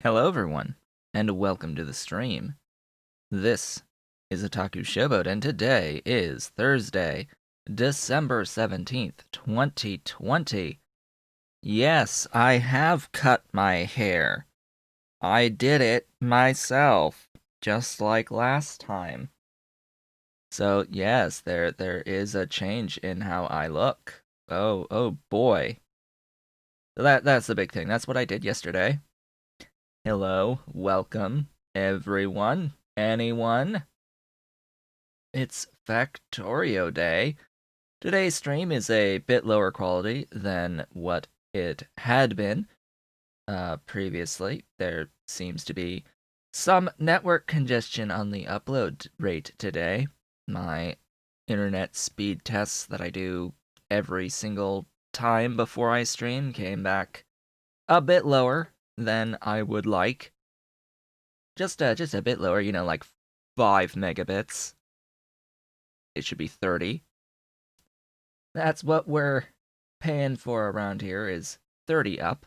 Hello everyone, and welcome to the stream. This is Otaku Showboat, and today is Thursday, December 17th, 2020. Yes, I have cut my hair. I did it myself, just like last time. So yes, there is a change in how I look. Oh boy. That's the big thing. That's what I did yesterday. Hello, welcome, everyone, anyone. It's Factorio Day. Today's stream is a bit lower quality than what it had been previously. There seems to be some network congestion on the upload rate today. My internet speed tests that I do every single time before I stream came back a bit lower than I would like. Just a bit lower, like 5 megabits. It should be 30. That's what we're paying for around here, is 30 up.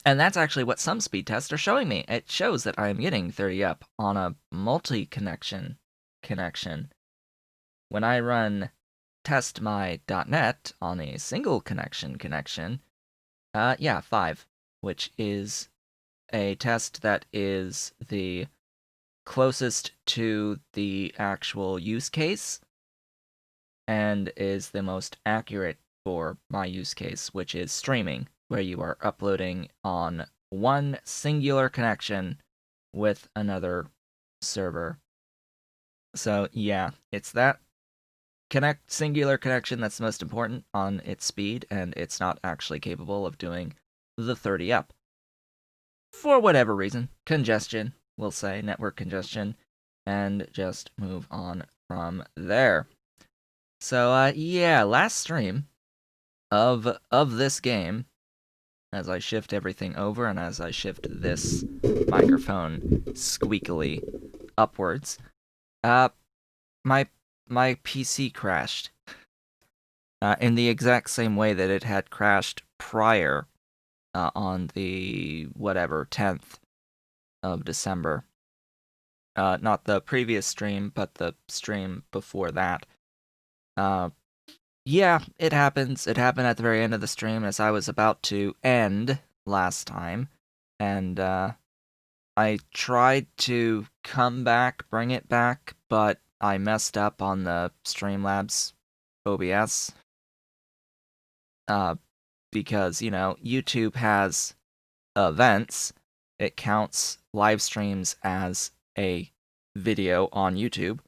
And that's actually what some speed tests are showing me. It shows that I'm getting 30 up on a multi-connection connection. When I run testmy.net on a single connection, yeah, 5, which is a test that is the closest to the actual use case and is the most accurate for my use case, which is streaming, where you are uploading on one singular connection with another server. So yeah, it's that singular connection that's most important on its speed, and it's not actually capable of doing the 30 up. For whatever reason, congestion, we'll say, network congestion, and just move on from there. So, yeah, last stream of this game, as I shift everything over and as I shift this microphone squeakily upwards, my PC crashed in the exact same way that it had crashed prior on the, 10th of December. Not the previous stream, but the stream before that. Yeah, it happens. It happened at the very end of the stream as I was about to end last time. And I tried to come back, bring it back, but I messed up on the Streamlabs OBS. Because, YouTube has events. It counts live streams as a video on YouTube.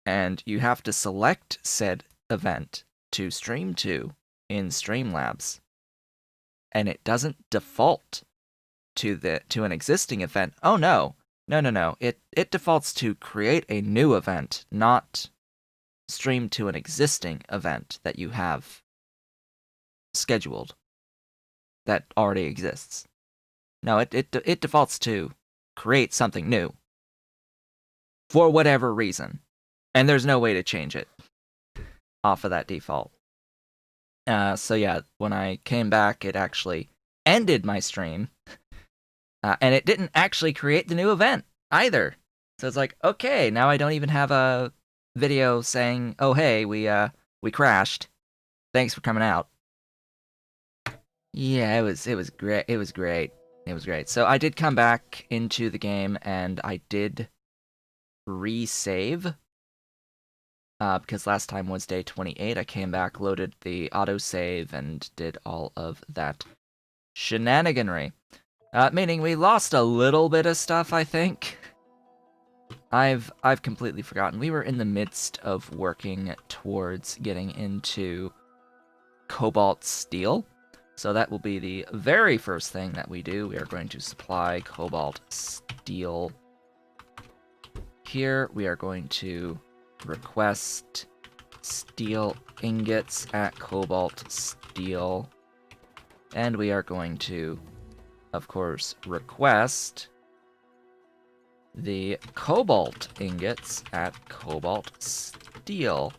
And you have to select said event to stream to in Streamlabs. And it doesn't default to an existing event. Oh no. No. It defaults to create a new event, not stream to an existing event that you have scheduled that already exists. No, it defaults to create something new for whatever reason. And there's no way to change it off of that default. So yeah, when I came back, it actually ended my stream. And it didn't actually create the new event either. So it's like, okay, now I don't even have a video saying, oh hey, we crashed. Thanks for coming out. Yeah, it was great. It was great. So I did come back into the game and I did resave. Because last time was day 28, I came back, loaded the autosave, and did all of that shenaniganry. Meaning we lost a little bit of stuff, I think. I've completely forgotten. We were in the midst of working towards getting into Cobalt steel. So that will be the very first thing that we do. We are going to supply Cobalt steel. Here we are going to request steel ingots at Cobalt steel. And we are going to, of course, request the Cobalt ingots at Cobalt steel.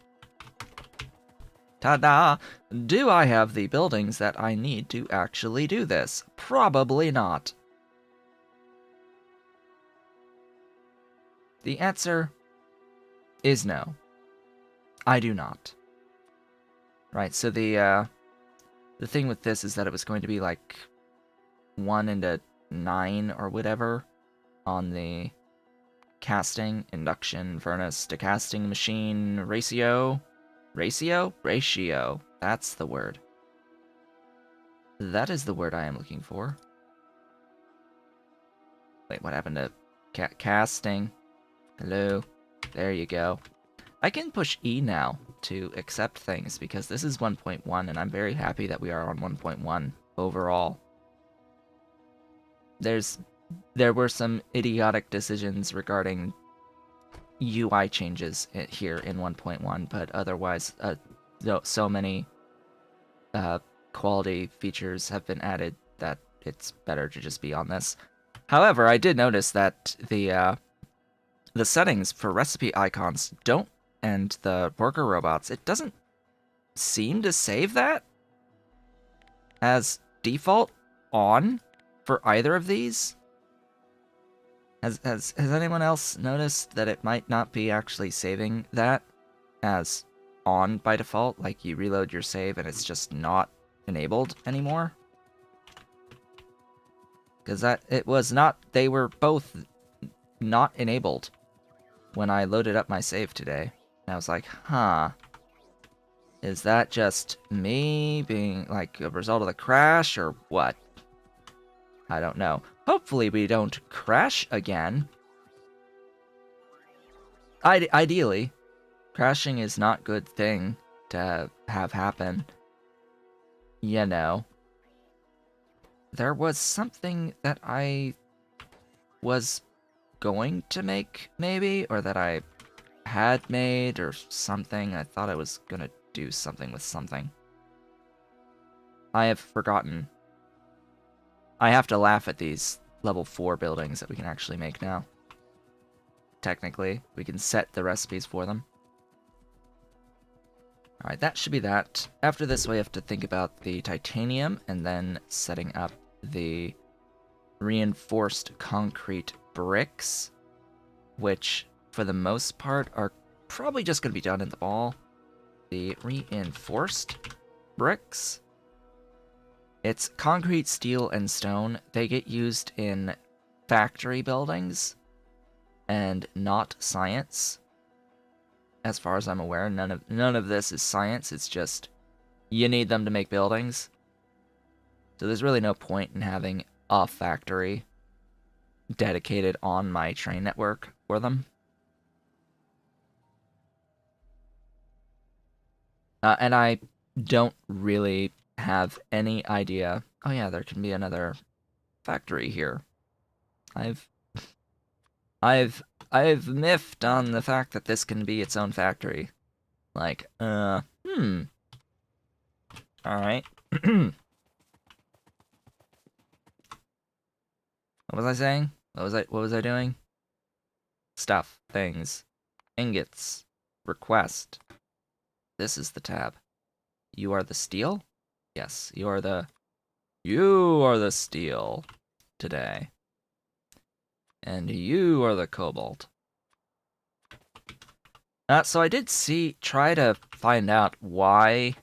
Ta-da! Do I have the buildings that I need to actually do this? Probably not. The answer is no. I do not. Right, so the thing with this is that it was going to be like 1 into 9 or whatever on the casting, induction, furnace to casting machine ratio. Ratio. That's the word. That is the word I am looking for. Wait, what happened to casting? Hello. There you go. I can push E now to accept things because this is 1.1 and I'm very happy that we are on 1.1 overall. There were some idiotic decisions regarding UI changes here in 1.1, but otherwise so many quality features have been added that it's better to just be on this. However, I did notice that the settings for recipe icons don't, and the worker robots, it doesn't seem to save that as default on for either of these. Has anyone else noticed that it might not be actually saving that as on by default? Like you reload your save and it's just not enabled anymore? Because it was not, they were both not enabled when I loaded up my save today. And I was like, huh. Is that just me being like a result of the crash or what? I don't know. Hopefully we don't crash again. Ideally, crashing is not a good thing to have happen. You know. There was something that I was going to make, maybe, or that I had made or something. I thought I was gonna do something with something. I have forgotten. I have to laugh at these level 4 buildings that we can actually make now. Technically, we can set the recipes for them. Alright, that should be that. After this, we have to think about the titanium and then setting up the reinforced concrete bricks, which, for the most part, are probably just going to be done in the ball. The reinforced bricks. It's concrete, steel, and stone. They get used in factory buildings and not science. As far as I'm aware, none of this is science. It's just you need them to make buildings. So there's really no point in having a factory dedicated on my train network for them. And I don't really have any idea. Oh yeah, there can be another factory here. I've miffed on the fact that this can be its own factory. Like, Alright. What was I saying? What was I doing? Stuff, things, ingots, request. This is the tab. You are the steel? Yes, you are the steel today. And you are the cobalt. So I did try to find out why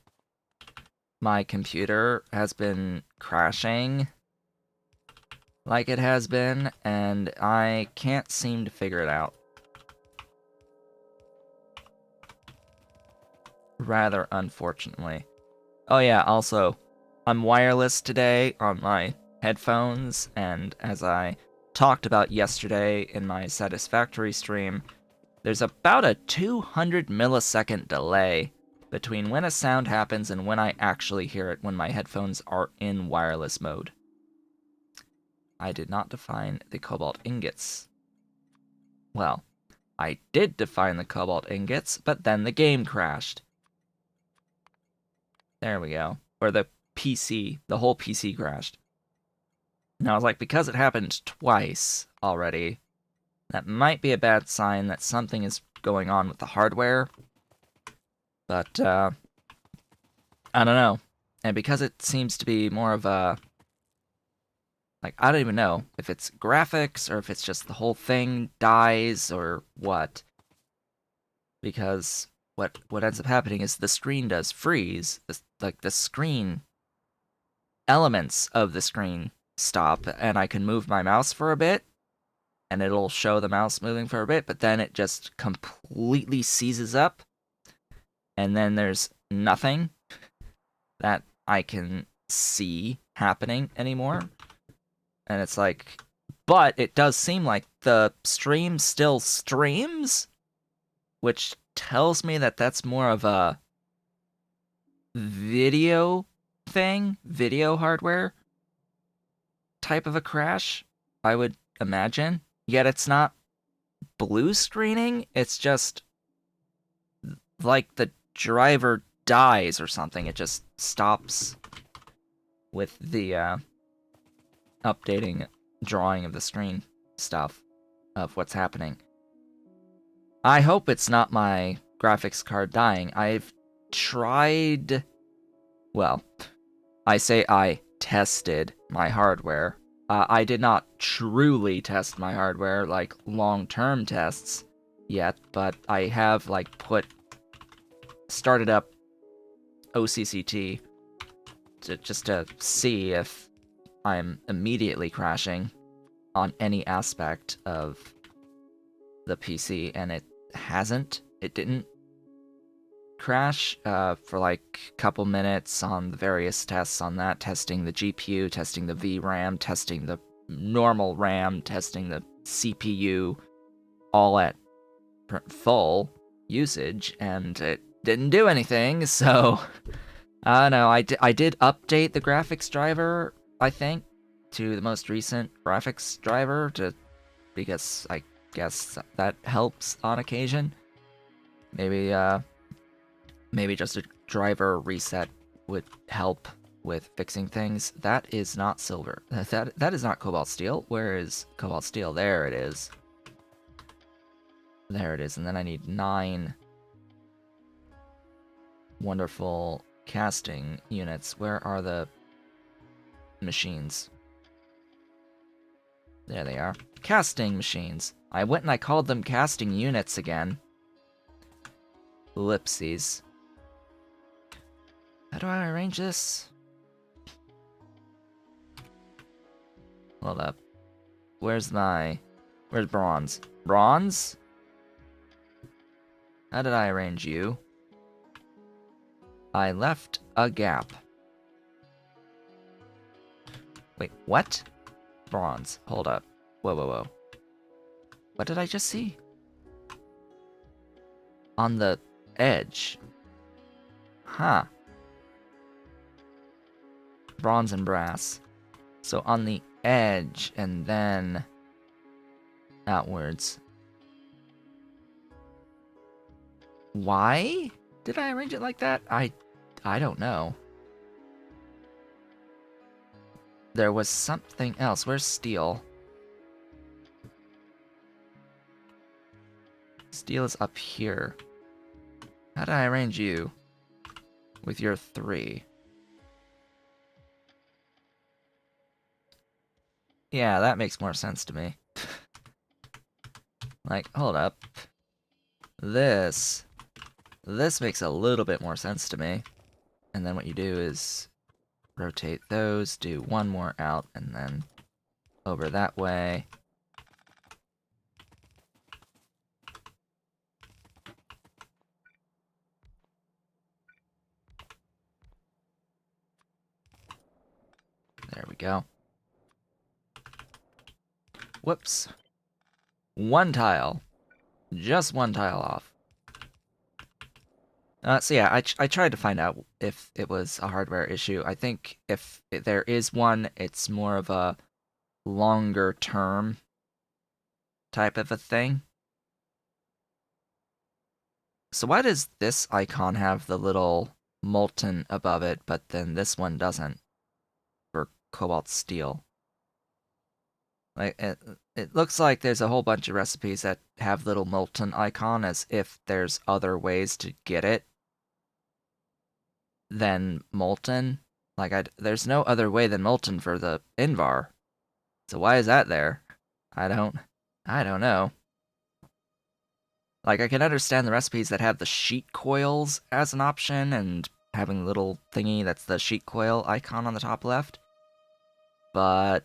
my computer has been crashing like it has been, and I can't seem to figure it out. Rather unfortunately. Oh yeah, also, I'm wireless today on my headphones, and as I talked about yesterday in my Satisfactory stream, there's about a 200 millisecond delay between when a sound happens and when I actually hear it when my headphones are in wireless mode. I did not define the cobalt ingots. Well, I did define the cobalt ingots, but then the game crashed. There we go. Or the whole PC crashed. And I was like, because it happened twice already, that might be a bad sign that something is going on with the hardware. But, I don't know. And because it seems to be more of a, like, I don't even know if it's graphics or if it's just the whole thing dies or what. Because what ends up happening is the screen does freeze. Like the screen elements of the screen stop, and I can move my mouse for a bit, and it'll show the mouse moving for a bit, but then it just completely seizes up, and then there's nothing that I can see happening anymore. And it's like, but it does seem like the stream still streams, which tells me that that's more of a video thing, video hardware type of a crash, I would imagine. Yet it's not blue screening, it's just like the driver dies or something. It just stops with the updating drawing of the screen stuff of what's happening. I hope it's not my graphics card dying. I've tried. Well, I say I tested my hardware. I did not truly test my hardware, like long-term tests yet, but I have like started up OCCT just to see if I'm immediately crashing on any aspect of the PC, and it hasn't. It didn't crash for like a couple minutes on the various tests on that, testing the GPU, testing the VRAM, testing the normal RAM, testing the CPU, all at full usage, and it didn't do anything. So I don't know. I did update the graphics driver, I think, to the most recent graphics driver because I guess that helps on occasion. Maybe just a driver reset would help with fixing things. That is not silver. That is not cobalt steel. Where is cobalt steel? There it is. There it is. And then I need 9 wonderful casting units. Where are the machines? There they are. Casting machines. I went and I called them casting units again. Ellipses. How do I arrange this? Hold up. Where's bronze? Bronze? How did I arrange you? I left a gap. Wait, what? Bronze. Hold up. Whoa, whoa, whoa. What did I just see? On the edge. Huh. Bronze and brass. So on the edge and then outwards. Why did I arrange it like that? I don't know. There was something else. Where's steel? Steel is up here. How did I arrange you? With your 3. Yeah, that makes more sense to me. Like, hold up. This makes a little bit more sense to me. And then what you do is rotate those, do one more out, and then over that way. There we go. Whoops. One tile. Just one tile off. So yeah, I tried to find out if it was a hardware issue. I think if there is one, it's more of a longer term type of a thing. So why does this icon have the little molten above it, but then this one doesn't for cobalt steel? Like it looks like there's a whole bunch of recipes that have little molten icon as if there's other ways to get it. than molten. Like, there's no other way than molten for the Invar. So why is that there? I don't know. Like, I can understand the recipes that have the sheet coils as an option and having the little thingy that's the sheet coil icon on the top left. But,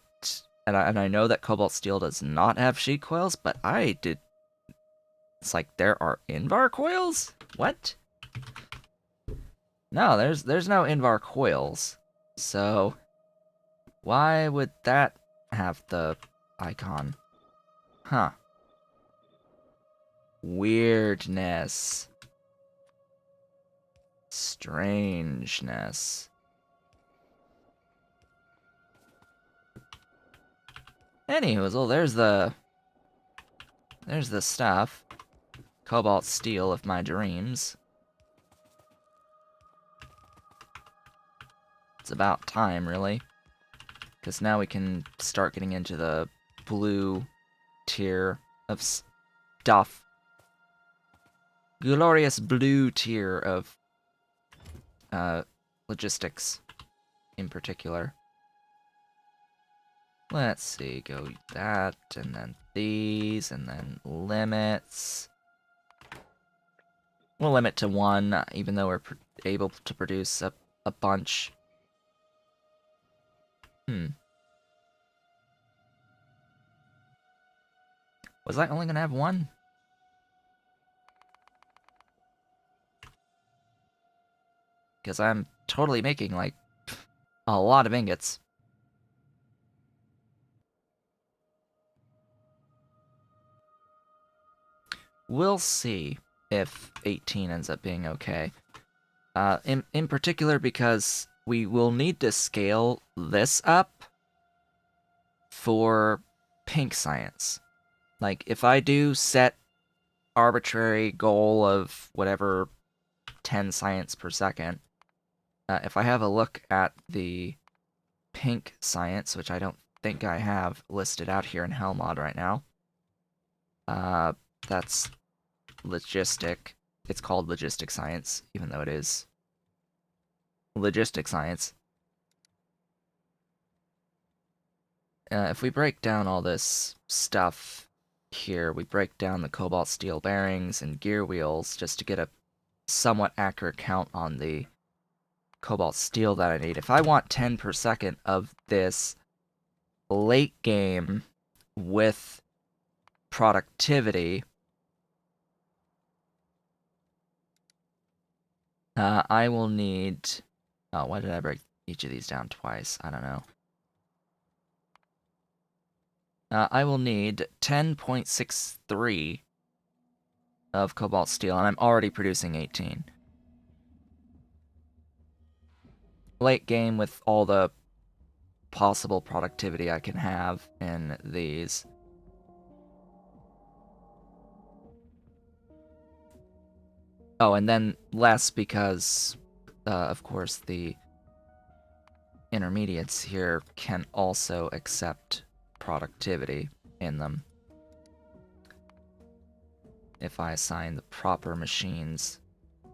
and I know that Cobalt Steel does not have sheet coils, but it's like there are Invar coils? What? No, there's no Invar coils. So, why would that have the icon? Huh. Weirdness. Strangeness. Anywho, there's the stuff. Cobalt Steel of my dreams. It's about time, really. Because now we can start getting into the blue tier of stuff. Glorious blue tier of logistics in particular. Let's see, go that, and then these, and then limits. We'll limit to 1, even though we're able to produce a bunch. Was I only gonna have 1? Because I'm totally making, like, a lot of ingots. We'll see if 18 ends up being okay. In particular because we will need to scale this up for pink science. Like, if I do set arbitrary goal of whatever 10 science per second, if I have a look at the pink science, which I don't think I have listed out here in Hellmod right now, that's logistic. It's called logistic science, even though it is logistic science. If we break down all this stuff here, we break down the cobalt steel bearings and gear wheels just to get a somewhat accurate count on the cobalt steel that I need. If I want 10 per second of this late game with productivity, I will need... Oh, why did I break each of these down twice? I don't know. I will need 10.63 of cobalt steel, and I'm already producing 18. Late game with all the possible productivity I can have in these. Oh, and then less because, of course, the intermediates here can also accept productivity in them if I assign the proper machines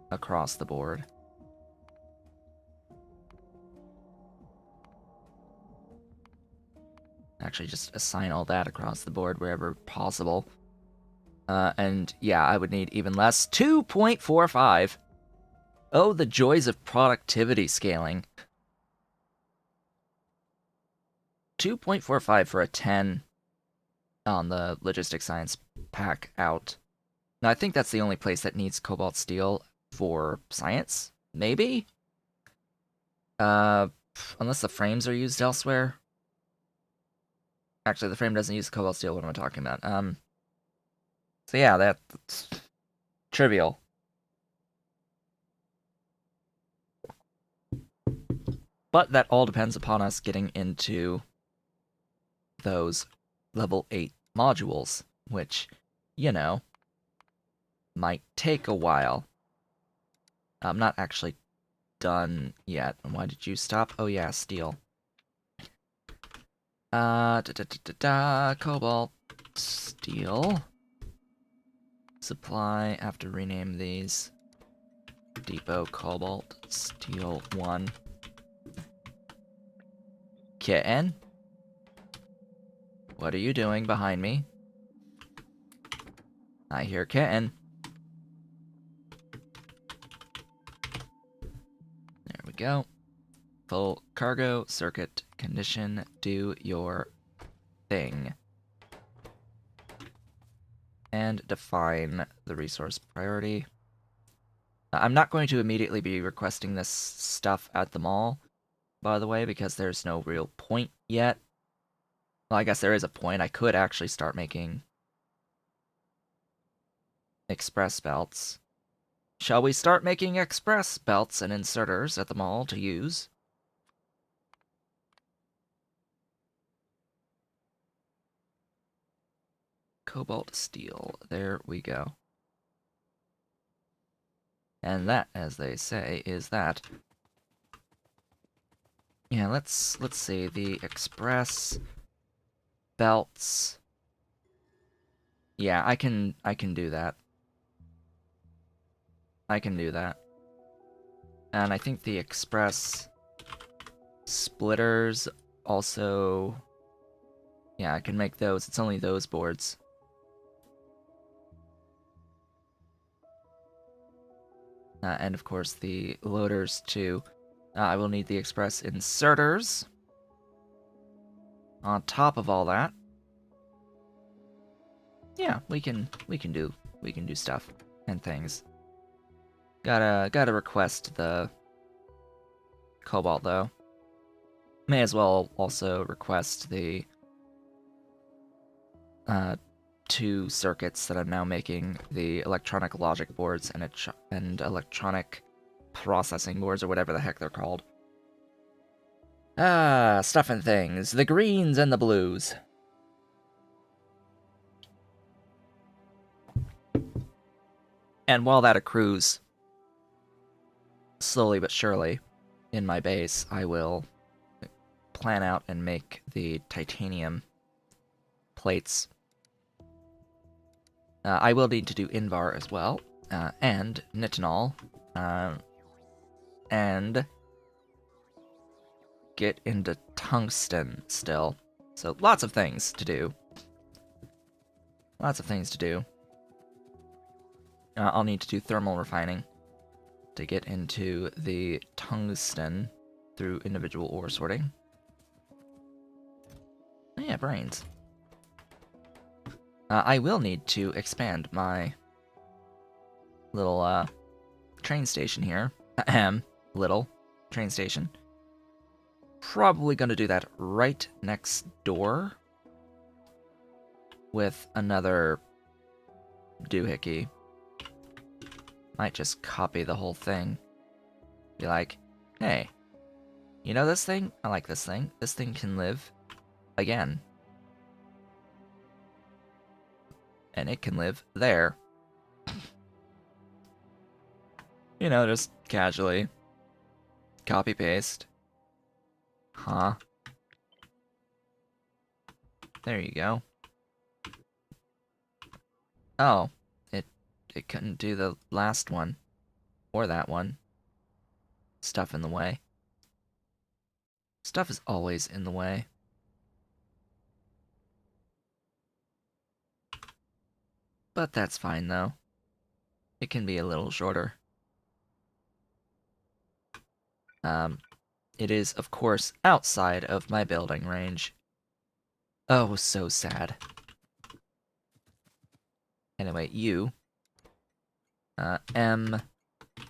across the board. Actually, just assign all that across the board wherever possible. And yeah, I would need even less. 2.45! Oh, the joys of productivity scaling. 2.45 for a 10 on the logistic science pack out. Now, I think that's the only place that needs cobalt steel for science. Maybe? Unless the frames are used elsewhere. Actually, the frame doesn't use cobalt steel. What am I talking about? So yeah, that's trivial. But that all depends upon us getting into those level 8 modules, which, you know, might take a while. I'm not actually done yet. And why did you stop? Oh yeah, steel. Cobalt, steel. Supply, I have to rename these. Depot, Cobalt, Steel 1. Kitten? What are you doing behind me? I hear kitten. There we go. Full cargo, circuit, condition, do your thing. And define the resource priority. I'm not going to immediately be requesting this stuff at the mall, by the way, because there's no real point yet. Well, I guess there is a point. I could actually start making express belts. Shall we start making express belts and inserters at the mall to use? Cobalt steel. There we go. And that, as they say, is that. Yeah, let's see. The express belts. Yeah, I can do that. I can do that. And I think the express splitters also... Yeah, I can make those. It's only those boards. And of course the loaders too. I will need the express inserters. On top of all that. Yeah, we can do stuff and things. Gotta request the Cobalt though. May as well also request the 2 circuits that I'm now making, the electronic logic boards and electronic processing boards, or whatever the heck they're called. Stuff and things. The greens and the blues. And while that accrues slowly but surely in my base, I will plan out and make the titanium plates. I will need to do Invar as well, and Nitinol, and get into tungsten still. So lots of things to do. Lots of things to do. I'll need to do thermal refining to get into the tungsten through individual ore sorting. Oh, yeah, brains. I will need to expand my little train station here. Ahem. Little train station. Probably going to do that right next door with another doohickey. Might just copy the whole thing. Be like, hey, you know this thing? I like this thing. This thing can live again. And it can live there. You know, just casually. Copy paste. Huh. There you go. Oh, it couldn't do the last one. Or that one. Stuff in the way. Stuff is always in the way. But that's fine, though. It can be a little shorter. It is, of course, outside of my building range. Oh, so sad. Anyway, you. M.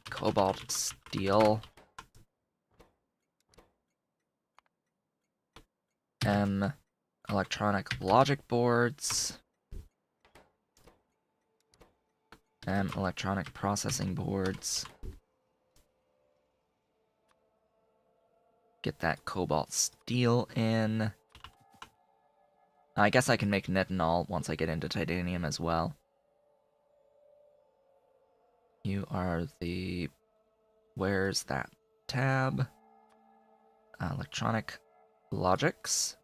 Cobalt steel. M. Electronic logic boards. M. Electronic processing boards. Get that cobalt steel in. I guess I can make nitinol once I get into titanium as well. You are the... Where's that tab? Electronic logics.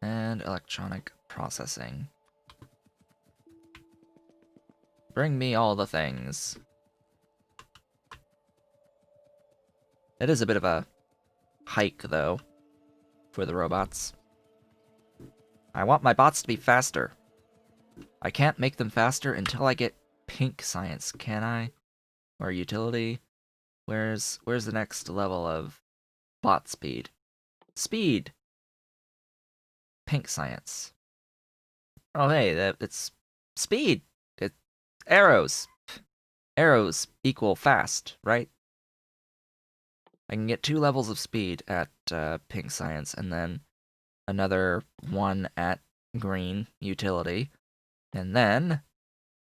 And electronic processing. Bring me all the things. It is a bit of a hike, though, for the robots. I want my bots to be faster. I can't make them faster until I get pink science, can I? Or utility? Where's the next level of bot speed? Speed! Pink science. Oh hey, it's speed! It, arrows! Arrows equal fast, right? I can get 2 levels of speed at pink science, and then another 1 at green utility, and then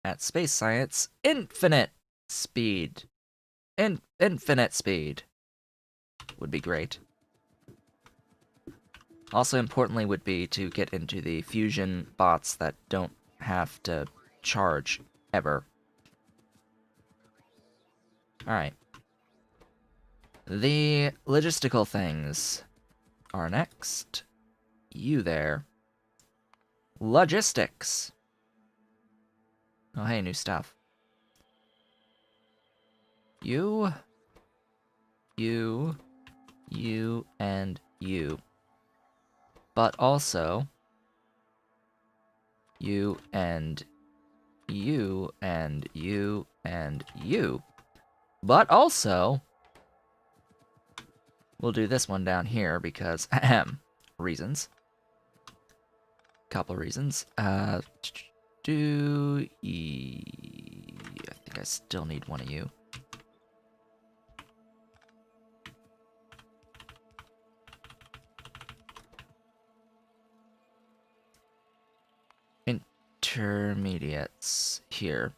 at space science, infinite speed. Infinite speed would be great. Also importantly would be to get into the fusion bots that don't have to charge ever. Alright. The logistical things are next. You there. Logistics. Oh hey, new stuff. You, and you. But also, you and you and you and you. But also, we'll do this one down here because, reasons. Couple reasons. I think I still need one of you. Intermediates here.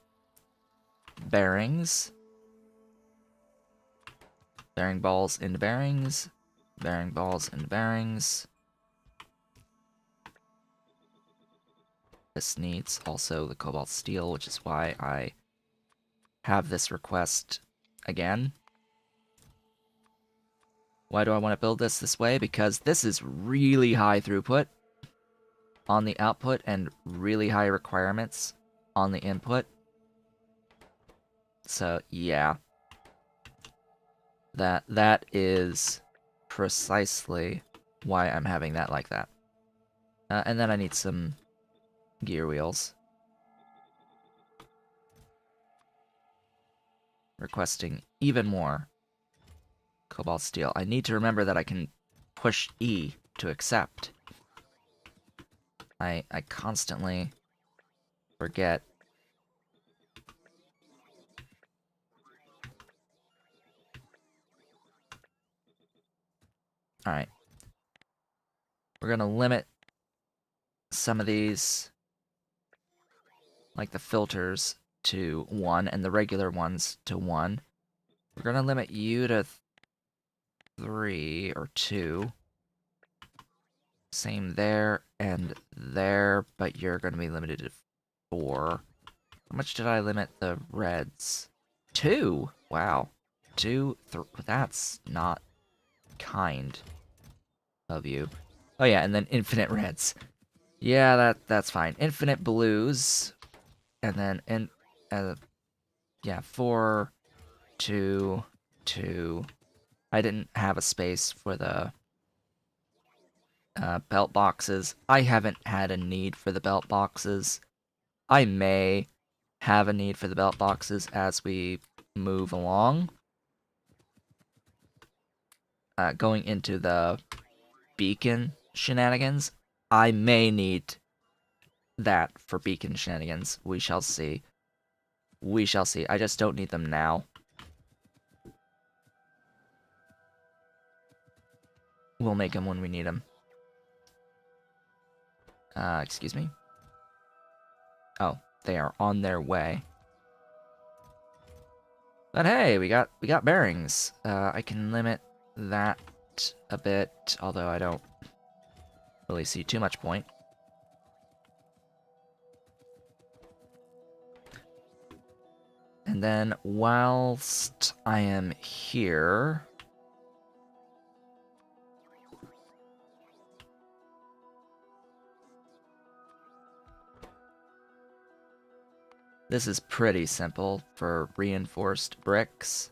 Bearings. Bearing balls into bearings. Bearing balls into bearings. This needs also the cobalt steel, which is why I have this request again. Why do I want to build this way? Because this is really high throughput on the output and really high requirements on the input. So, yeah. That is precisely why I'm having that like that. And then I need some gear wheels. Requesting even more cobalt steel. I need to remember that I can push E to accept. I constantly forget. Alright. We're gonna limit some of these, like the filters, to 1, and the regular ones to 1. We're gonna limit you to 3 or 2. Same there and there, but you're gonna be limited to 4. How much did I limit the reds? 2! Wow. 2, that's not kind of you. Oh yeah, and then infinite reds. Yeah, that's fine. Infinite blues, and then yeah, 4, 2, 2. I didn't have a space for the belt boxes. I haven't had a need for the belt boxes. I may have a need for the belt boxes as we move along. Going into the beacon shenanigans, I may need that for beacon shenanigans. We shall see. We shall see. I just don't need them now. We'll make them when we need them. Excuse me? Oh, they are on their way. But hey, we got bearings. I can limit that a bit, although I don't really see too much point. And then whilst I am here, This is pretty simple for reinforced bricks.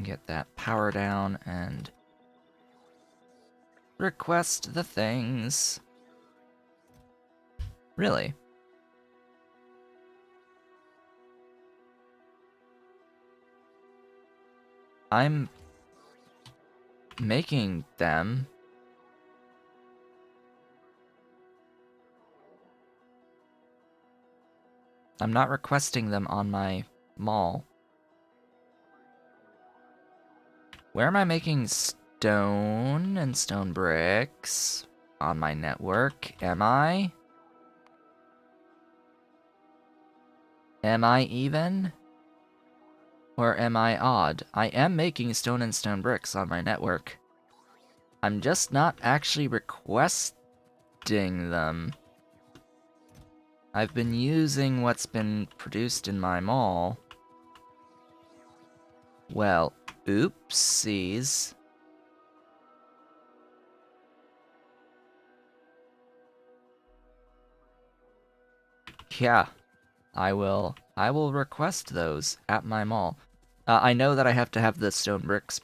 Get that power down and request the things. Really? I'm making them. I'm not requesting them on my mall. Where am I making stone and stone bricks? On my network, am I? Am I even? Or am I odd? I am making stone and stone bricks on my network. I'm just not actually requesting them. I've been using what's been produced in my mall. Well, oopsies. Yeah, I will request those at my mall. I know that I have to have the stone bricks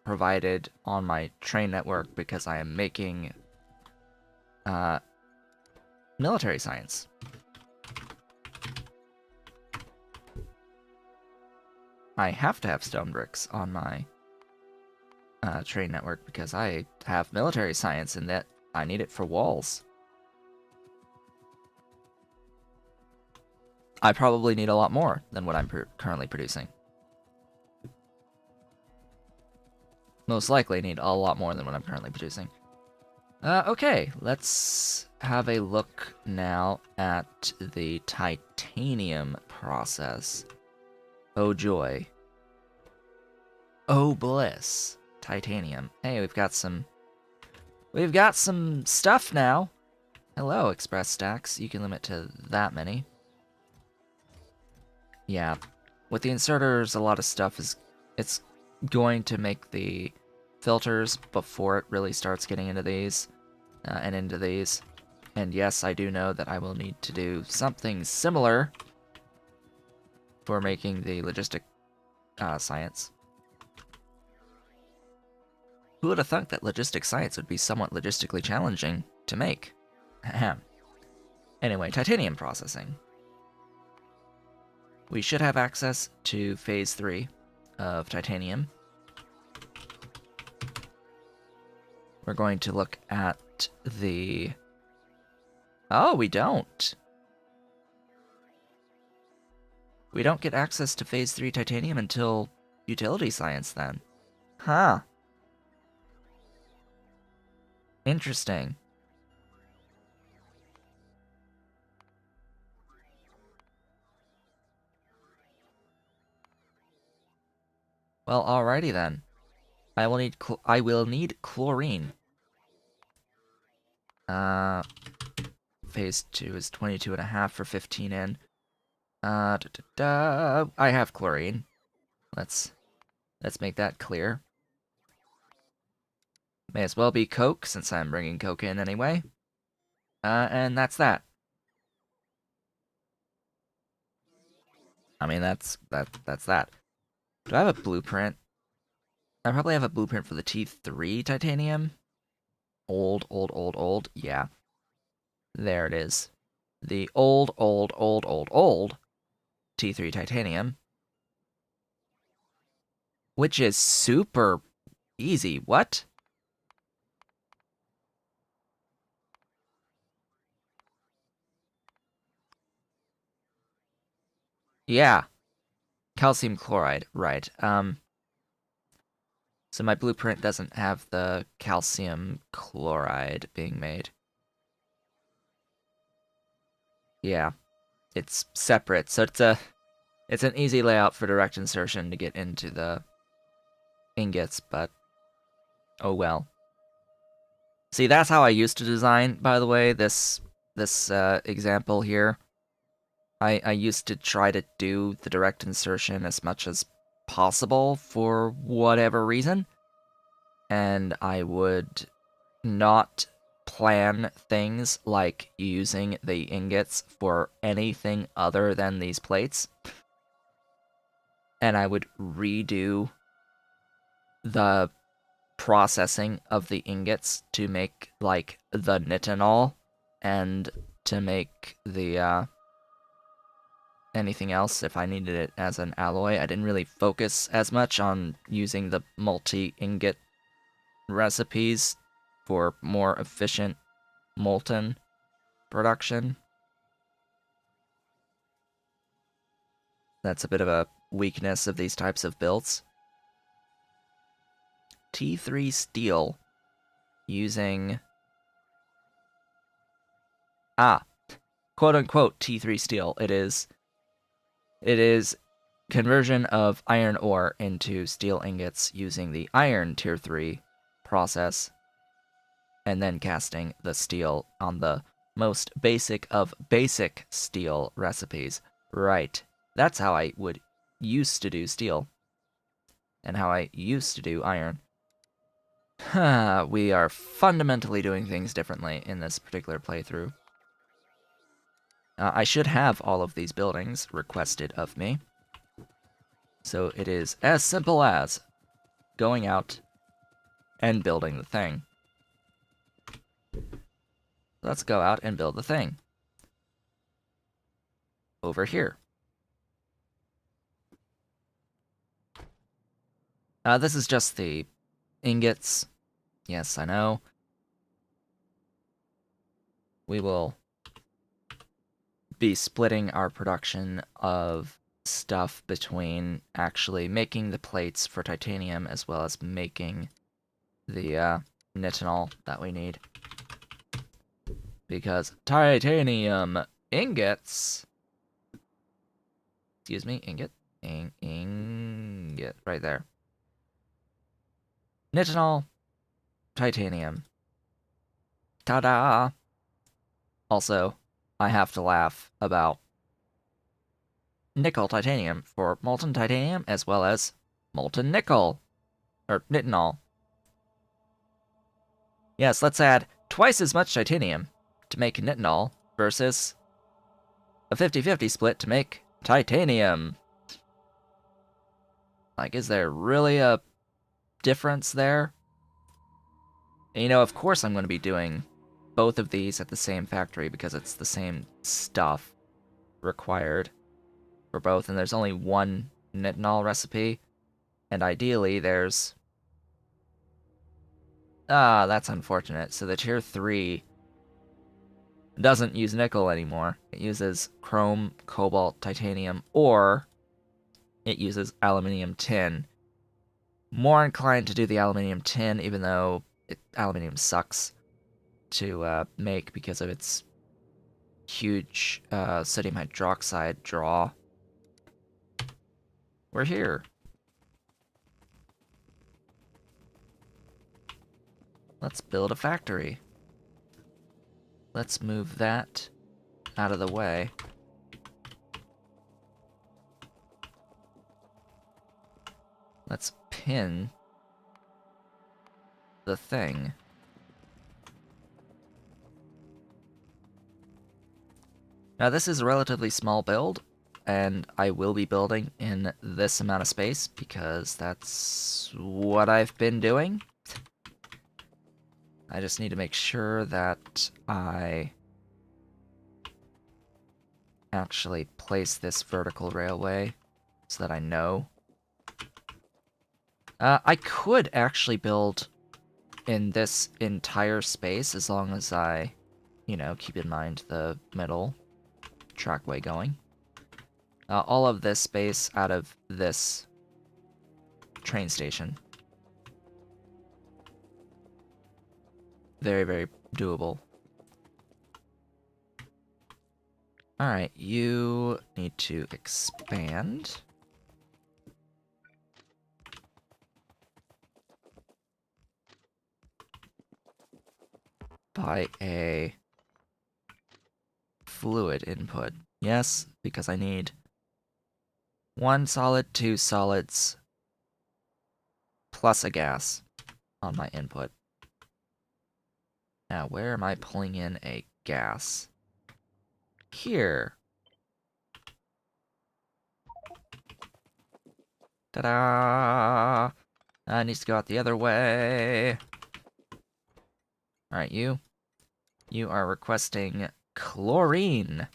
provided on my train network because I am making military science. I have to have stone bricks on my train network because I have military science and that I need it for walls. I probably need a lot more than what I'm currently producing. Most likely need a lot more than what I'm currently producing. Okay, let's have a look now at the titanium process. Oh joy. Oh bliss. Titanium. Hey, we've got some stuff now. Hello, express stacks. You can limit to that many. Yeah. With the inserters, a lot of stuff it's going to make the filters before it really starts getting into these and into these. And yes, I do know that I will need to do something similar for making the logistic science. Who would have thought that logistic science would be somewhat logistically challenging to make? Ahem. Anyway, titanium processing. We should have access to phase 3 of titanium. We're going to look at the... Oh, we don't. We don't get access to phase 3 titanium until utility science then. Huh. Interesting. Well, alrighty then. I will need chlorine. Phase 2 is 22.5 for 15 in. I have chlorine. Let's make that clear. May as well be coke since I'm bringing coke in anyway. And that's that. I mean, that's that. Do I have a blueprint? I probably have a blueprint for the T3 titanium. Old. Yeah. There it is. The old T3 titanium. Which is super easy. What? Yeah. Calcium chloride, right. So my blueprint doesn't have the calcium chloride being made. Yeah. It's separate, so it's an easy layout for direct insertion to get into the ingots, but oh well. See, that's how I used to design, by the way, this example here. I used to try to do the direct insertion as much as possible for whatever reason, and I would not plan things like using the ingots for anything other than these plates, and I would redo the processing of the ingots to make, like, the nitinol and to make the, anything else if I needed it as an alloy. I didn't really focus as much on using the multi-ingot recipes for more efficient molten production. That's a bit of a weakness of these types of builds. T3 steel using quote-unquote T3 steel. It is conversion of iron ore into steel ingots using the iron tier 3 process, and then casting the steel on the most basic of basic steel recipes. Right. That's how I would used to do steel, and how I used to do iron. We are fundamentally doing things differently in this particular playthrough. I should have all of these buildings requested of me. So it is as simple as going out and building the thing. Let's go out and build the thing. Over here. This is just the ingots. Yes, I know. We will be splitting our production of stuff between actually making the plates for titanium as well as making the nitinol that we need. Because titanium ingots... Excuse me, ingot. Ingot, right there. Nitinol, titanium. Ta-da! Also, I have to laugh about nickel titanium for molten titanium as well as molten nickel. Or nitinol. Yes, let's add twice as much titanium to make nitinol versus a 50-50 split to make titanium. Like, is there really a difference there? And, you know, of course I'm going to be doing both of these at the same factory because it's the same stuff required for both, and there's only one nitinol recipe, and ideally there's... that's unfortunate. So the tier 3 doesn't use nickel anymore. It uses chrome, cobalt, titanium, or it uses aluminium tin. More inclined to do the aluminium tin, even though aluminium sucks to make because of its huge sodium hydroxide draw. We're here. Let's build a factory. Let's move that out of the way. Let's pin the thing. Now this is a relatively small build, and I will be building in this amount of space because that's what I've been doing. I just need to make sure that I actually place this vertical railway so that I know. I could actually build in this entire space as long as I, you know, keep in mind the middle trackway going. All of this space out of this train station. Very, very doable. Alright, you need to expand. by a fluid input. Yes, because I need 1 solid, 2 solids, plus a gas on my input. Now, where am I pulling in a gas? Here. Ta-da! That needs to go out the other way. Alright, you. You are requesting chlorine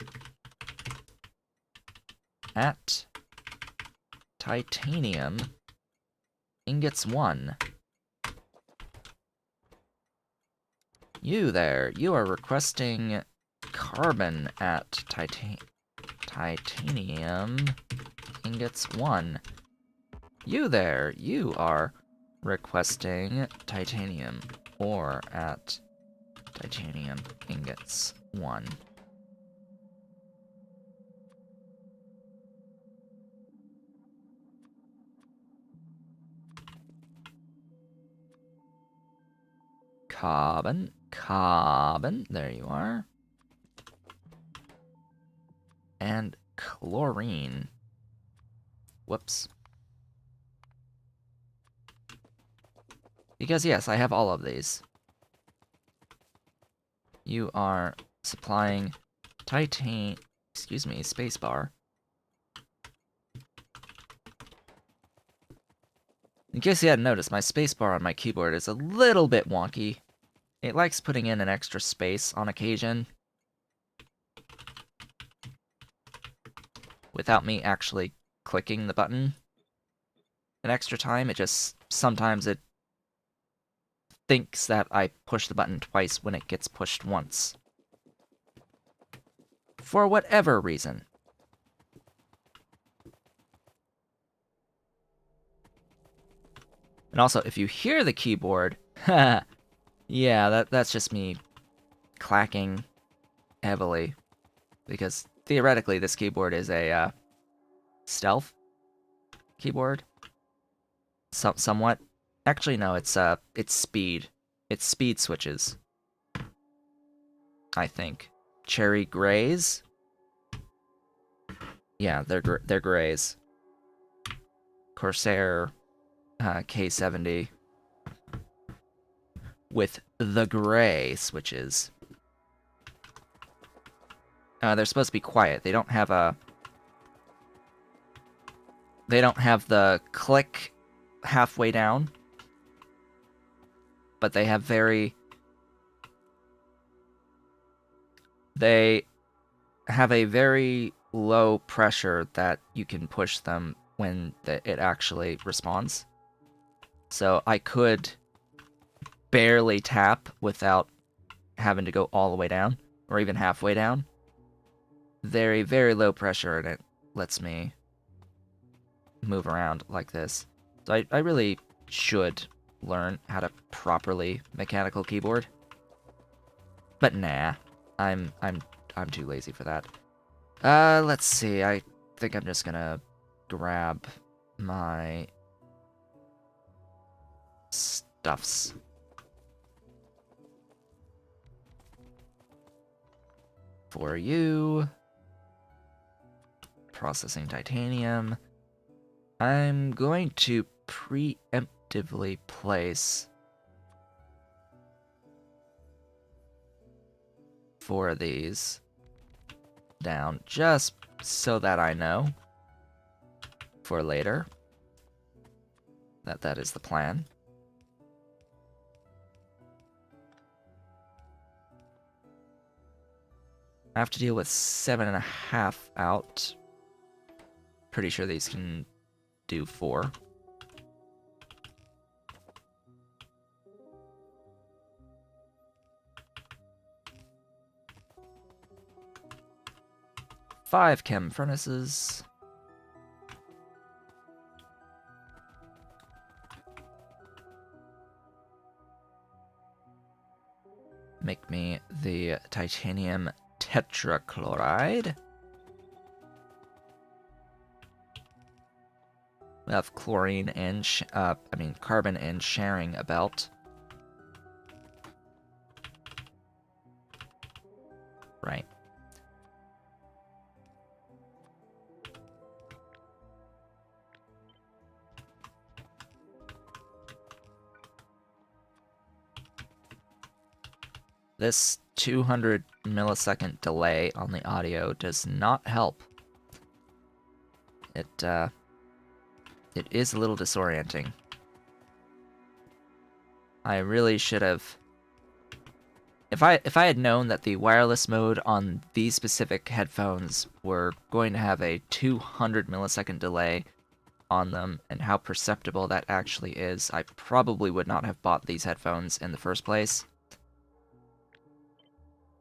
at titanium ingots 1. You there, you are requesting carbon at titanium ingots 1. You there, you are requesting titanium ore at titanium ingots 1. Carbon, carbon, there you are. And chlorine. Whoops. Because yes, I have all of these. You are supplying spacebar. In case you hadn't noticed, my spacebar on my keyboard is a little bit wonky. It likes putting in an extra space on occasion, without me actually clicking the button an extra time. It just, sometimes it thinks that I push the button twice when it gets pushed once. For whatever reason. And also, if you hear the keyboard, yeah, that's just me clacking heavily. Because theoretically, this keyboard is a stealth keyboard. Somewhat. Actually, no, it's speed. It's speed switches. I think. Cherry grays? Yeah, they're grays. Corsair K70 with the gray switches. They're supposed to be quiet. They don't have the click halfway down, but they have a very low pressure that you can push them when it actually responds. So I could barely tap without having to go all the way down, or even halfway down. Very, very low pressure, and it lets me move around like this. So I really should learn how to properly mechanical keyboard. But nah, I'm too lazy for that. Let's see. I think I'm just gonna grab my stuffs. For you. Processing titanium. I'm going to preemptively place 4 of these down, just so that I know for later that is the plan. I have to deal with 7.5 out. Pretty sure these can do 4. Five chem furnaces. Make me the titanium tetrachloride. We have chlorine and carbon and sharing about. right? This 200 millisecond delay on the audio does not help. It is a little disorienting. I really should have... If I had known that the wireless mode on these specific headphones were going to have a 200 millisecond delay on them and how perceptible that actually is, I probably would not have bought these headphones in the first place.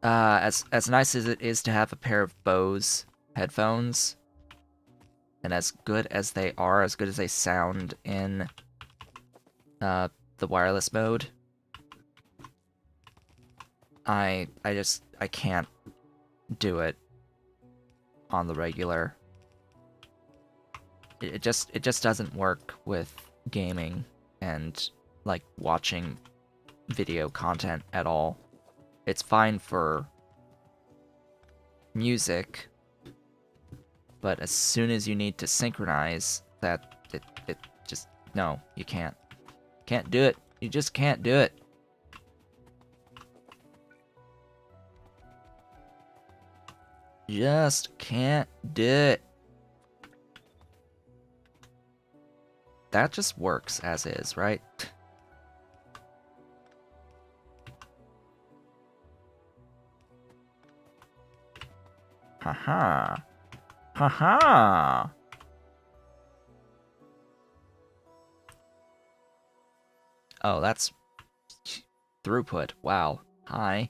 As nice as it is to have a pair of Bose headphones, and as good as they are, as good as they sound in the wireless mode, I can't do it on the regular. It just doesn't work with gaming and like watching video content at all. It's fine for music, but as soon as you need to synchronize that, it just, no, you can't. Can't do it. You just can't do it. Just can't do it. That just works as is, right? Haha. Haha. Oh, that's throughput. Wow. Hi.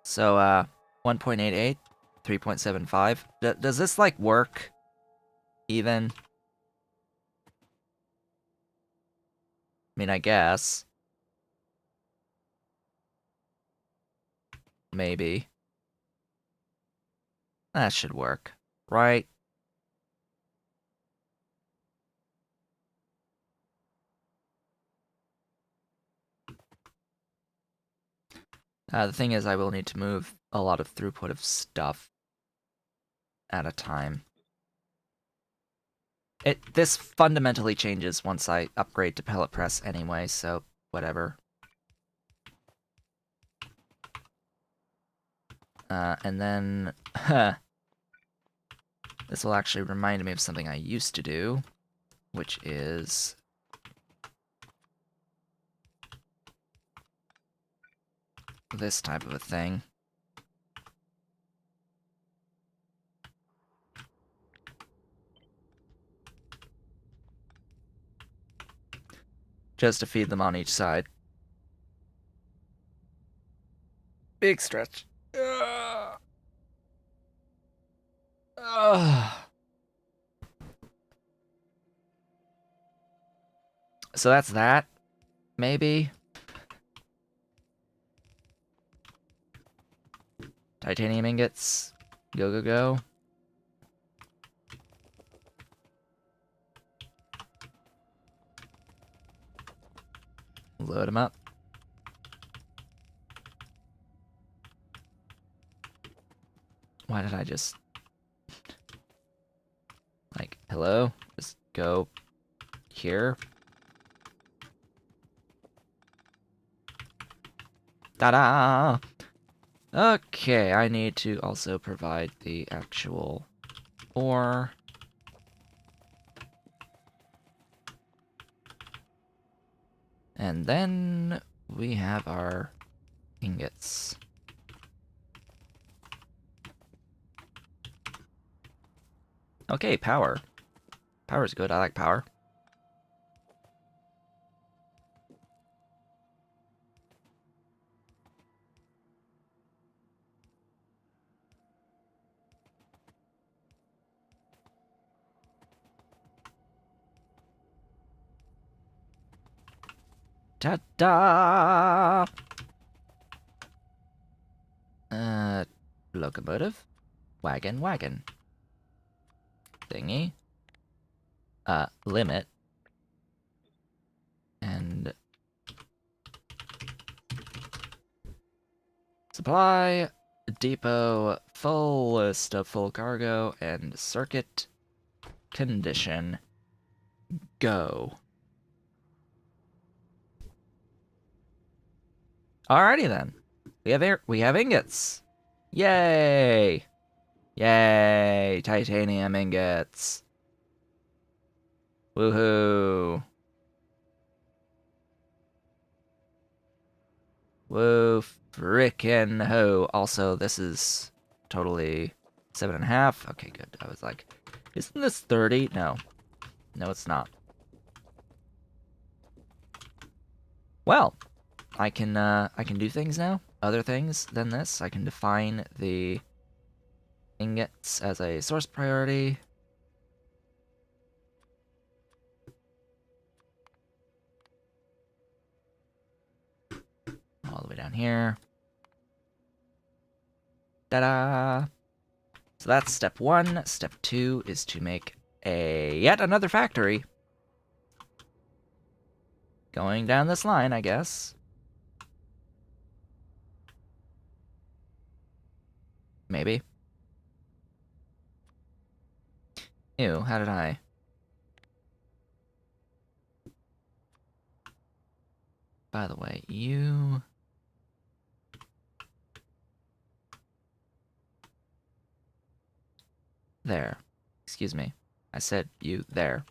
So, 1.88, 3.75. Does this, like, work even? I mean, I guess. Maybe. That should work, right? The thing is, I will need to move a lot of throughput of stuff at a time. This fundamentally changes once I upgrade to pellet press anyway, so whatever. And then, this will actually remind me of something I used to do, which is this type of a thing. Just to feed them on each side. Big stretch. So that's that, maybe? Titanium ingots. Go, go, go. Load them up. Why did I just... Like, hello? Just go here. Ta-da! Okay, I need to also provide the actual ore. And then we have our ingots. Okay, power. Power's good, I like power. Ta-da! Locomotive? Wagon, wagon. Thingy. Limit. And Supply depot fullest of full cargo and circuit condition. Go. Alrighty then. We have ingots. Yay! Yay! Titanium ingots. Woohoo! Whoa, frickin' ho. Also, this is totally 7.5. Okay, good. I was like, isn't this 30? No. No, it's not. Well, I can do things now. Other things than this. I can define the ingots as a source priority. All the way down here. Ta-da! So that's step 1. Step 2 is to make yet another factory. Going down this line, I guess. Maybe. Ew, how did I? By the way, you... There. Excuse me. I said you there.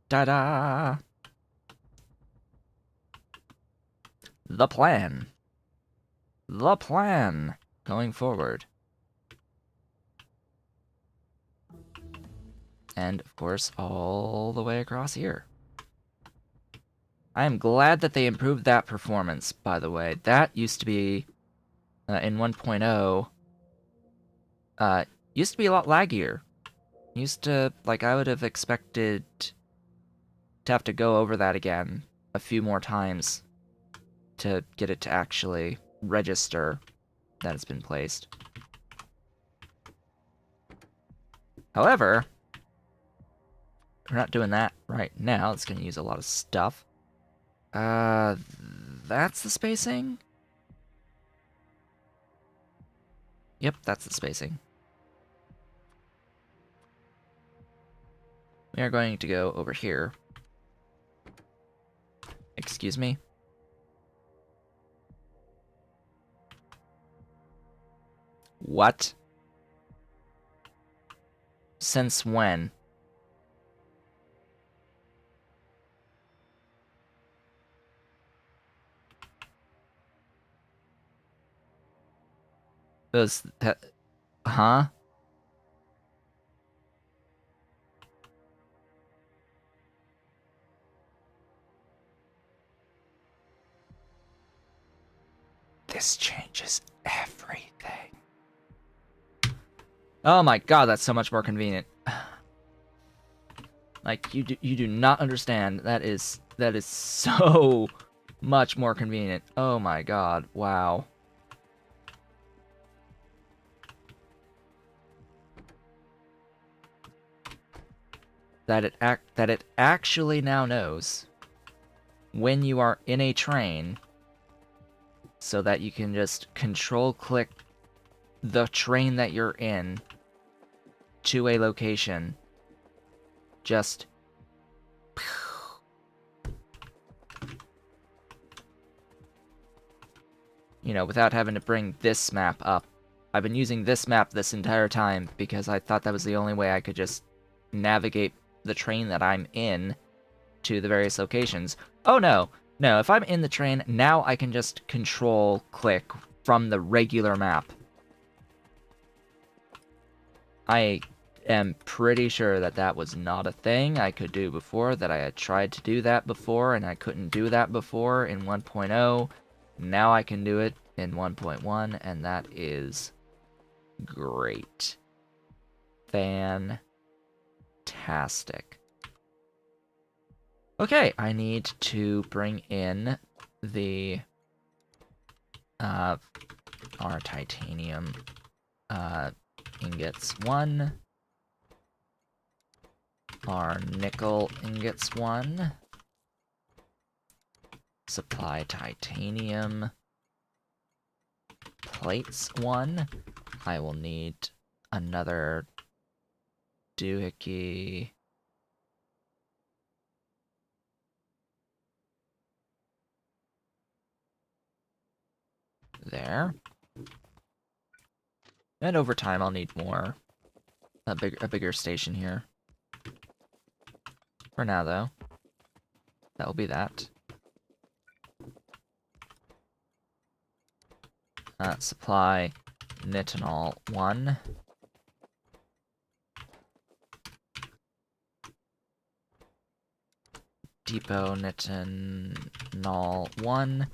Ta-da! The plan. The plan. Going forward. And, of course, all the way across here. I am glad that they improved that performance, by the way. That used to be, in 1.0, used to be a lot laggier. Used to, like, I would have expected to have to go over that again a few more times to get it to actually register that it's been placed. However, we're not doing that right now. It's going to use a lot of stuff. That's the spacing? Yep, that's the spacing. We are going to go over here. Excuse me? What? Since when? Was that... Huh? This changes everything. Oh my god, that's so much more convenient. Like, you do not understand. That is so much more convenient. Oh my god, wow. That it actually now knows when you are in a train, so that you can just control-click the train that you're in to a location. Just... You know, without having to bring this map up. I've been using this map this entire time because I thought that was the only way I could just navigate the train that I'm in to the various locations. Oh no, no, if I'm in the train, now I can just control-click from the regular map. I am pretty sure that that was not a thing I could do before, that I had tried to do that before, and I couldn't do that before in 1.0. Now I can do it in 1.1, and that is great. Fantastic. Okay, I need to bring in the our titanium Ingots 1. Our nickel ingots 1. Supply titanium plates 1. I will need another doohickey. There. And over time I'll need more. A bigger station here. For now though. That will be that. Supply nitinol 1. Depot nitinol 1.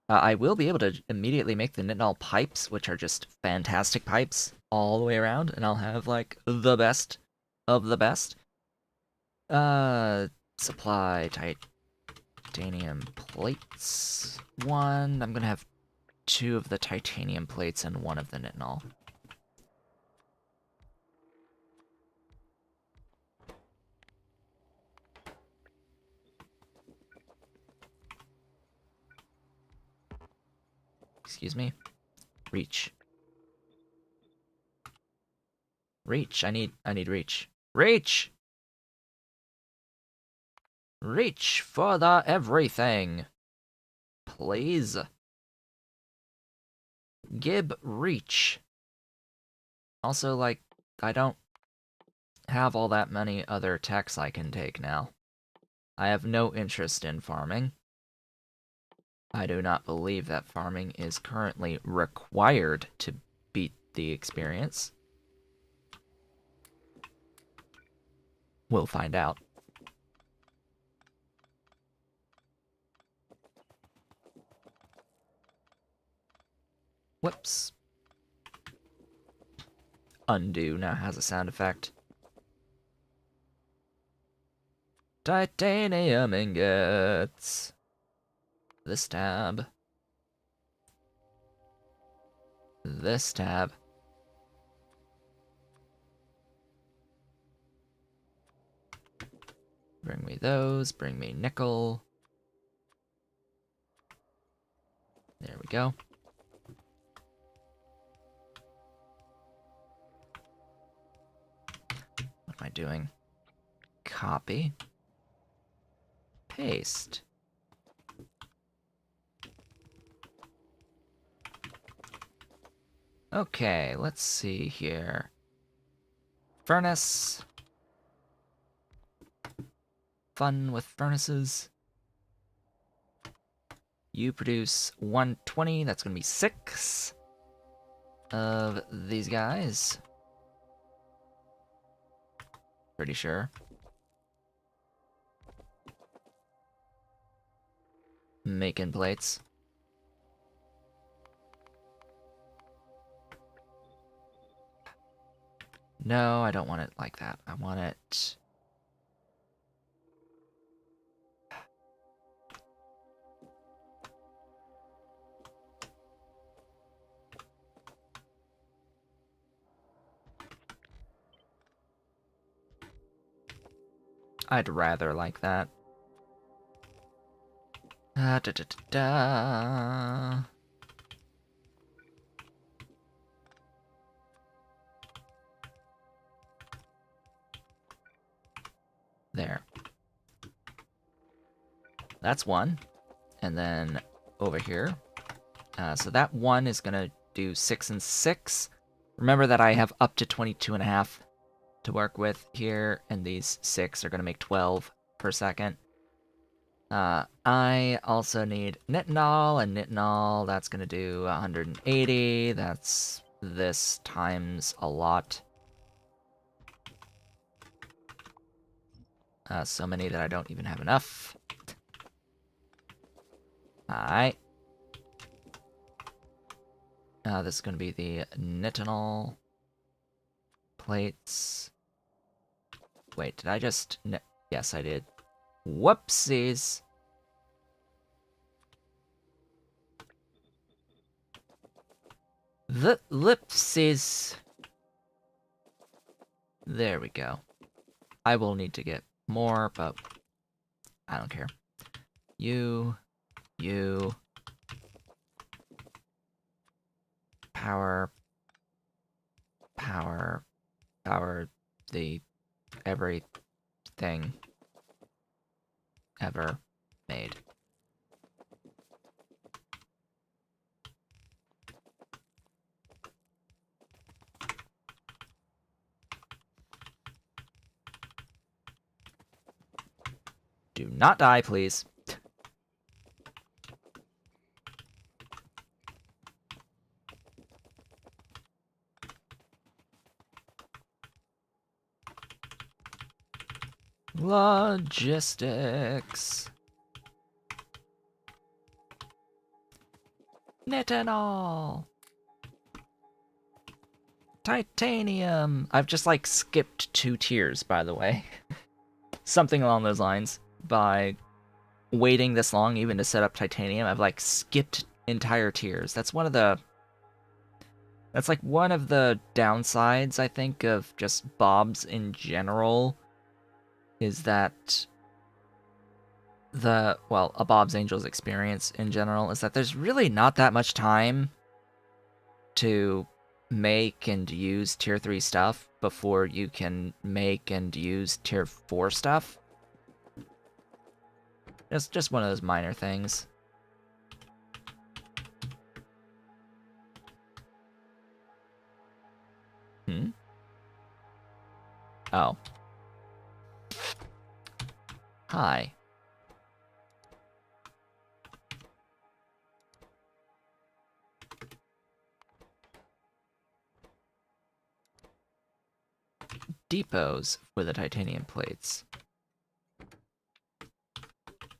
I will be able to immediately make the nitinol pipes, which are just fantastic pipes all the way around, and I'll have, like, the best of the best. Supply titanium plates 1. I'm gonna have 2 of the titanium plates and 1 of the nitinol. Excuse me. Reach. Reach. I need reach. Reach! Reach for the everything. Please. Gib reach. Also, like, I don't have all that many other techs I can take now. I have no interest in farming. I do not believe that farming is currently required to beat the experience. We'll find out. Whoops. Undo now has a sound effect. Titanium ingots. This tab. This tab. Bring me those. Bring me nickel. There we go. What am I doing? Copy. Paste. Okay, let's see here. Furnace. Fun with furnaces. You produce 120, that's gonna be 6 of these guys. Pretty sure. Making plates. No, I don't want it like that. I want it... I'd rather like that. Da, da, da, da. There. That's 1. And then over here. So that 1 is going to do 6 and 6. Remember that I have up to 22.5 to work with here, and these 6 are going to make 12 per second. I also need nitinol, and nitinol, that's going to do 180. That's this times a lot. So many that I don't even have enough. Alright. This is going to be the nitinol plates. Wait, did I just... Yes, I did. Whoopsies. The lipsies. There we go. I will need to get more, but I don't care. You, power, power, power, the everything ever made. Do not die, please. Logistics. Nitinol. Titanium. I've just, like, skipped 2 tiers, by the way. Something along those lines. By waiting this long even to set up titanium, I've, like, skipped entire tiers. That's one of the downsides, I think, of just Bob's in general, is that a Bob's Angels experience in general, is that there's really not that much time to make and use tier 3 stuff before you can make and use tier 4 stuff. Just one of those minor things. Oh. Hi. Depots for the titanium plates.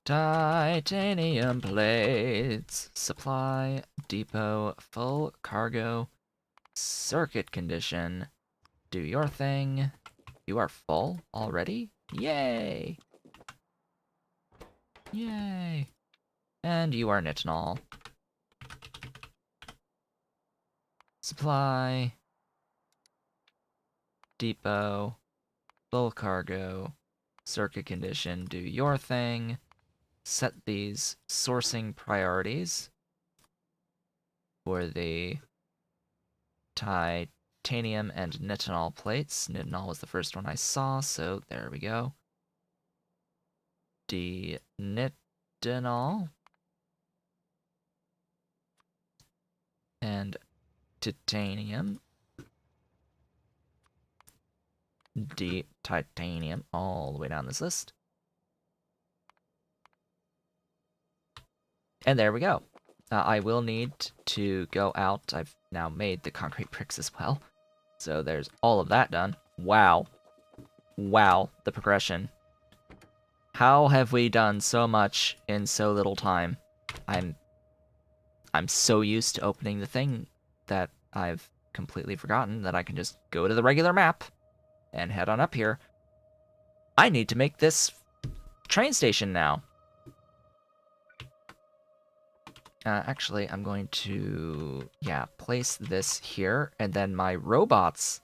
Titanium plates. Supply depot full cargo. Circuit condition. Do your thing. You are full already? Yay! Yay! And you are nitinol. Supply. Depot. Full cargo. Circuit condition. Do your thing. Set these sourcing priorities for the titanium and nitinol plates. Nitinol was the first one I saw, so there we go. De-nitinol. And titanium. De-titanium, all the way down this list. And there we go. I will need to go out. I've now made the concrete bricks as well. So there's all of that done. Wow. Wow, the progression. How have we done so much in so little time? I'm so used to opening the thing that I've completely forgotten that I can just go to the regular map and head on up here. I need to make this train station now. Actually, I'm going to, place this here, and then my robots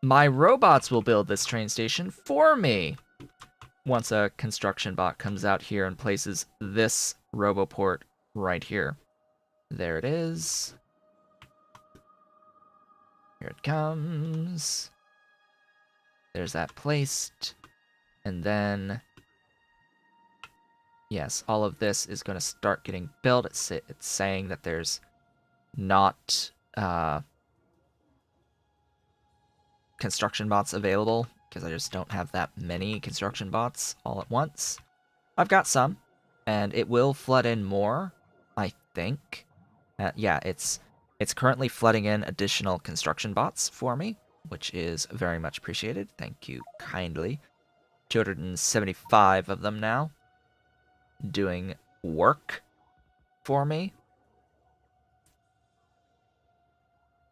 will build this train station for me. Once a construction bot comes out here and places this roboport right here. There it is. Here it comes. There's that placed. And then, yes, all of this is going to start getting built. It's saying that there's not construction bots available, because I just don't have that many construction bots all at once. I've got some, and it will flood in more, I think. Yeah, it's currently flooding in additional construction bots for me, which is very much appreciated. Thank you kindly. 275 of them now doing work for me.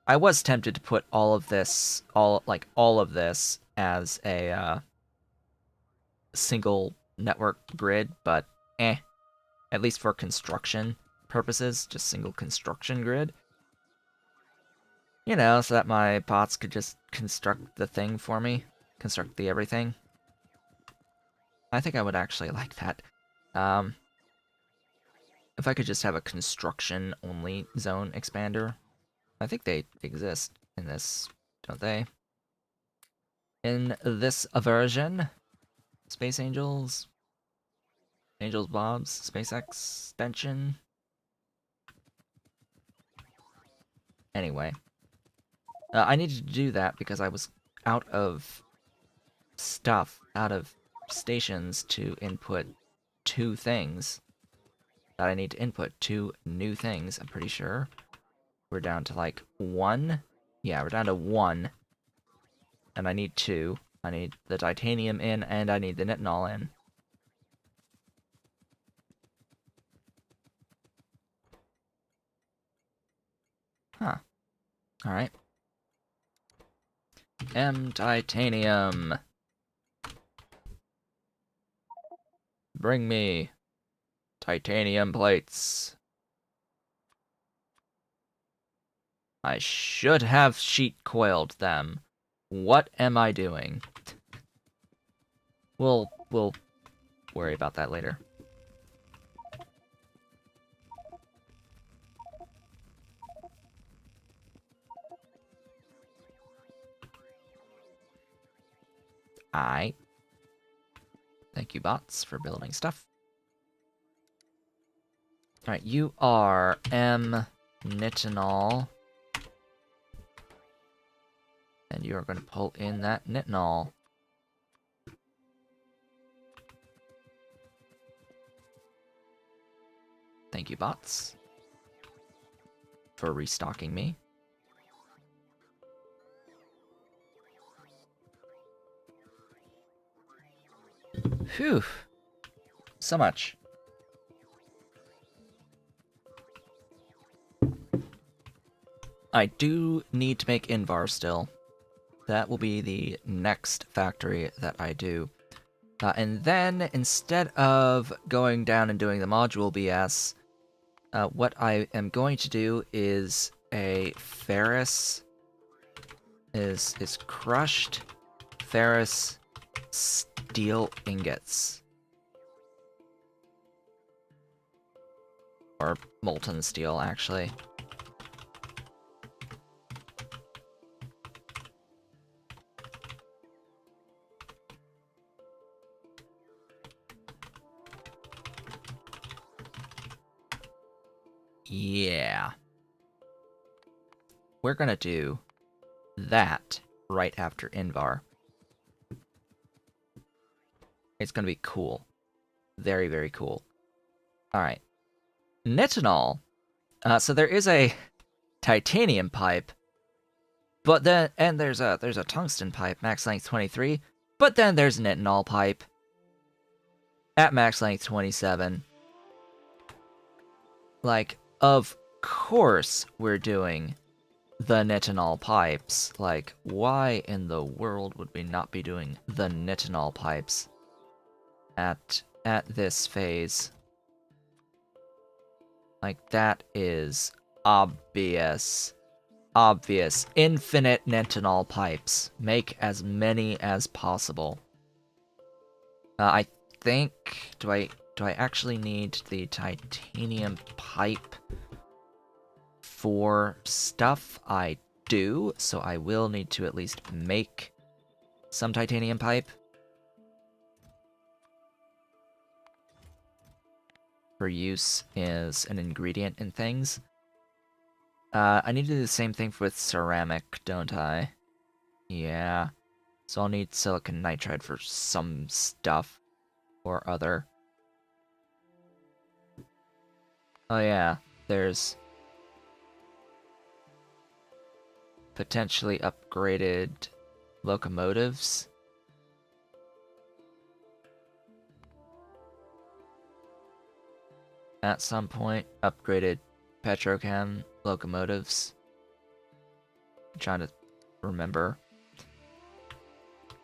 I was tempted to put all of this as a single network grid, but at least for construction purposes, just single construction grid. You know, so that my bots could just construct the thing for me. Construct the everything. I think I would actually like that. Um, if I could just have a construction-only zone expander. I think they exist in this, don't they? In this version, Space Angels, Angels Bobs, Space Extension. Anyway, I needed to do that because I was out of stuff, out of stations to input two things that I need to input. Two new things, I'm pretty sure. We're down to like one. Yeah, we're down to one. And I need two. I need the titanium in, and I need the nitinol in. Huh. Alright. Titanium. Bring me titanium plates. I should have sheet coiled them. What am I doing? We'll worry about that later. Thank you, bots, for building stuff. Alright, you are nitinol. And you are going to pull in that nitinol. Thank you, bots, for restocking me. Phew. So much. I do need to make Invar still. That will be the next factory that I do. And then, instead of going down and doing the module BS, what I am going to do is a ferrous... is crushed ferrous steel ingots. Or molten steel, actually. Yeah. We're gonna do that right after Invar. It's gonna be cool. Very, very cool. Alright. Nitinol. So there is a titanium pipe, but then, and there's a tungsten pipe, max length 23, but then there's an nitinol pipe at max length 27. Like, of course we're doing the nitinol pipes. Like, why in the world would we not be doing the nitinol pipes at this phase? Like, that is obvious. Obvious. Infinite nitinol pipes. Make as many as possible. I think... Do I actually need the titanium pipe for stuff? I do, so I will need to at least make some titanium pipe for use as an ingredient in things. I need to do the same thing with ceramic, don't I? Yeah. So I'll need silicon nitride for some stuff or other. Oh yeah, there's potentially upgraded locomotives. At some point, upgraded petrochem locomotives. I'm trying to remember.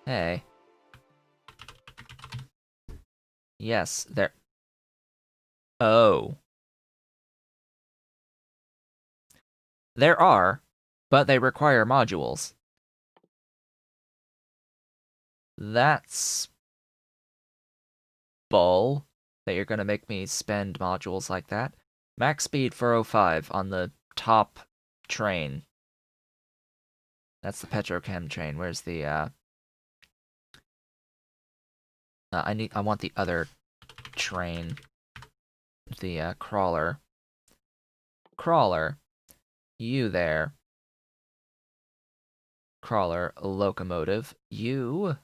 Hey. Yes, there... Oh. There are, but they require modules. That's bull that you're gonna make me spend modules like that. Max speed 405 on the top train. That's the petrochem train. Where's the I want the other train. The crawler. Crawler. You there. Crawler, locomotive. You.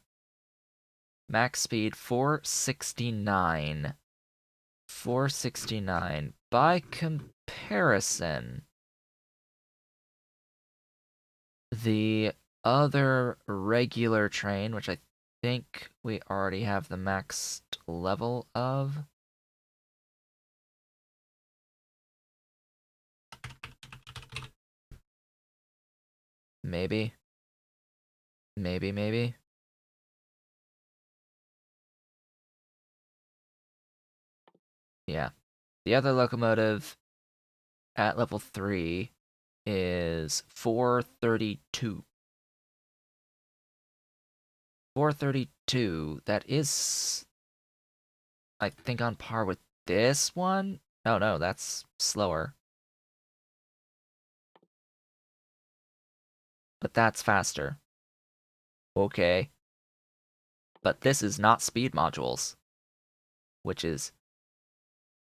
Max speed 469. 469. By comparison, the other regular train, which I think we already have the maxed level of. Maybe. Maybe. Yeah. The other locomotive at level 3 is 432. 432. That is, I think, on par with this one. Oh no, that's slower. But that's faster. Okay. But this is not speed modules, which is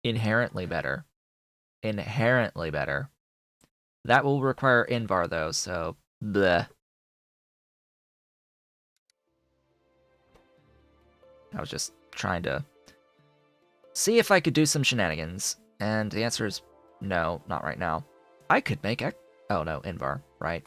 inherently better. Inherently better. That will require Invar though, so bleh. I was just trying to see if I could do some shenanigans, and the answer is no, not right now. I could make oh no, Invar, right.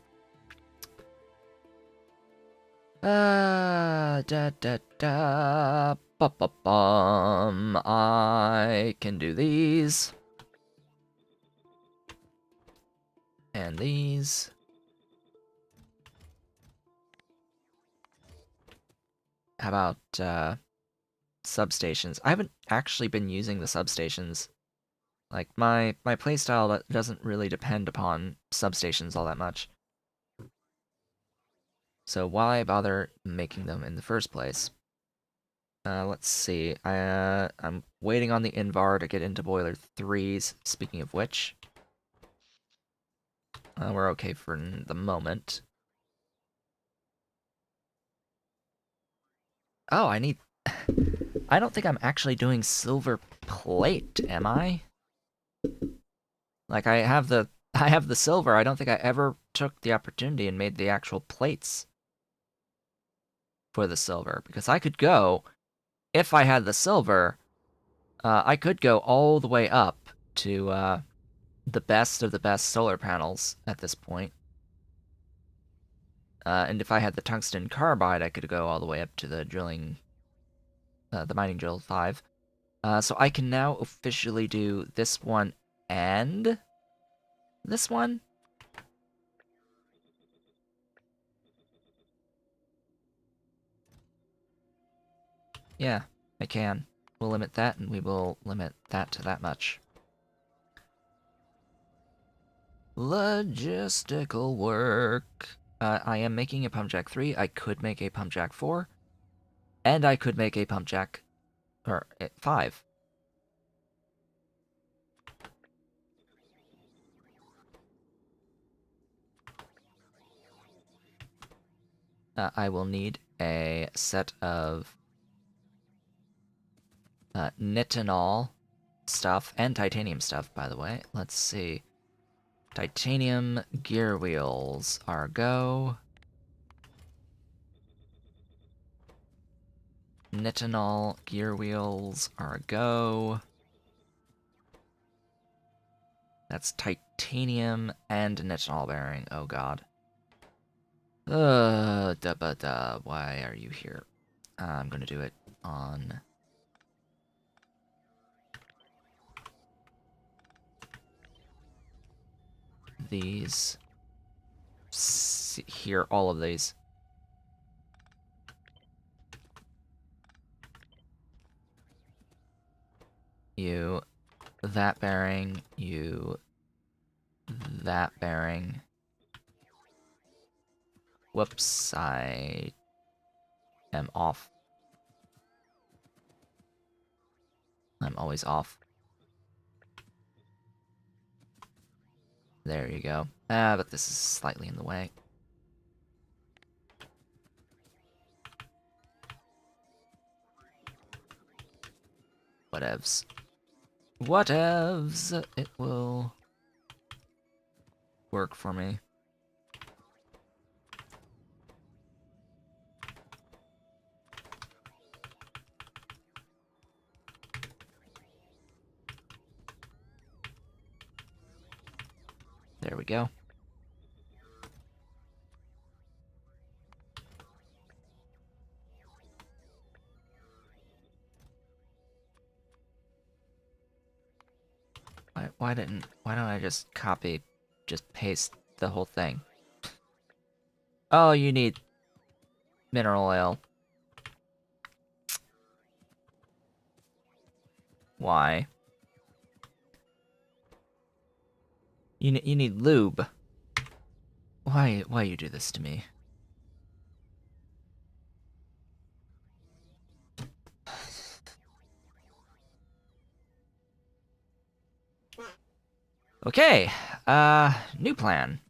Da da da, ba ba bum. I can do these. And these. How about, substations? I haven't actually been using the substations. Like, my playstyle doesn't really depend upon substations all that much. So why bother making them in the first place? Let's see. I'm waiting on the Invar to get into Boiler 3s, speaking of which. We're okay for the moment. Oh, I need... I don't think I'm actually doing silver plate, am I? Like, I have the silver. I don't think I ever took the opportunity and made the actual plates for the silver. Because I could go, if I had the silver, I could go all the way up to the best of the best solar panels at this point. And if I had the tungsten carbide, I could go all the way up to the drilling, the mining drill 5. So I can now officially do this one and this one. Yeah, I can. We'll limit that, and we will limit that to that much. Logistical work. I am making a pump jack 3. I could make a pump jack 4. And I could make a pump jack... or 5. I will need a set of nitinol stuff and titanium stuff, by the way. Let's see. Titanium gear wheels are go. Nitinol gear wheels are go. That's titanium and nitinol bearing. Oh god. Why are you here? I'm gonna do it on... these. Here, all of these. You, that bearing, you, that bearing. Whoops, I am off. I'm always off. There you go. But this is slightly in the way. Whatevs. Whatevs! It will work for me. There we go. Why don't I just paste the whole thing? Oh, you need mineral oil. Why? You need lube. Why you do this to me? Okay, new plan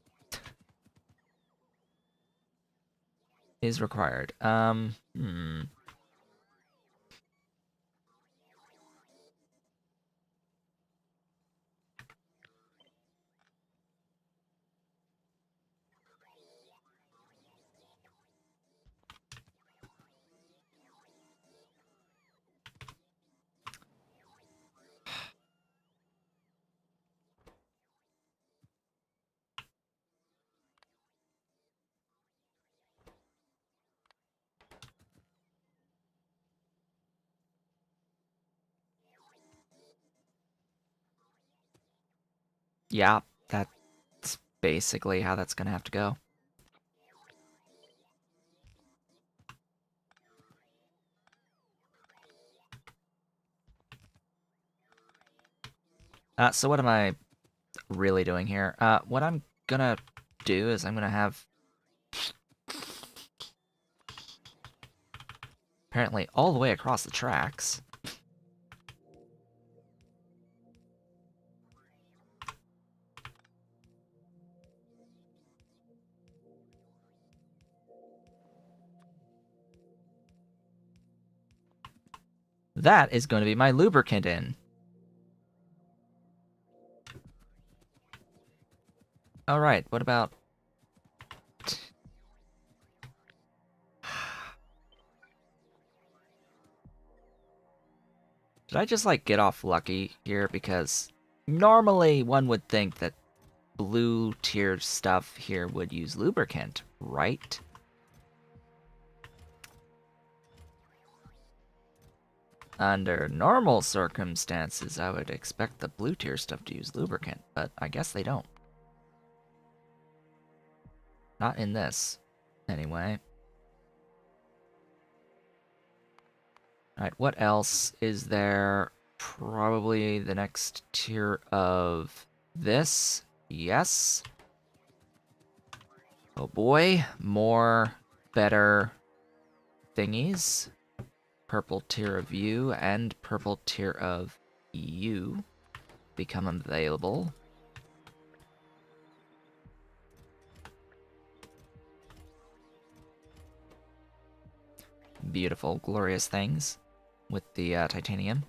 is required. Yeah, that's basically how that's gonna have to go. So what am I really doing here? What I'm gonna do is I'm gonna have apparently all the way across the tracks. That is going to be my lubricant in. Alright, what about... Did I just, like, get off lucky here? Because normally one would think that blue tier stuff here would use lubricant, right? Under normal circumstances, I would expect the blue tier stuff to use lubricant, but I guess they don't. Not in this, anyway. Alright, what else is there? Probably the next tier of this. Yes. Oh boy, more better thingies. Purple tier of you and purple tier of you become available. Beautiful, glorious things with the titanium.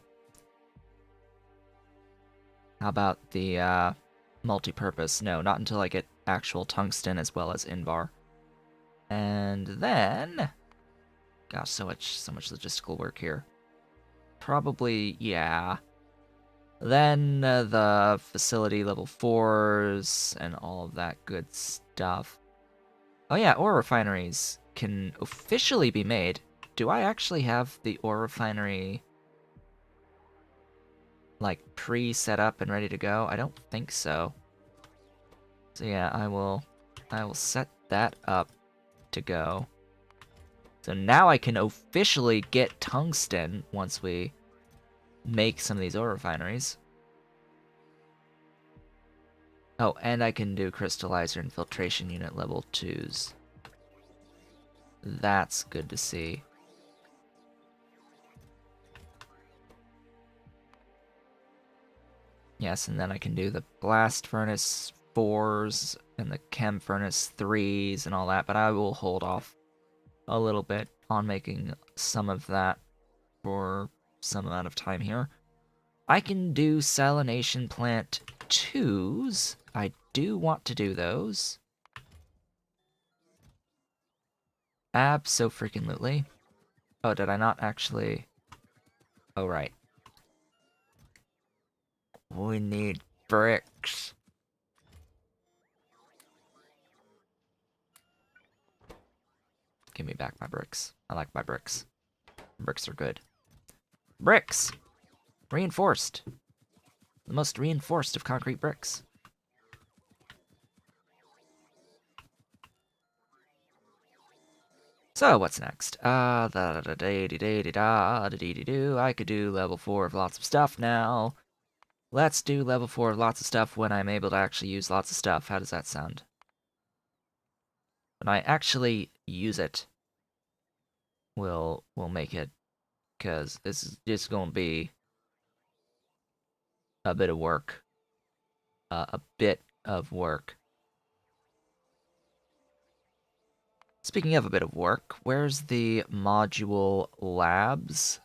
How about the multi-purpose? No, not until I get actual tungsten as well as Invar. And then, gosh, so much logistical work here. Probably, yeah. Then the facility level 4s and all of that good stuff. Oh yeah, ore refineries can officially be made. Do I actually have the ore refinery like pre-set up and ready to go? I don't think so. So yeah, I will set that up to go. So now I can officially get tungsten once we make some of these ore refineries. Oh, and I can do crystallizer and filtration unit level 2s. That's good to see. Yes, and then I can do the blast furnace 4s and the chem furnace 3s and all that, but I will hold off a little bit on making some of that for some amount of time here. I can do salination plant 2s. I do want to do those. Abso-freaking-lutely. Oh, did I not actually... Oh, right. We need bricks. Give me back my bricks. I like my bricks. Bricks are good. Bricks! Reinforced. The most reinforced of concrete bricks. So, what's next? I could do level 4 of lots of stuff now. Let's do level 4 of lots of stuff when I'm able to actually use lots of stuff. How does that sound? When I actually use it, we'll make it, because this is just going to be a bit of work. A bit of work. Speaking of a bit of work, where's the module labs?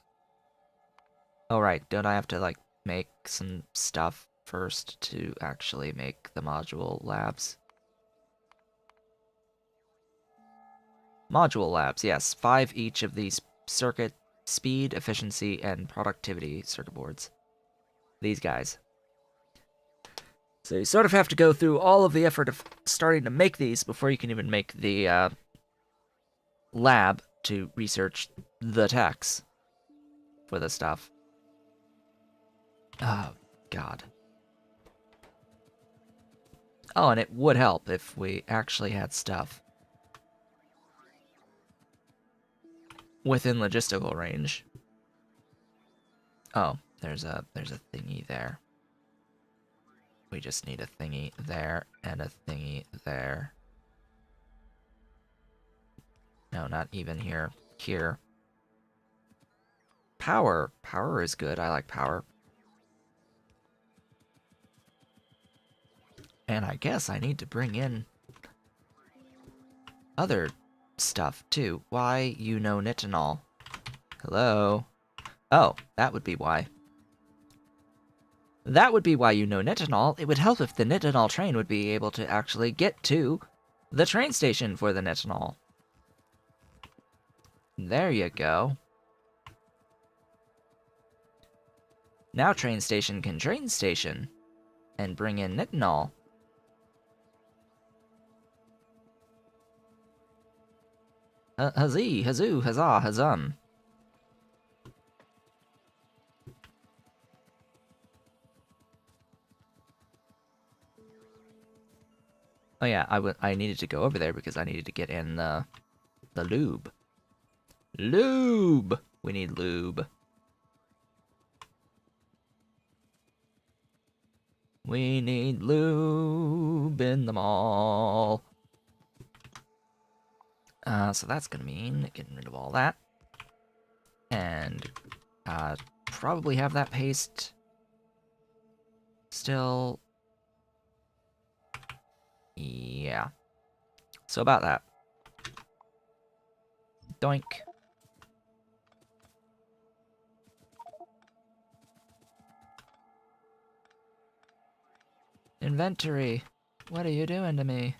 Oh, right, don't I have to, like, make some stuff first to actually make the module labs? Module labs, yes. 5 each of these circuit, speed, efficiency, and productivity circuit boards. These guys. So you sort of have to go through all of the effort of starting to make these before you can even make the lab to research the techs for this stuff. Oh, God. Oh, and it would help if we actually had stuff within logistical range. Oh, there's a thingy there. We just need a thingy there and a thingy there. No, not even here. Here. Power. Power is good. I like power. And I guess I need to bring in other stuff, too. Why you know nitinol? Hello? Oh, that would be why. That would be why you know nitinol. It would help if the nitinol train would be able to actually get to the train station for the nitinol. There you go. Now train station can train station and bring in nitinol. Huzzee, hazoo, huzzah, huzzum. Oh yeah, I needed to go over there because I needed to get in the lube. Lube! We need lube. We need lube in the mall. So that's gonna mean getting rid of all that. And probably have that paste still. Yeah. So about that. Doink. Inventory. What are you doing to me?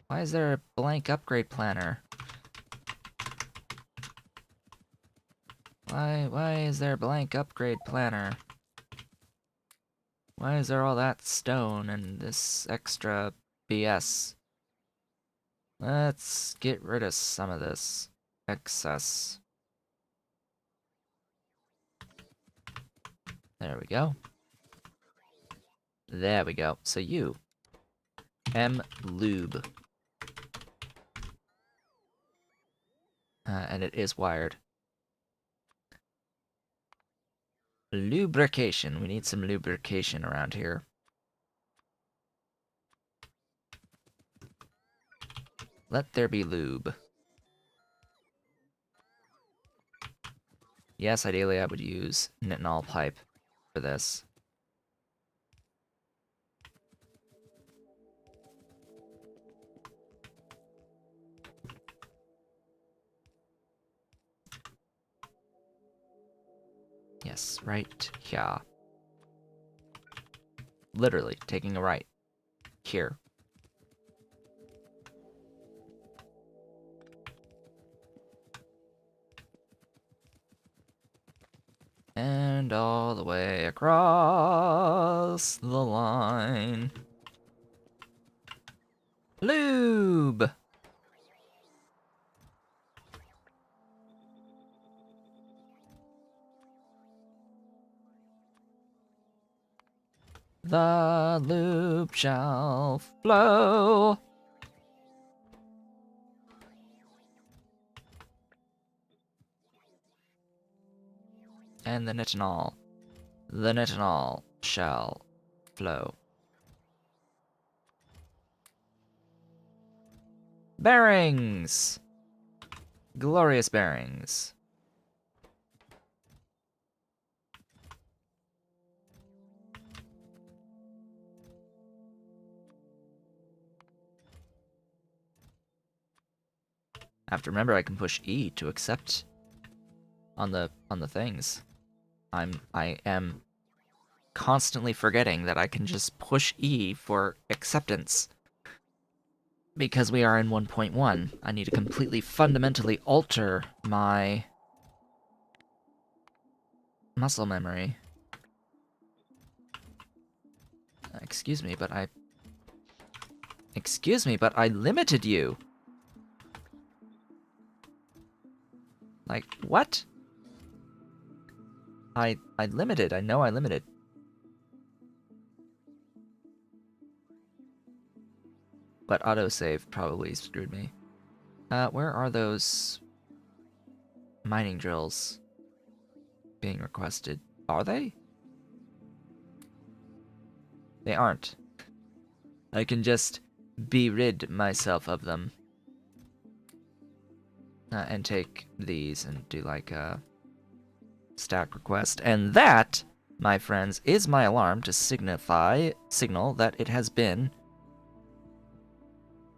Why is there a blank upgrade planner? Why is there a blank upgrade planner? Why is there all that stone and this extra BS? Let's get rid of some of this excess. There we go. There we go. So you, M lube. And it is wired. Lubrication. We need some lubrication around here. Let there be lube. Yes, ideally I would use nitinol pipe for this. Yes, right here. Literally, taking a right. Here. And all the way across the line. Lube! The lube shall flow. And the nitinol shall flow. Bearings! Glorious bearings. I have to remember I can push E to accept on the things. I am constantly forgetting that I can just push E for acceptance. Because we are in 1.1, I need to completely fundamentally alter my muscle memory. Excuse me, but I limited you. Like, what? I limited. I know I limited. But autosave probably screwed me. Where are those mining drills being requested? Are they? They aren't. I can just rid myself of them. And take these and do like a stack request. And that, my friends, is my alarm to signal that it has been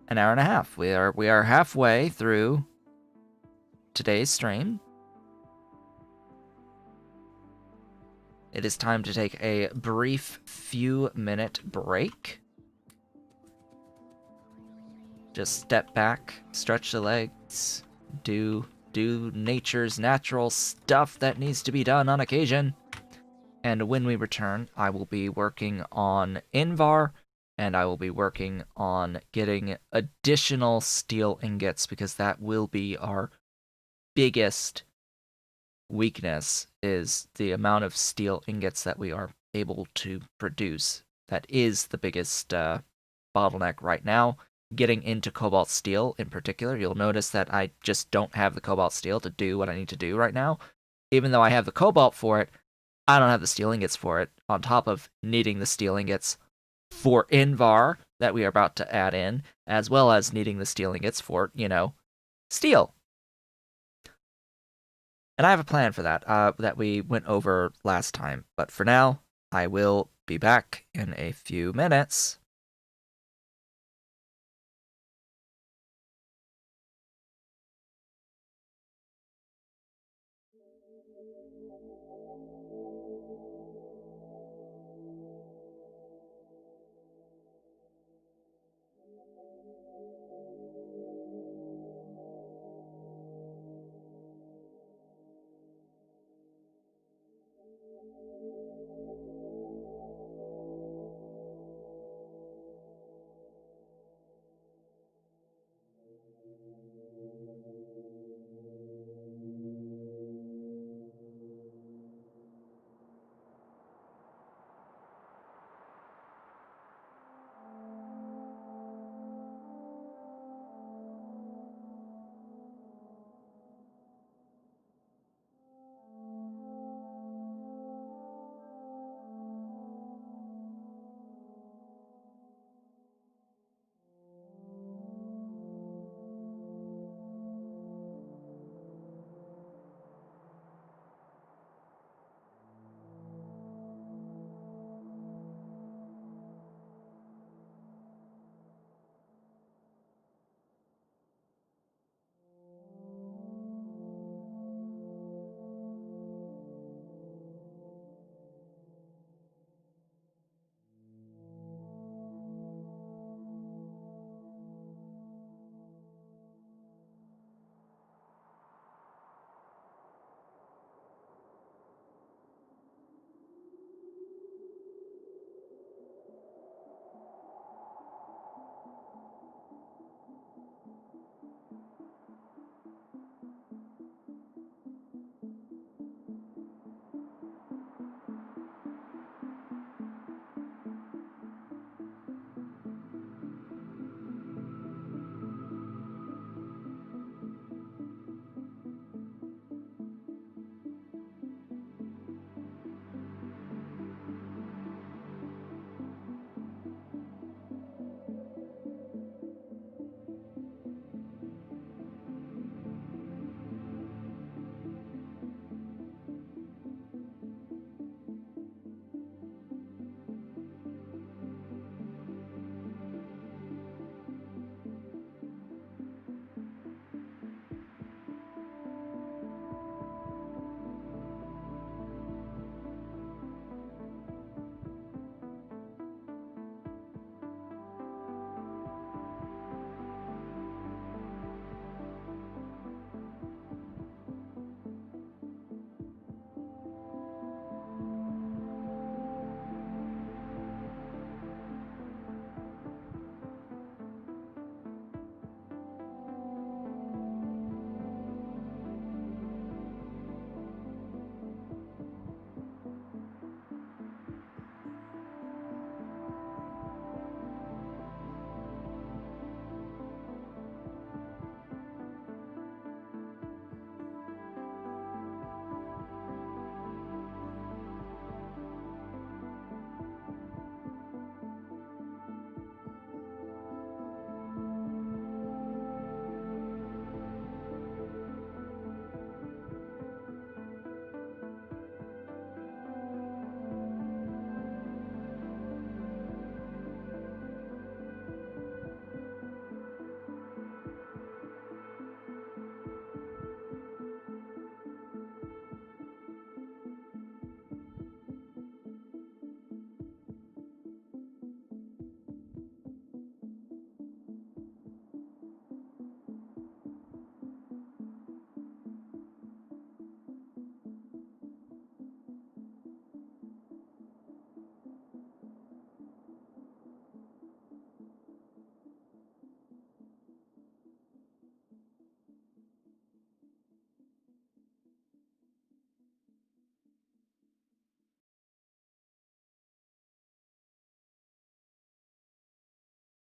an hour and a half. We are halfway through today's stream. It is time to take a brief few-minute break. Just step back, stretch the legs, do nature's natural stuff that needs to be done on occasion. And when we return, I will be working on Invar, and I will be working on getting additional steel ingots, because that will be our biggest weakness, is the amount of steel ingots that we are able to produce. That is the biggest bottleneck right now. Getting into cobalt steel in particular, you'll notice that I just don't have the cobalt steel to do what I need to do right now. Even though I have the cobalt for it, I don't have the steel ingots for it, on top of needing the steel ingots for Invar that we are about to add in, as well as needing the steel ingots for, steel. And I have a plan for that, that we went over last time. But for now, I will be back in a few minutes.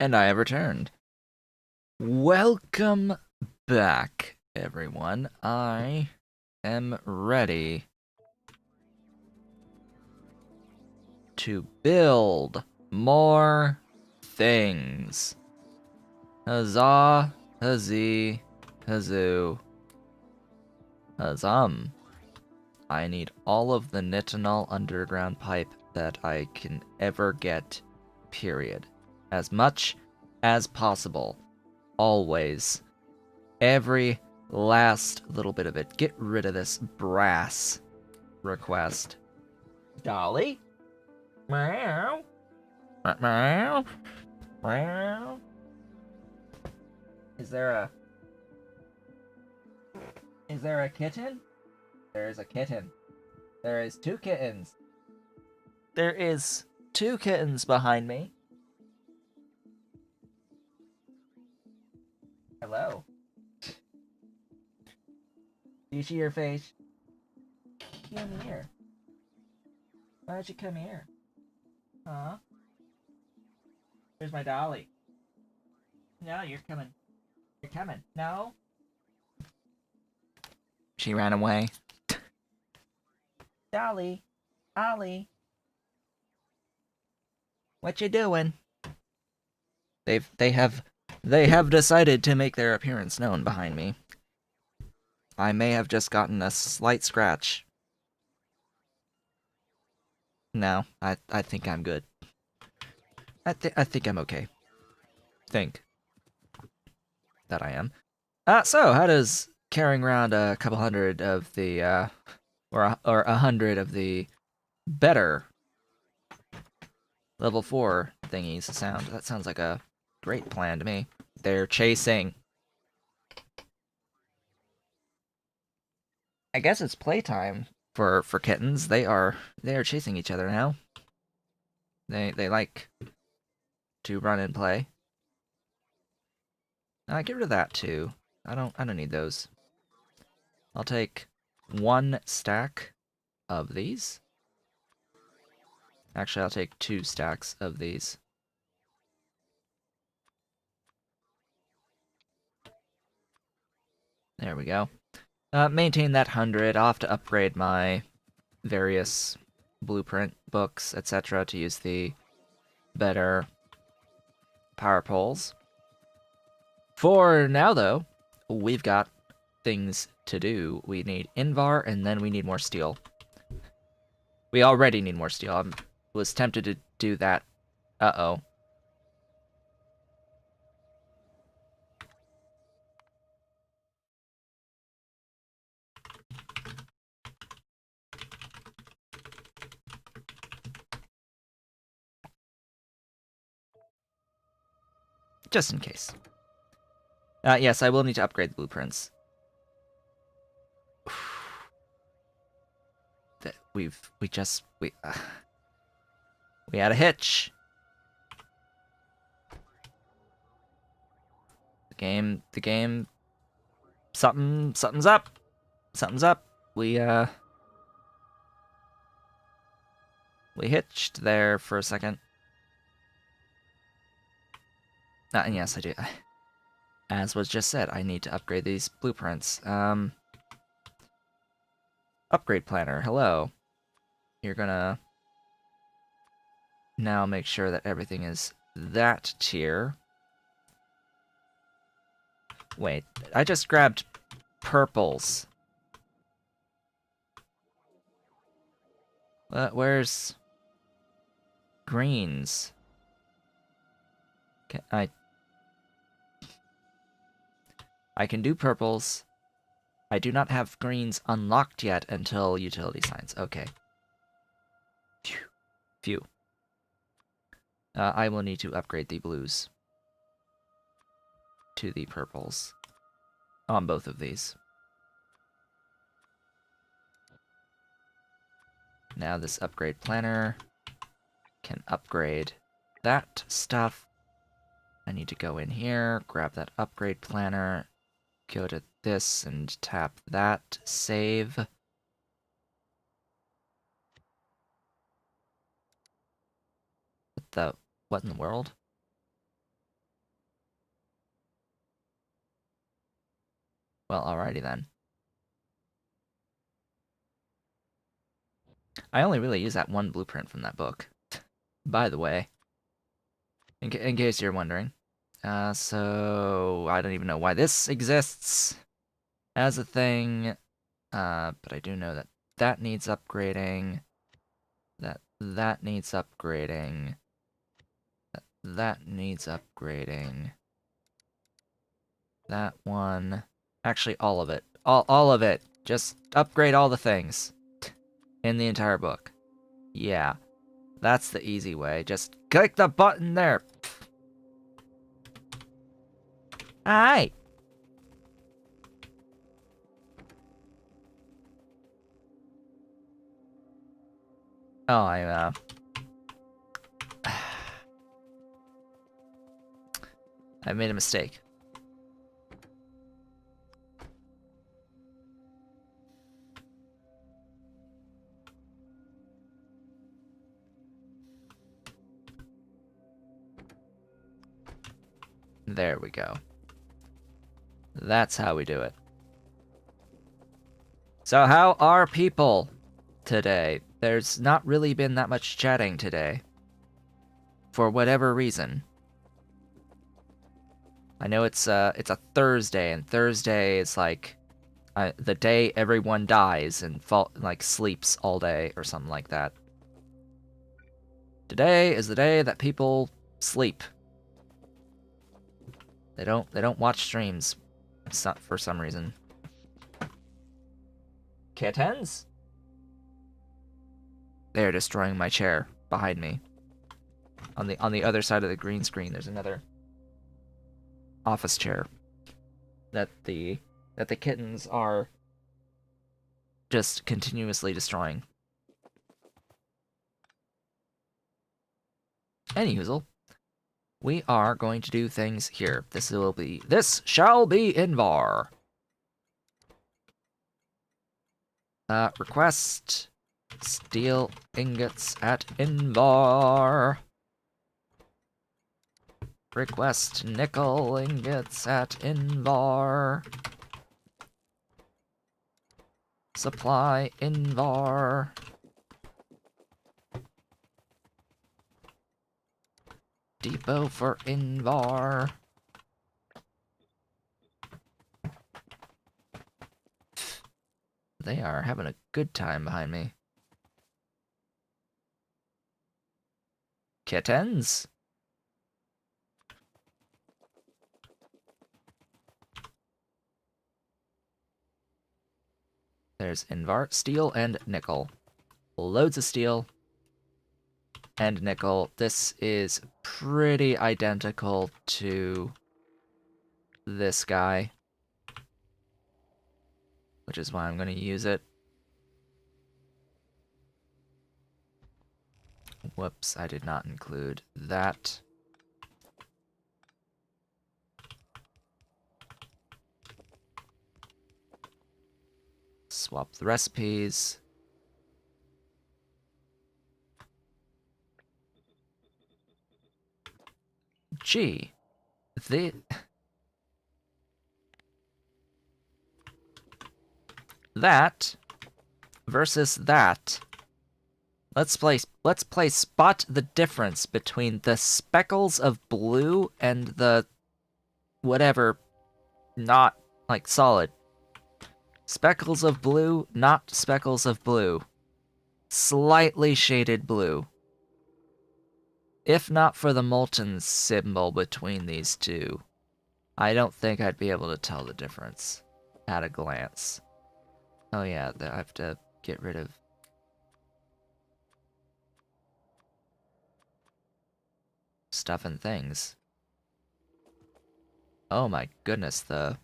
And I have returned. Welcome back, everyone. I am ready to build more things. Huzzah, huzzee, huzzoo, huzzum. I need all of the nitinol underground pipe that I can ever get, period. As much as possible. Always. Every last little bit of it. Get rid of this brass request. Dolly? Meow. Meow. Meow. Is there a kitten? There is a kitten. There is 2 kittens. There is 2 kittens behind me. Hello. Do you see your face? Come here. Why don't you come here? Huh? Where's my dolly? No, you're coming. You're coming. No? She ran away. Dolly. Ollie. What you doing? They have decided to make their appearance known behind me. I may have just gotten a slight scratch. No, I think I'm good. I think I'm okay. Think that I am. So how does carrying around a couple hundred of the or 100 of the better level 4 thingies sound? That sounds like a great plan to me. They're chasing. I guess it's playtime for kittens. They are chasing each other now. They like to run and play. Get rid of that too. I don't need those. I'll take 1 stack of these. Actually, I'll take 2 stacks of these. There we go. Maintain that 100. I'll have to upgrade my various blueprint books, etc. to use the better power poles. For now, though, we've got things to do. We need Invar, and then we need more steel. We already need more steel. I was tempted to do that. Uh-oh. Just in case. Yes, I will need to upgrade the blueprints. We had a hitch. The game, something's up. Something's up. We hitched there for a second. And yes, I do. As was just said, I need to upgrade these blueprints. Upgrade planner, hello. You're gonna now make sure that everything is that tier. Wait, I just grabbed purples. Where's greens? I can do purples. I do not have greens unlocked yet until utility signs. Okay. Phew. I will need to upgrade the blues to the purples on both of these. Now this upgrade planner can upgrade that stuff. I need to go in here, grab that upgrade planner, go to this and tap that, save. What in the world? Well, alrighty then. I only really use that one blueprint from that book, by the way, in case you're wondering. So I don't even know why this exists as a thing, but I do know that that needs upgrading, that needs upgrading, that needs upgrading, that one, actually all of it, all of it, just upgrade all the things in the entire book. Yeah, that's the easy way, just click the button there. Hi! Oh, I made a mistake. There we go. That's how we do it. So how are people today? There's not really been that much chatting today. For whatever reason. I know it's a Thursday, and Thursday is like the day everyone dies and sleeps all day or something like that. Today is the day that people sleep. They don't watch streams for some reason. Kittens? They're destroying my chair behind me. On the other side of the green screen, there's another office chair that the kittens are just continuously destroying. Anyhoozle, we are going to do things here. This shall be Invar. Request steel ingots at Invar. Request nickel ingots at Invar. Supply Invar. Depot for Invar. They are having a good time behind me. Kittens? There's Invar, steel, and nickel. Loads of steel and nickel. This is pretty identical to this guy, which is why I'm going to use it. Whoops, I did not include that. Swap the recipes. Gee, that versus that. Let's play spot the difference between the speckles of blue and the whatever, not like solid. Speckles of blue, not speckles of blue. Slightly shaded blue. If not for the molten symbol between these two, I don't think I'd be able to tell the difference at a glance. Oh yeah, I have to get rid of stuff and things. Oh my goodness, the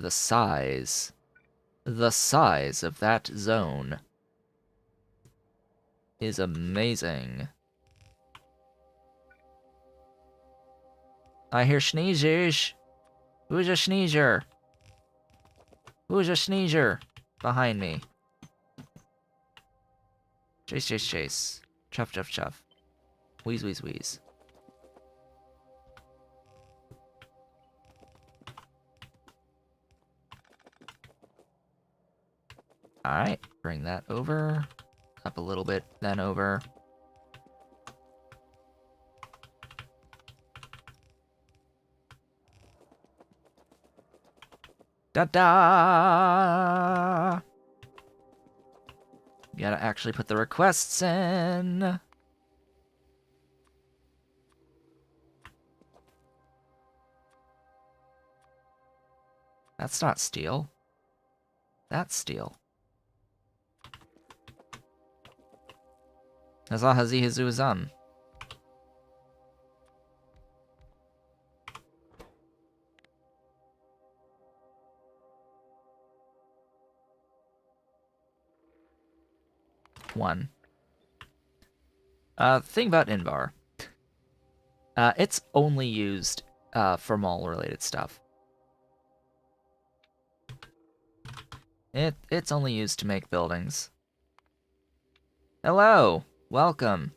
size of that zone is amazing. I hear sneezers. Who's a sneezer? Who's a sneezer? Behind me. Chase, chase, chase. Chuff, chuff, chuff. Wheeze, wheeze, wheeze. Alright, bring that over. Up a little bit, then over. Da-da! Gotta actually put the requests in. That's not steel. That's steel. Azahazi Hizuazam. One. Thing about Invar. It's only used for mall-related stuff. It's only used to make buildings. Hello! Welcome!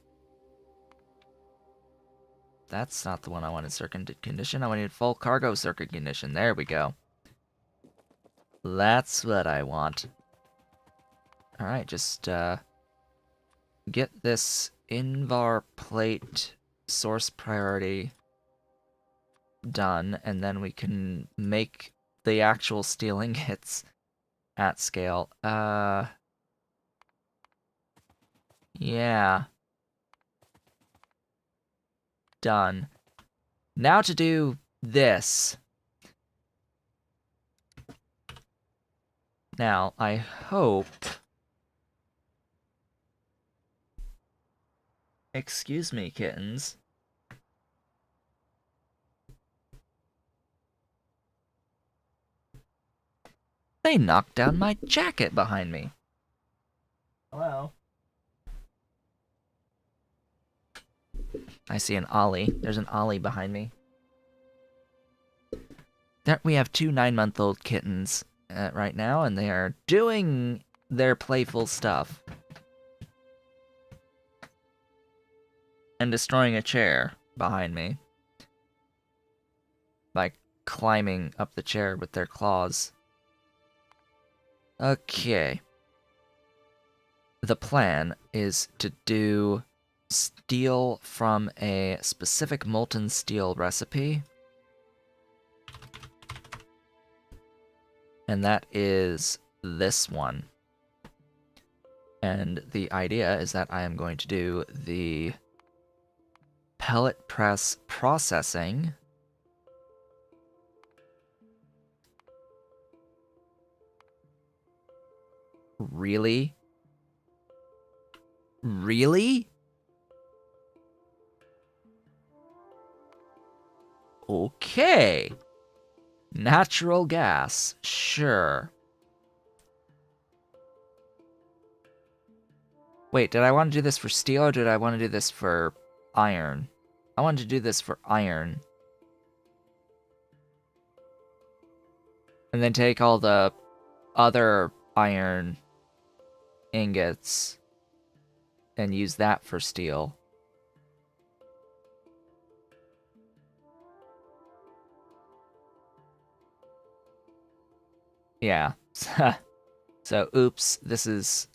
That's not the one I wanted circuit condition. I wanted full cargo circuit condition. There we go. That's what I want. Alright, just get this Invar plate source priority done, and then we can make the actual steel ingots at scale. Yeah. Done. Now to do this. Now, I hope... Excuse me, kittens. They knocked down my jacket behind me. Hello? I see an ollie. There's an ollie behind me. There, we have 2 9-month-old kittens right now, and they are doing their playful stuff. And destroying a chair behind me. By climbing up the chair with their claws. Okay. The plan is to do steel from a specific molten steel recipe. And that is this one. And the idea is that I am going to do the pellet press processing. Really? Really? Okay. Natural gas, sure. Wait, did I want to do this for steel or did I want to do this for iron? I wanted to do this for iron. And then take all the other iron ingots and use that for steel. Yeah. So, oops, this is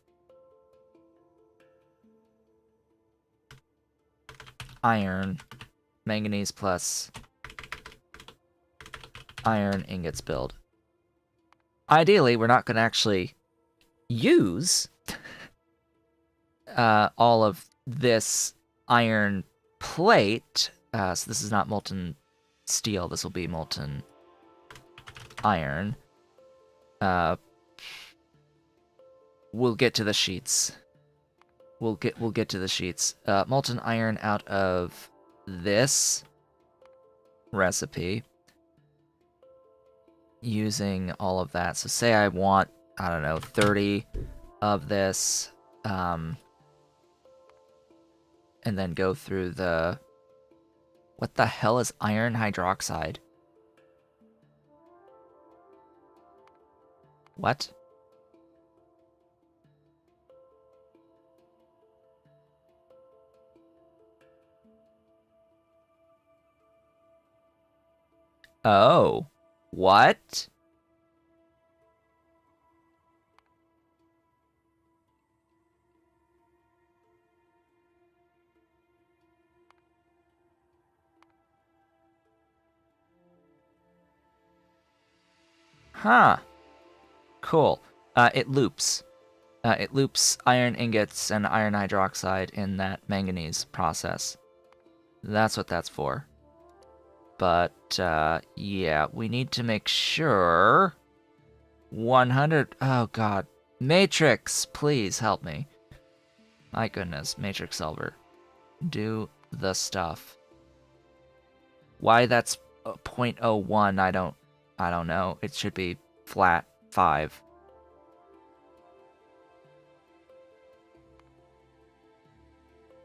iron, manganese plus iron ingots build. Ideally, we're not going to actually use all of this iron plate. So this is not molten steel. This will be molten iron. We'll get to the sheets. We'll get to the sheets. Molten iron out of this recipe. Using all of that. So say I want, I don't know, 30 of this. And then go through the... What the hell is iron hydroxide? What? Oh. What? Huh. Cool. It loops. It loops iron ingots and iron hydroxide in that manganese process. That's what that's for. But, yeah, we need to make sure... 100... Oh, God. Matrix, please help me. My goodness, Matrix Solver. Do the stuff. Why that's 0.01, I don't know. It should be flat 5.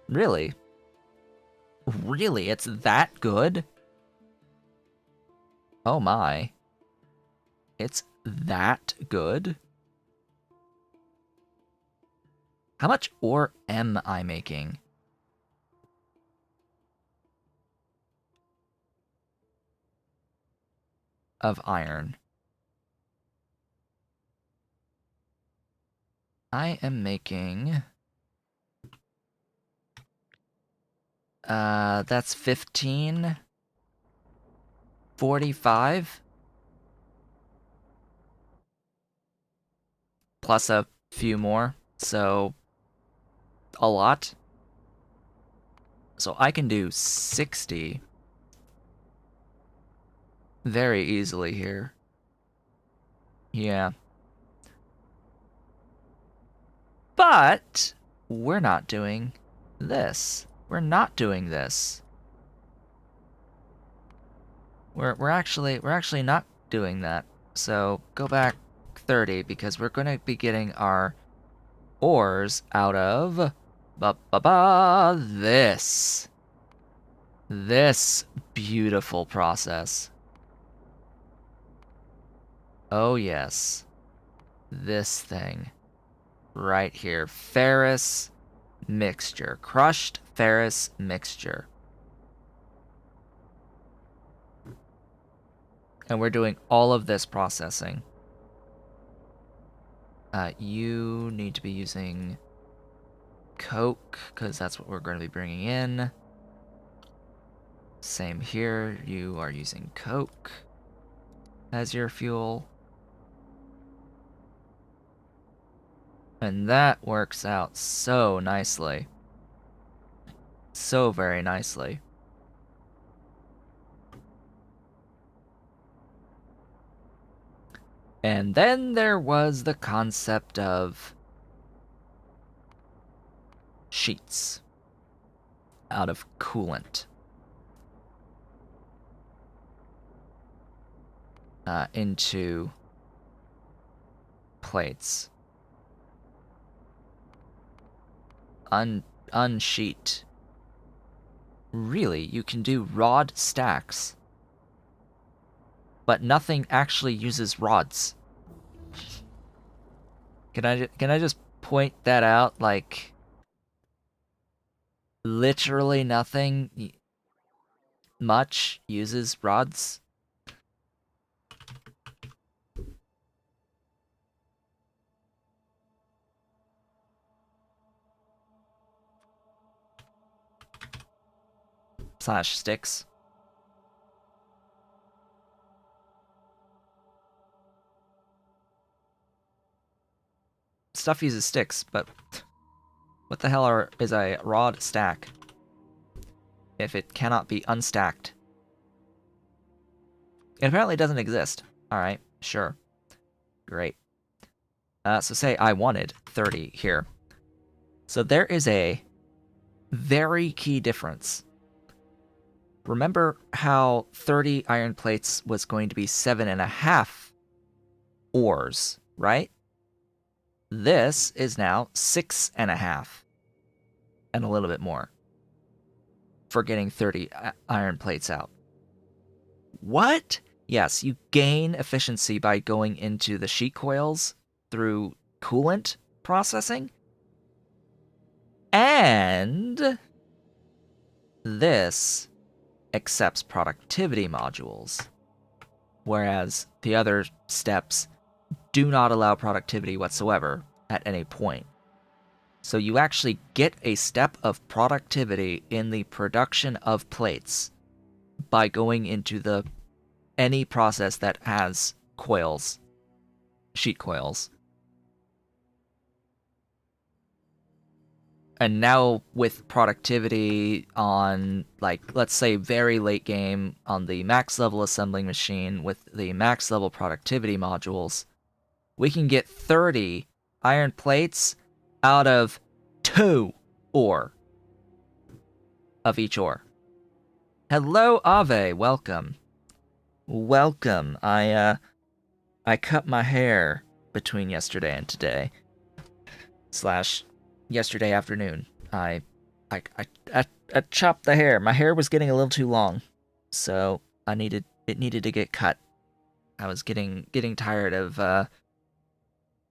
Really? Really? It's that good? Oh my. It's that good? How much ore am I making? Of iron. I am making... that's 15. 45. Plus a few more, so a lot. So I can do 60 very easily here. Yeah. But we're not doing this. We're not doing this. We're actually not doing that. So go back 30 because we're going to be getting our ores out of this. This beautiful process. Oh yes. This thing. Right here. Ferrous mixture. Crushed ferrous mixture. And we're doing all of this processing. You need to be using coke, because that's what we're going to be bringing in. Same here. You are using coke as your fuel. And that works out so nicely. So very nicely. And then there was the concept of sheets out of coolant into plates. Unsheet. Really, you can do rod stacks, but nothing actually uses rods. Can I just point that out? Like, literally nothing much uses rods. / sticks. Stuff uses sticks, but what the hell is a rod stack if it cannot be unstacked? It apparently doesn't exist. Alright, sure. Great. So say I wanted 30 here. So there is a very key difference. Remember how 30 iron plates was going to be 7.5 ores, right? This is now 6.5 and a little bit more for getting 30 iron plates out. What? Yes, you gain efficiency by going into the sheet coils through coolant processing. And this accepts productivity modules, whereas the other steps do not allow productivity whatsoever at any point. So you actually get a step of productivity in the production of plates by going into any process that has coils sheet coils. And now with productivity on, like, let's say very late game on the max level assembling machine with the max level productivity modules, we can get 30 iron plates out of 2 ore of each ore. Hello, Ave. Welcome. Welcome. I cut my hair between yesterday and today. / yesterday afternoon. I chopped the hair. My hair was getting a little too long, so it needed to get cut. I was getting tired of the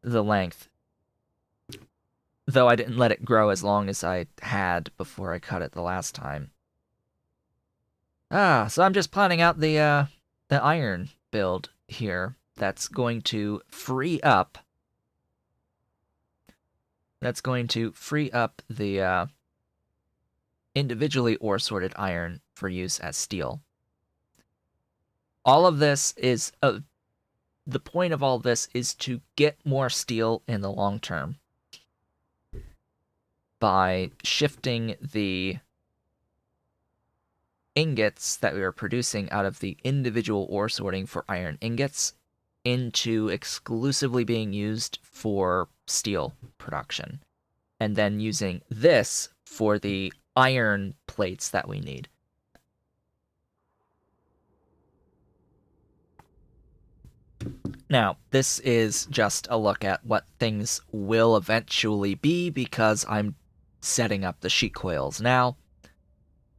length. Though I didn't let it grow as long as I had before I cut it the last time. So I'm just planning out the iron build here that's going to free up the individually ore sorted iron for use as steel. All of this is the point of all this is to get more steel in the long term by shifting the ingots that we are producing out of the individual ore sorting for iron ingots into exclusively being used for steel production, and then using this for the iron plates that we need. Now, this is just a look at what things will eventually be because I'm setting up the sheet coils now.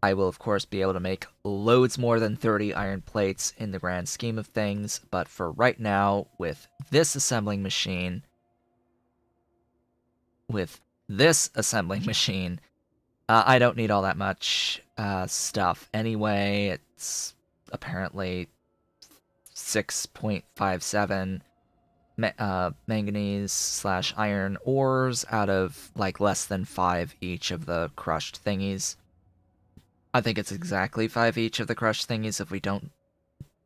I will, of course, be able to make loads more than 30 iron plates in the grand scheme of things, but for right now, with this assembling machine, I don't need all that much stuff. Anyway, it's apparently 6.57 manganese/iron ores out of, like, less than 5 each of the crushed thingies. I think it's exactly 5 each of the crushed thingies if we don't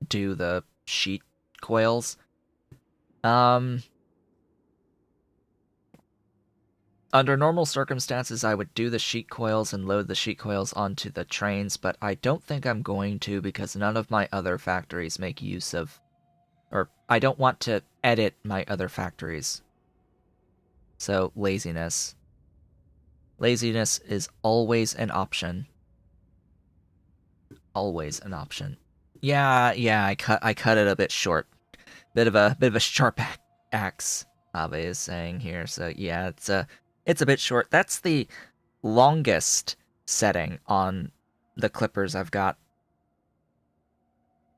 do the sheet coils. Under normal circumstances, I would do the sheet coils and load the sheet coils onto the trains, but I don't think I'm going to because none of my other factories make use of... or I don't want to edit my other factories. So, laziness. Laziness is always an option. Always an option. Yeah, I cut it a bit short. Bit of a sharp axe, Abe is saying here. So yeah, it's a bit short. That's the longest setting on the clippers I've got.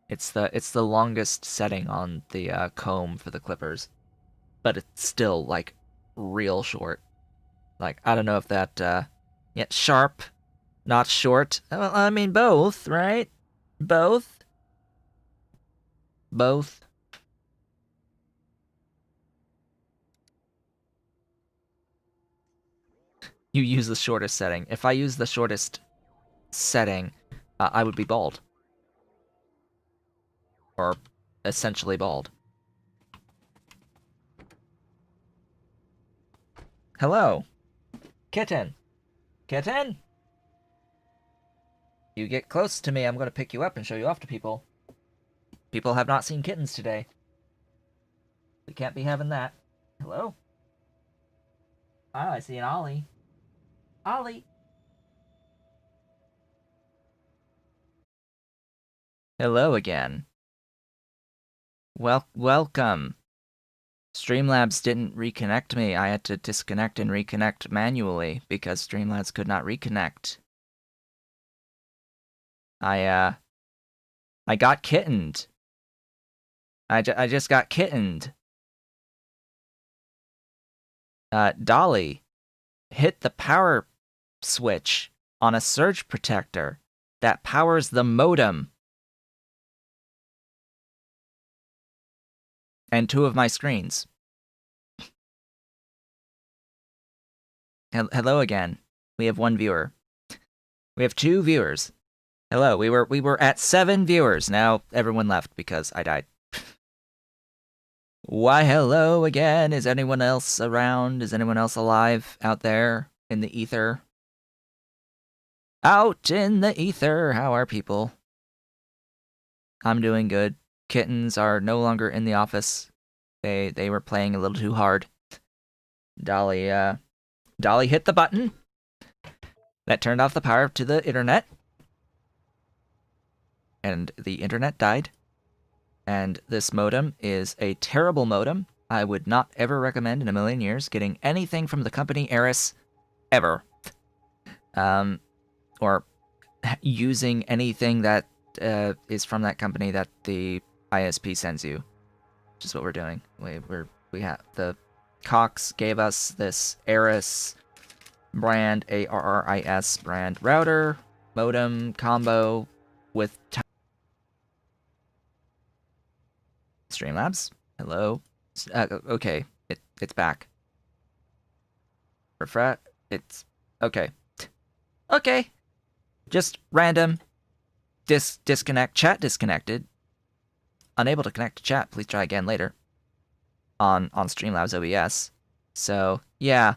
It's the longest setting on the comb for the clippers, but it's still, like, real short. Like, I don't know if that yeah, sharp, not short. Well, I mean both, right? Both. You use the shortest setting. If I use the shortest setting, I would be bald. Or essentially bald. Hello. Kitten. Kitten? You get close to me, I'm going to pick you up and show you off to people. People have not seen kittens today. We can't be having that. Hello? Oh, I see an Ollie. Ollie! Hello again. Welcome. Streamlabs didn't reconnect me. I had to disconnect and reconnect manually because Streamlabs could not reconnect. I got kittened. I just got kittened. Dolly, hit the power switch on a surge protector that powers the modem. And 2 of my screens. Hello again. We have 1 viewer. We have 2 viewers. Hello, we were at 7 viewers. Now everyone left because I died. Why, hello again. Is anyone else around? Is anyone else alive out there in the ether? Out in the ether, how are people? I'm doing good. Kittens are no longer in the office. They were playing a little too hard. Dolly hit the button that turned off the power to the internet. And the internet died. And this modem is a terrible modem. I would not ever recommend in a million years getting anything from the company Eris ever. Or using anything that is from that company that the ISP sends you. Which is what we're doing. We have the Cox gave us this Eris brand, ARRIS brand router modem combo with Streamlabs. Hello. Okay, it's back. Refresh. It's okay. Okay. Just random. Disconnect. Chat disconnected. Unable to connect to chat. Please try again later. On Streamlabs OBS. So yeah.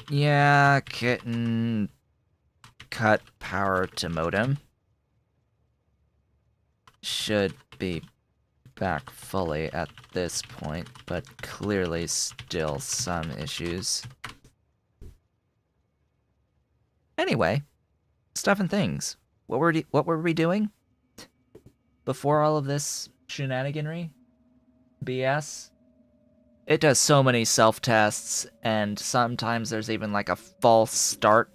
Yeah. Kitten. Cut power to modem. Should be back fully at this point, but clearly still some issues. Anyway, stuff and things. What were we doing before all of this shenaniganry? BS? It does so many self-tests, and sometimes there's even like a false start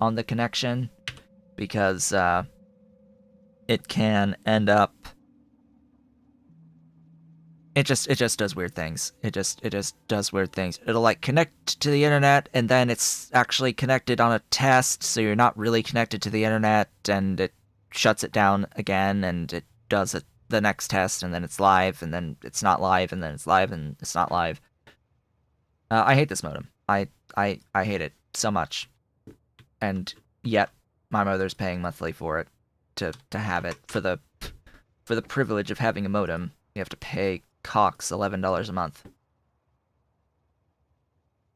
on the connection, because it can end up... It just does weird things. It just does weird things. It'll like connect to the internet, and then it's actually connected on a test, so you're not really connected to the internet, and it shuts it down again, and it does the next test, and then it's live, and then it's not live, and then it's live, and it's not live. I hate this modem. I hate it so much, and yet my mother's paying monthly for it to have it for the privilege of having a modem. You have to pay Cox $11 a month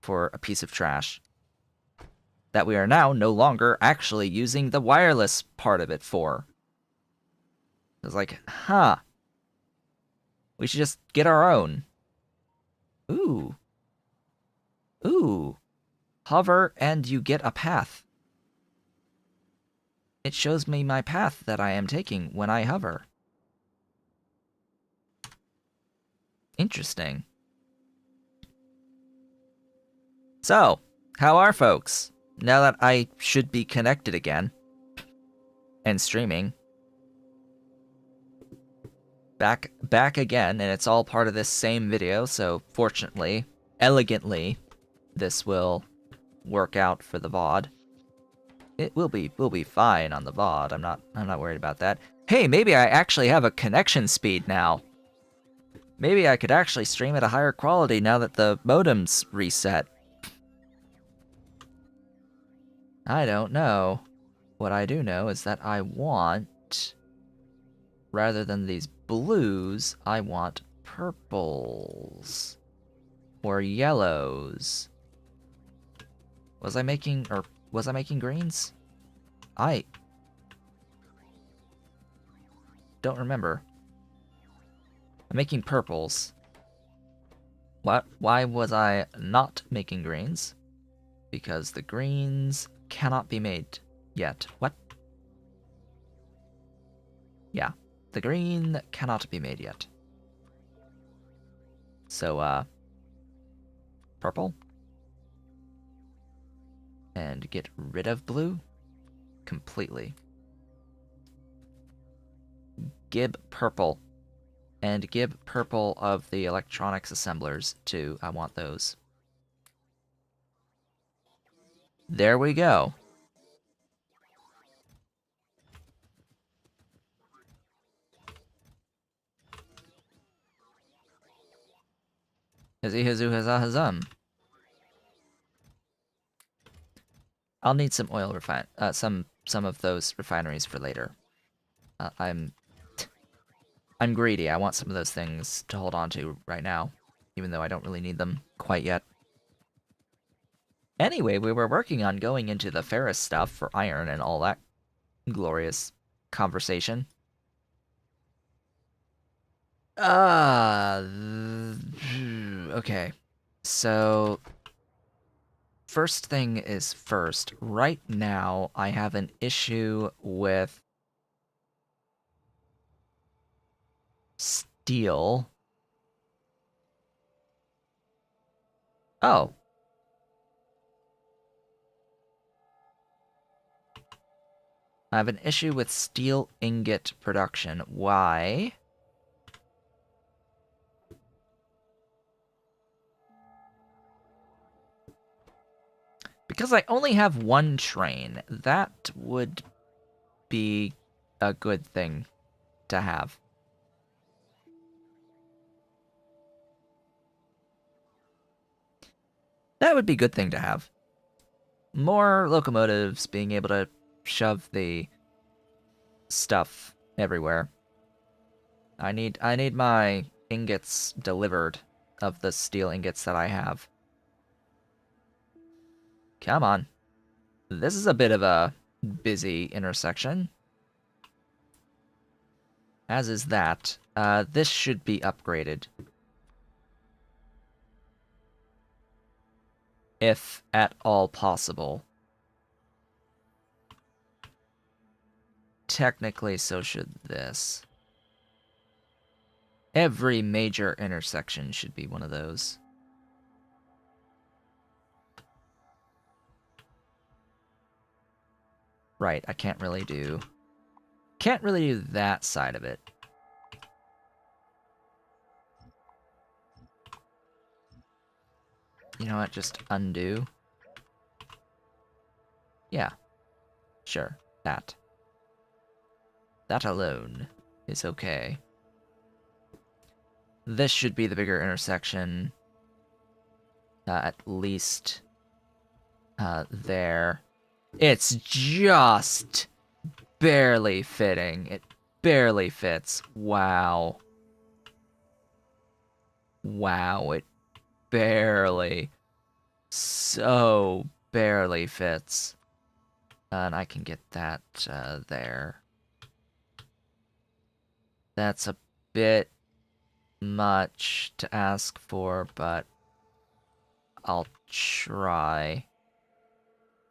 for a piece of trash that we are now no longer actually using the wireless part of it for. It's like, huh. We should just get our own. Ooh. Ooh. Hover and you get a path. It shows me my path that I am taking when I hover. Interesting. So, how are folks? Now that I should be connected again and streaming. Back again, and it's all part of this same video, so fortunately, elegantly, this will work out for the VOD. It will be fine on the VOD. I'm not worried about that. Hey, maybe I actually have a connection speed now. Maybe I could actually stream at a higher quality now that the modem's reset. I don't know. What I do know is that I want, rather than these blues, I want purples. Or yellows. Was I making greens? I don't remember. I'm making purples. What? Why was I not making greens? Because the greens cannot be made yet. What? Yeah, the green cannot be made yet. So, purple. And get rid of blue completely. Gib purple. And gib purple of the electronics assemblers, too. I want those. There we go. Hizzy hizoo huzzah huzzum. I'll need some oil some of those refineries for later. I'm I'm greedy. I want some of those things to hold on to right now, even though I don't really need them quite yet. Anyway, we were working on going into the ferrous stuff for iron and all that glorious conversation. Okay. So, first thing is first. Right now, I have an issue with steel. Oh. I have an issue with steel ingot production. Why? Because I only have one train. That would be a good thing to have. That would be a good thing to have. More locomotives being able to shove the stuff everywhere. I need my ingots delivered of the steel ingots that I have. Come on. This is a bit of a busy intersection. As is that. This should be upgraded. If at all possible. Technically, so should this. Every major intersection should be one of those. Right, I can't really do that side of it. You know what, just undo. Yeah, sure, that. That alone is okay. This should be the bigger intersection. At least there. It's just barely fitting. It barely fits. Wow. Wow, it barely, so barely fits. And I can get that there. That's a bit much to ask for, but I'll try.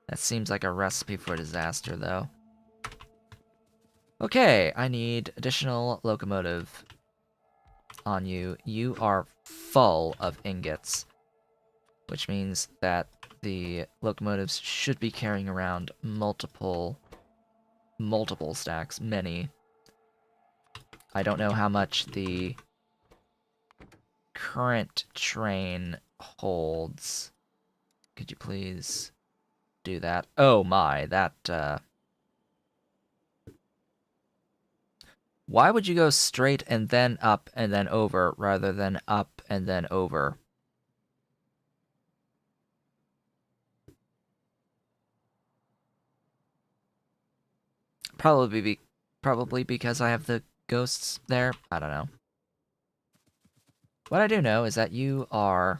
That seems like a recipe for disaster, though. Okay, I need additional locomotive on you. You are full of ingots, which means that the locomotives should be carrying around multiple stacks, many. I don't know how much the current train holds. Could you please do that? Oh my, that, Why would you go straight and then up and then over rather than up and then over? Probably because I have the ghosts there. I don't know. What I do know is that you are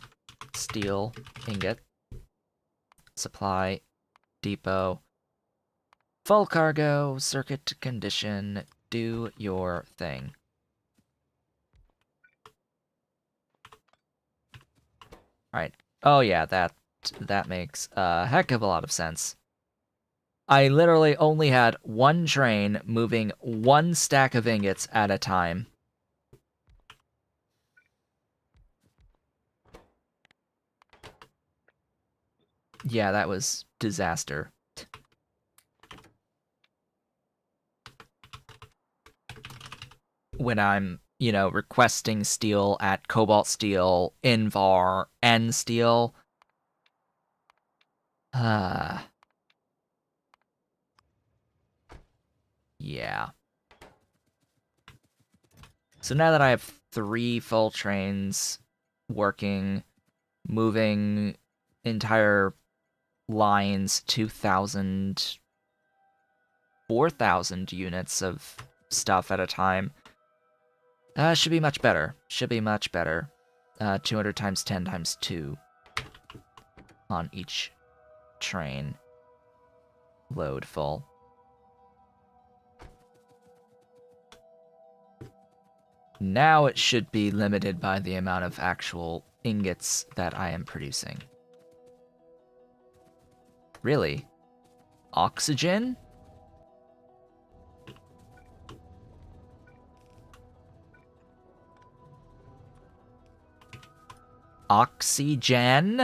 steel ingot, supply, depot, full cargo, circuit condition, do your thing. Alright. Oh yeah, that makes a heck of a lot of sense. I literally only had one train moving one stack of ingots at a time. Yeah, that was disaster. When I'm, requesting steel at Cobalt Steel, Invar, N Steel. Yeah. So now that I have 3 full trains working, moving entire lines, 2,000, 4,000 units of stuff at a time, Should be much better. Should be much better. 200 times 10 times 2 on each train. Load full. Now it should be limited by the amount of actual ingots that I am producing. Really? Oxygen? Oxygen?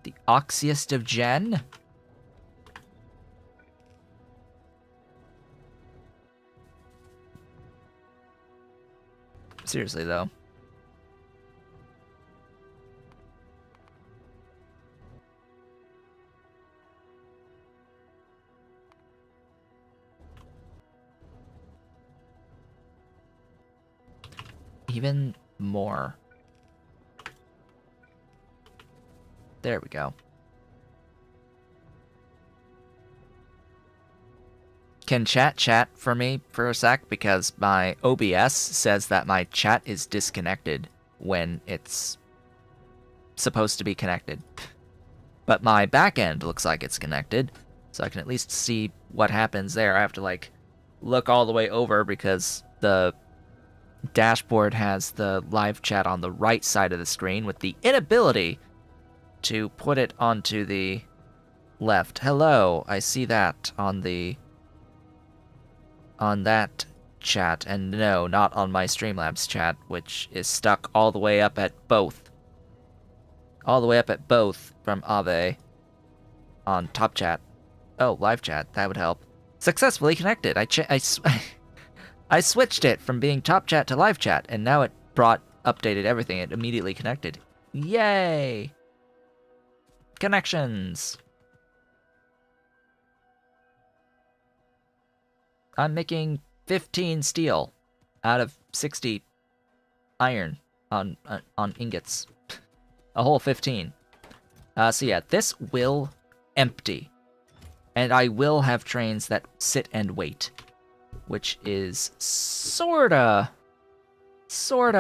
The oxiest of gen? Seriously, though. Even more. There we go. Can chat for me for a sec? Because my OBS says that my chat is disconnected when it's supposed to be connected. But my backend looks like it's connected, so I can at least see what happens there. I have to, like, look all the way over because the dashboard has the live chat on the right side of the screen with the inability to put it onto the left. Hello, I see that on that chat, and no, not on my Streamlabs chat, which is stuck all the way up at both. All the way up at both from Aave on top chat. Oh, live chat, that would help. Successfully connected. I switched it from being top chat to live chat, and now it updated everything. It immediately connected. Yay! Connections! I'm making 15 steel out of 60 iron on ingots. A whole 15. So yeah, this will empty. And I will have trains that sit and wait. Which is sorta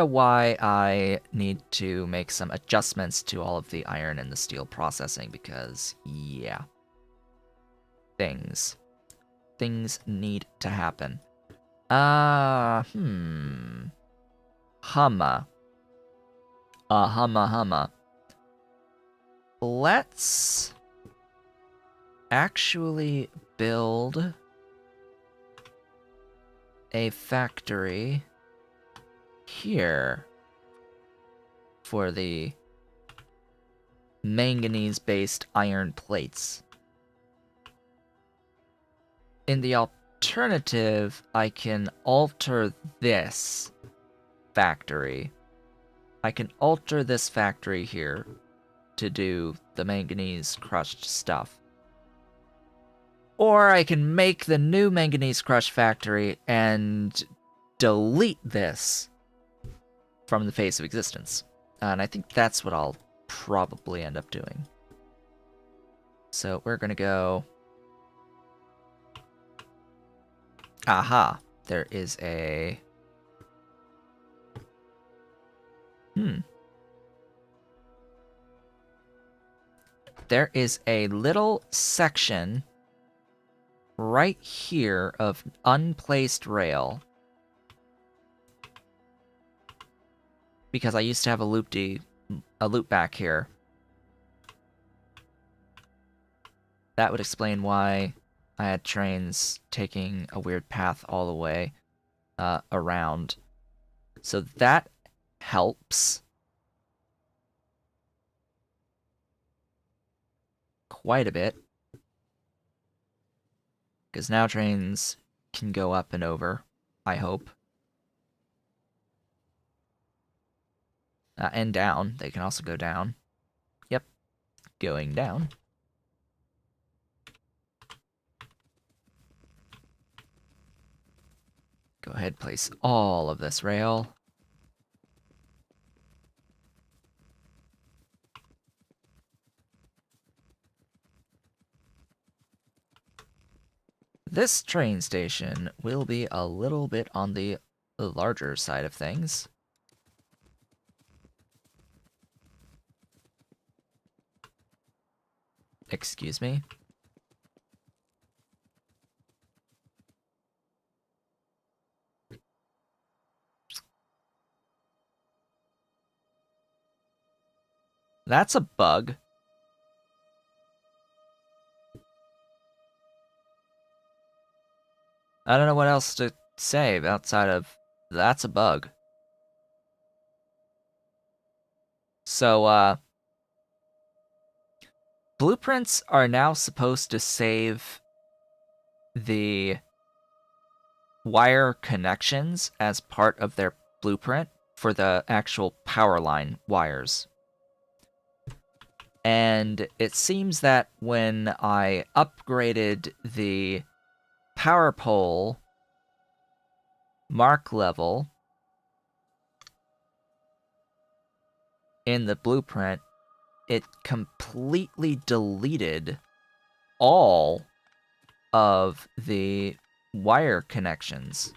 why I need to make some adjustments to all of the iron and the steel processing, because, yeah. Things need to happen. Humma. Humma. Let's actually build a factory here for the manganese-based iron plates. In the alternative, I can alter this factory. I can alter this factory here to do the manganese crushed stuff. Or I can make the new manganese crush factory and delete this from the face of existence. And I think that's what I'll probably end up doing. So we're gonna go... Aha! There is a... There is a little section right here of unplaced rail. Because I used to have a loop back here. That would explain why I had trains taking a weird path all the way around. So that helps quite a bit. Because now trains can go up and over, I hope. And down. They can also go down. Yep. Going down. Go ahead, place all of this rail. This train station will be a little bit on the the larger side of things. Excuse me. That's a bug. I don't know what else to say outside of that's a bug. So, blueprints are now supposed to save the wire connections as part of their blueprint for the actual power line wires. And it seems that when I upgraded the power pole mark level in the blueprint, it completely deleted all of the wire connections.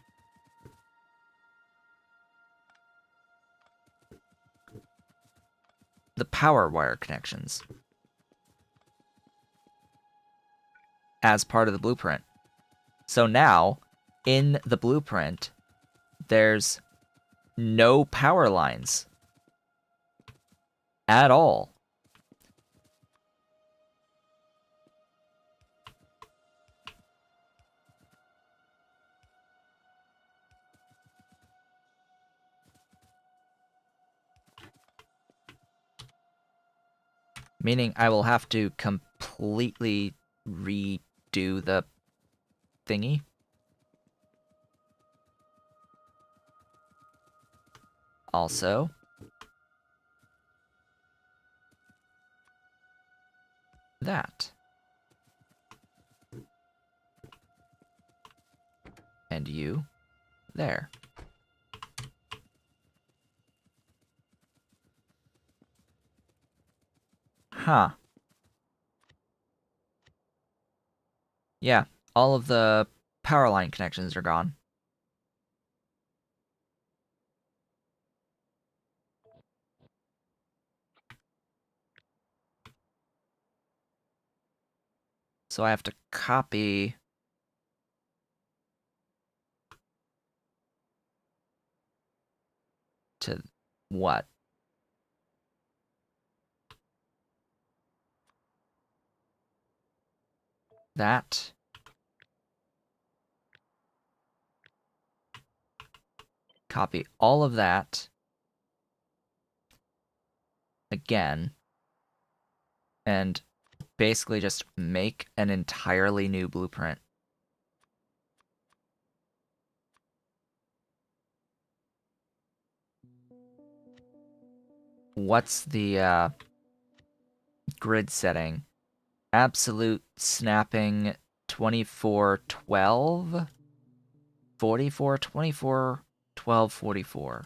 The power wire connections. As part of the blueprint. So now, in the blueprint, there's no power lines at all. Meaning I will have to completely redo the thingy. Also, that. And you there. Huh. Yeah, all of the power line connections are gone. So I have to copy to what? That. Copy all of that. Again. And basically just make an entirely new blueprint. What's the grid setting? Absolute snapping 2412 44 24 12 44.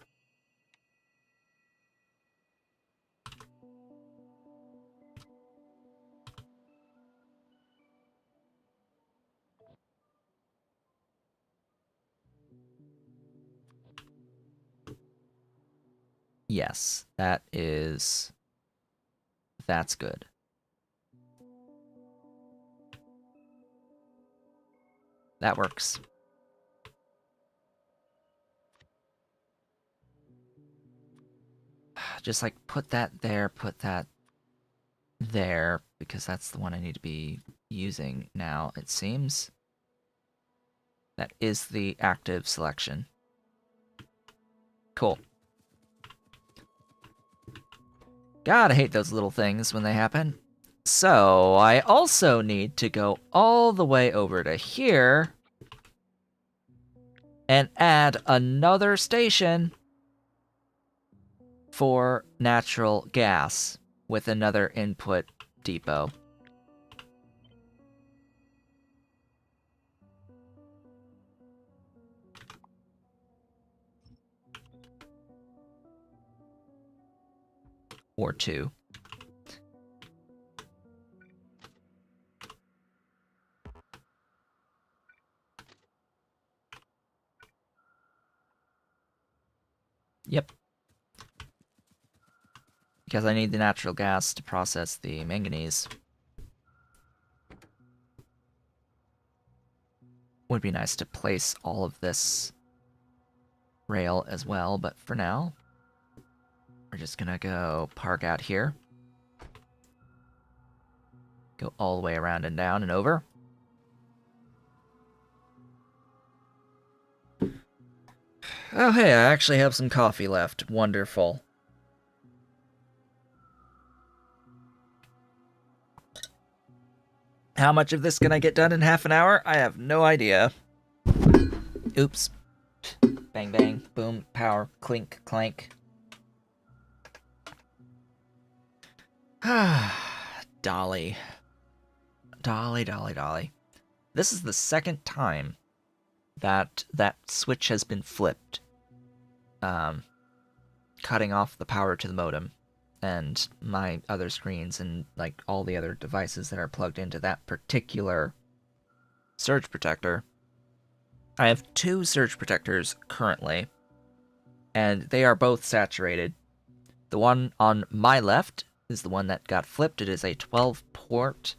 Yes, that's good. That works. Just like put that there, put that there, because that's the one I need to be using now, it seems. That is the active selection. Cool. God, I hate those little things when they happen. So, I also need to go all the way over to here and add another station for natural gas with another input depot. Or two. Yep. Because I need the natural gas to process the manganese. Would be nice to place all of this rail as well, but for now, we're just gonna go park out here. Go all the way around and down and over. Oh hey, I actually have some coffee left. Wonderful. How much of this can I get done in half an hour? I have no idea. Oops. Bang, bang, boom, power, clink, clank. Dolly. Dolly, dolly, dolly. This is the second time that that switch has been flipped. Cutting off the power to the modem and my other screens and like all the other devices that are plugged into that particular surge protector. I have 2 surge protectors currently, and they are both saturated. The one on my left is the one that got flipped. It is a 10 port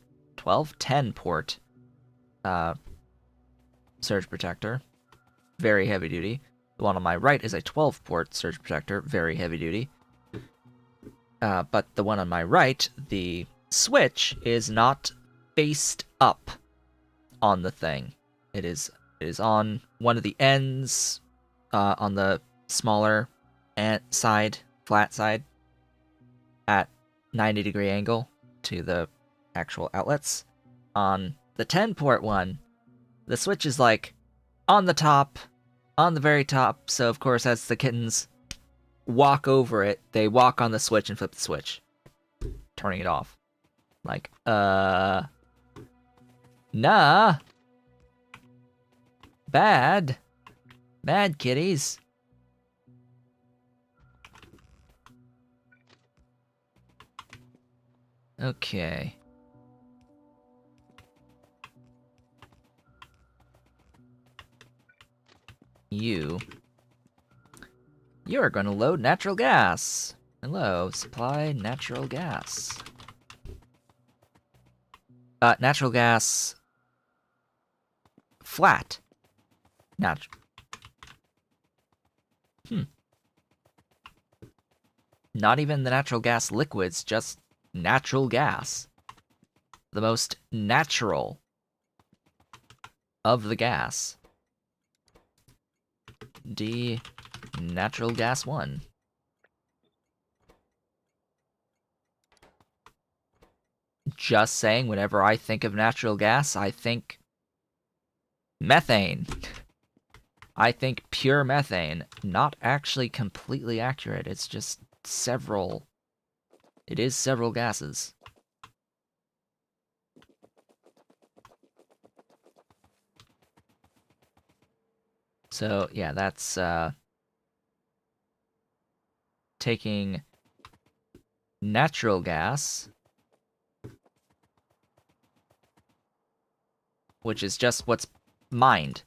surge protector, very heavy duty. The one on my right is a 12 port surge protector, very heavy duty. But the one on my right, the switch, is not faced up on the thing. It is on one of the ends, on the smaller side, flat side, at 90-degree angle to the actual outlets. On the 10-port one, the switch is like on the top, on the very top, so of course as the kittens walk over it, they walk on the switch and flip the switch, turning it off. Like, nah. Bad. Bad kitties. Okay. You're going to load natural gas. Hello, supply natural gas. Natural gas flat. Not even the natural gas liquids, just natural gas. The most natural of the gas. Natural gas 1. Just saying, whenever I think of natural gas, I think methane. I think pure methane. Not actually completely accurate. It's just several. It is several gases. So, yeah, that's taking natural gas, which is just what's mined.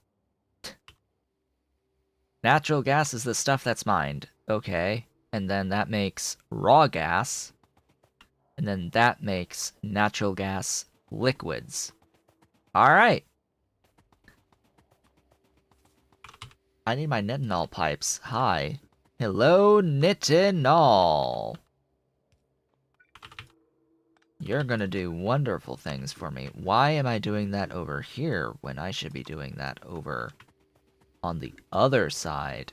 Natural gas is the stuff that's mined. Okay. And then that makes raw gas. And then that makes natural gas liquids. Alright. I need my nitinol pipes. Hi. Hello, nitinol. You're gonna do wonderful things for me. Why am I doing that over here when I should be doing that over on the other side?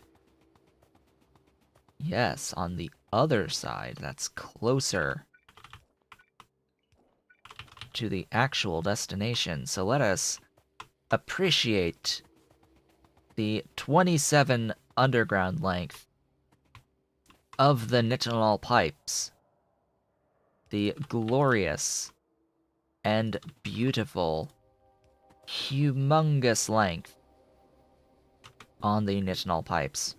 Yes, on the other side. That's closer to the actual destination. So let us appreciate the 27 underground length of the nitinol pipes. The glorious and beautiful, humongous length on the nitinol pipes.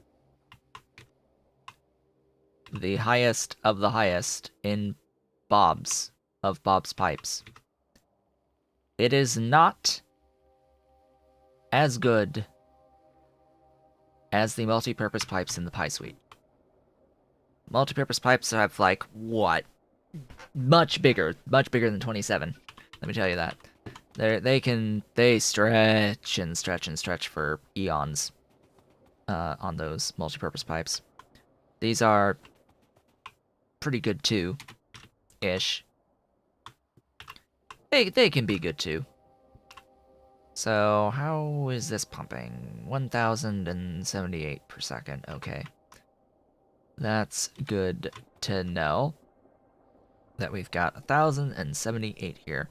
The highest of the highest in Bob's pipes. It is not as good as the multi-purpose pipes in the Pie Suite. Multi-purpose pipes have like what? Much bigger than 27. Let me tell you that. They stretch and stretch and stretch for eons on those multi-purpose pipes. These are pretty good too, ish. They can be good too. So how is this pumping? 1,078 per second. Okay, that's good to know. That we've got 1,078 here.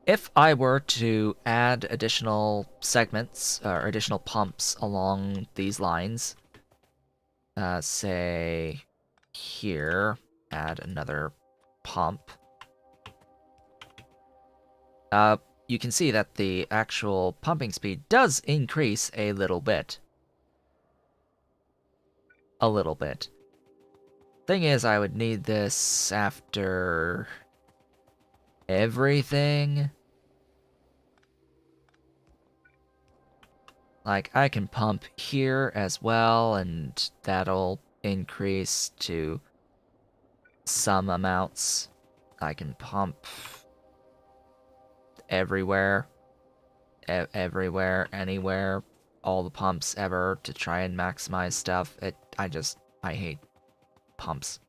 If I were to add additional segments or additional pumps along these lines, say here, add another pump, you can see that the actual pumping speed does increase a little bit. A little bit. Thing is, I would need this after everything. Like, I can pump here as well, and that'll increase to some amounts. I can pump everywhere, everywhere, anywhere, all the pumps ever to try and maximize stuff. I hate pumps.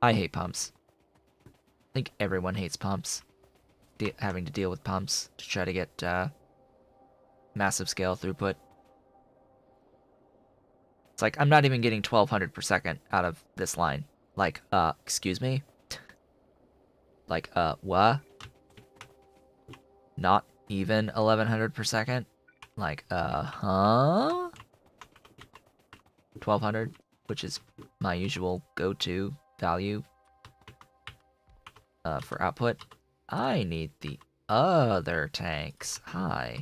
I hate pumps. I think everyone hates pumps. Having to deal with pumps to try to get massive scale throughput. It's like, I'm not even getting 1,200 per second out of this line. Like, excuse me? Like, what? Not even 1,100 per second? Like, huh? 1,200, which is my usual go-to value for output. I need the other tanks. Hi.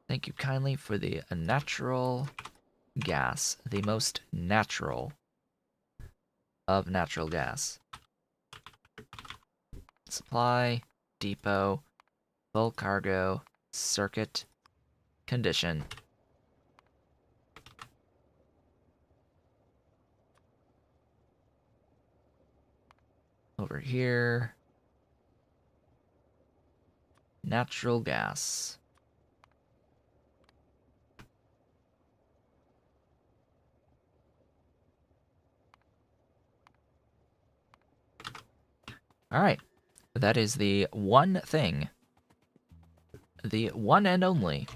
Thank you kindly for the natural gas, the most natural of natural gas. Supply, depot, full cargo, circuit, condition. Over here, natural gas. Alright, that is the one thing. The one and only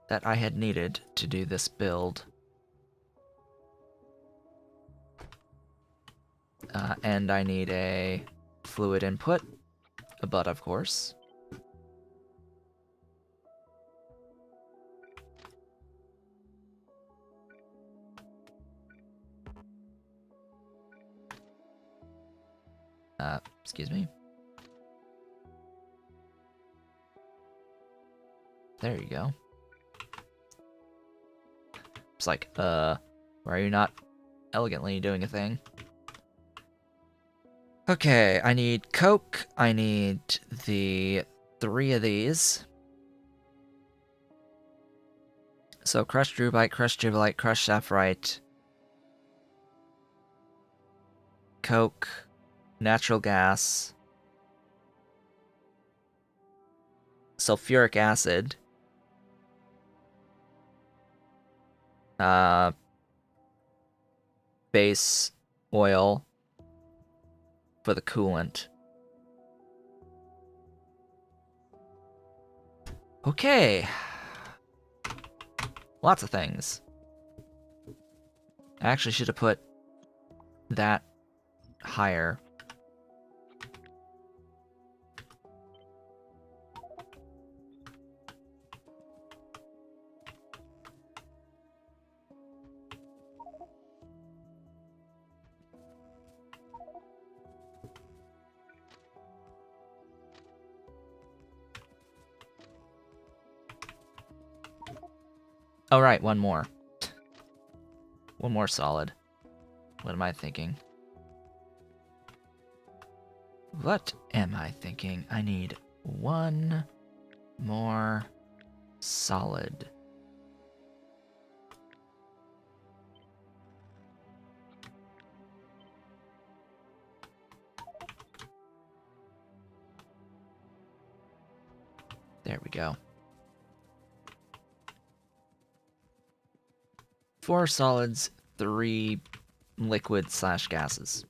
that I had needed to do this build. And I need a fluid input, but of course. Excuse me. There you go. It's like, why are you not elegantly doing a thing? Okay, I need coke. I need the 3 of these. So crushed rubite, crushed gibbelite, crushed sapphirite, coke, natural gas, sulfuric acid, base oil for the coolant. Okay. Lots of things. I actually should have put that higher. Oh, right, one more. One more solid. What am I thinking? What am I thinking? I need 1 more solid. There we go. 4 solids, 3 liquid/gases.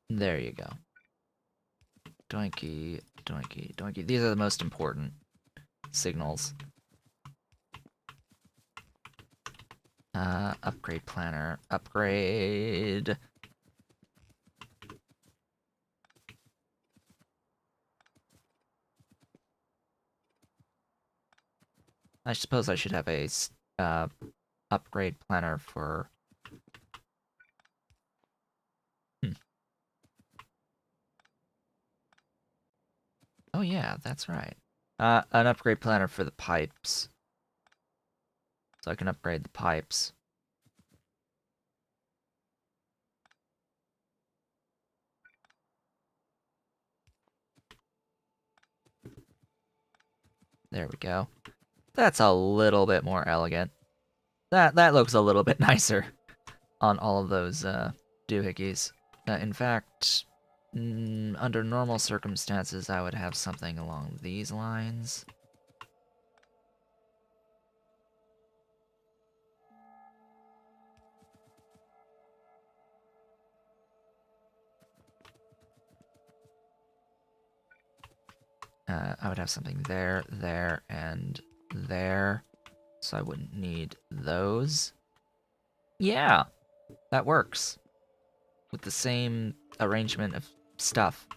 There you go. Doinky, doinky, doinky. These are the most important signals. Upgrade planner. Upgrade. I suppose I should have a upgrade planner for... Oh yeah, that's right. An upgrade planner for the pipes. So I can upgrade the pipes. There we go. That's a little bit more elegant. That looks a little bit nicer on all of those doohickeys. In fact, under normal circumstances, I would have something along these lines. I would have something there, there, and there, so I wouldn't need those. Yeah, that works. With the same arrangement of stuff.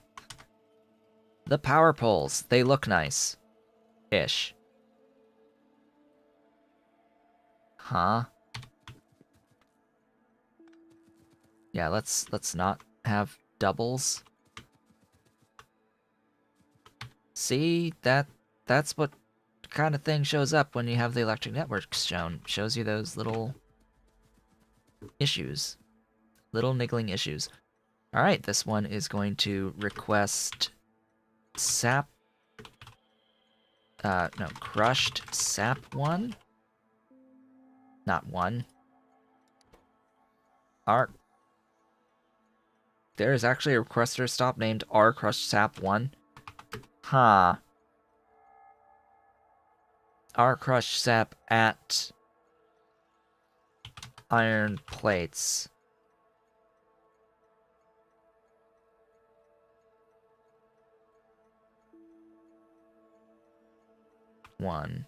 The power poles, they look nice. Ish. Huh? Yeah, let's not have doubles. See, that's what kind of thing shows up when you have the electric networks shown. Shows you those little issues. Little niggling issues. Alright, this one is going to request sap. No, crushed sap 1. Not 1. There is actually a requester stop named R crushed sap 1. Huh. R crushed sap at iron plates. One.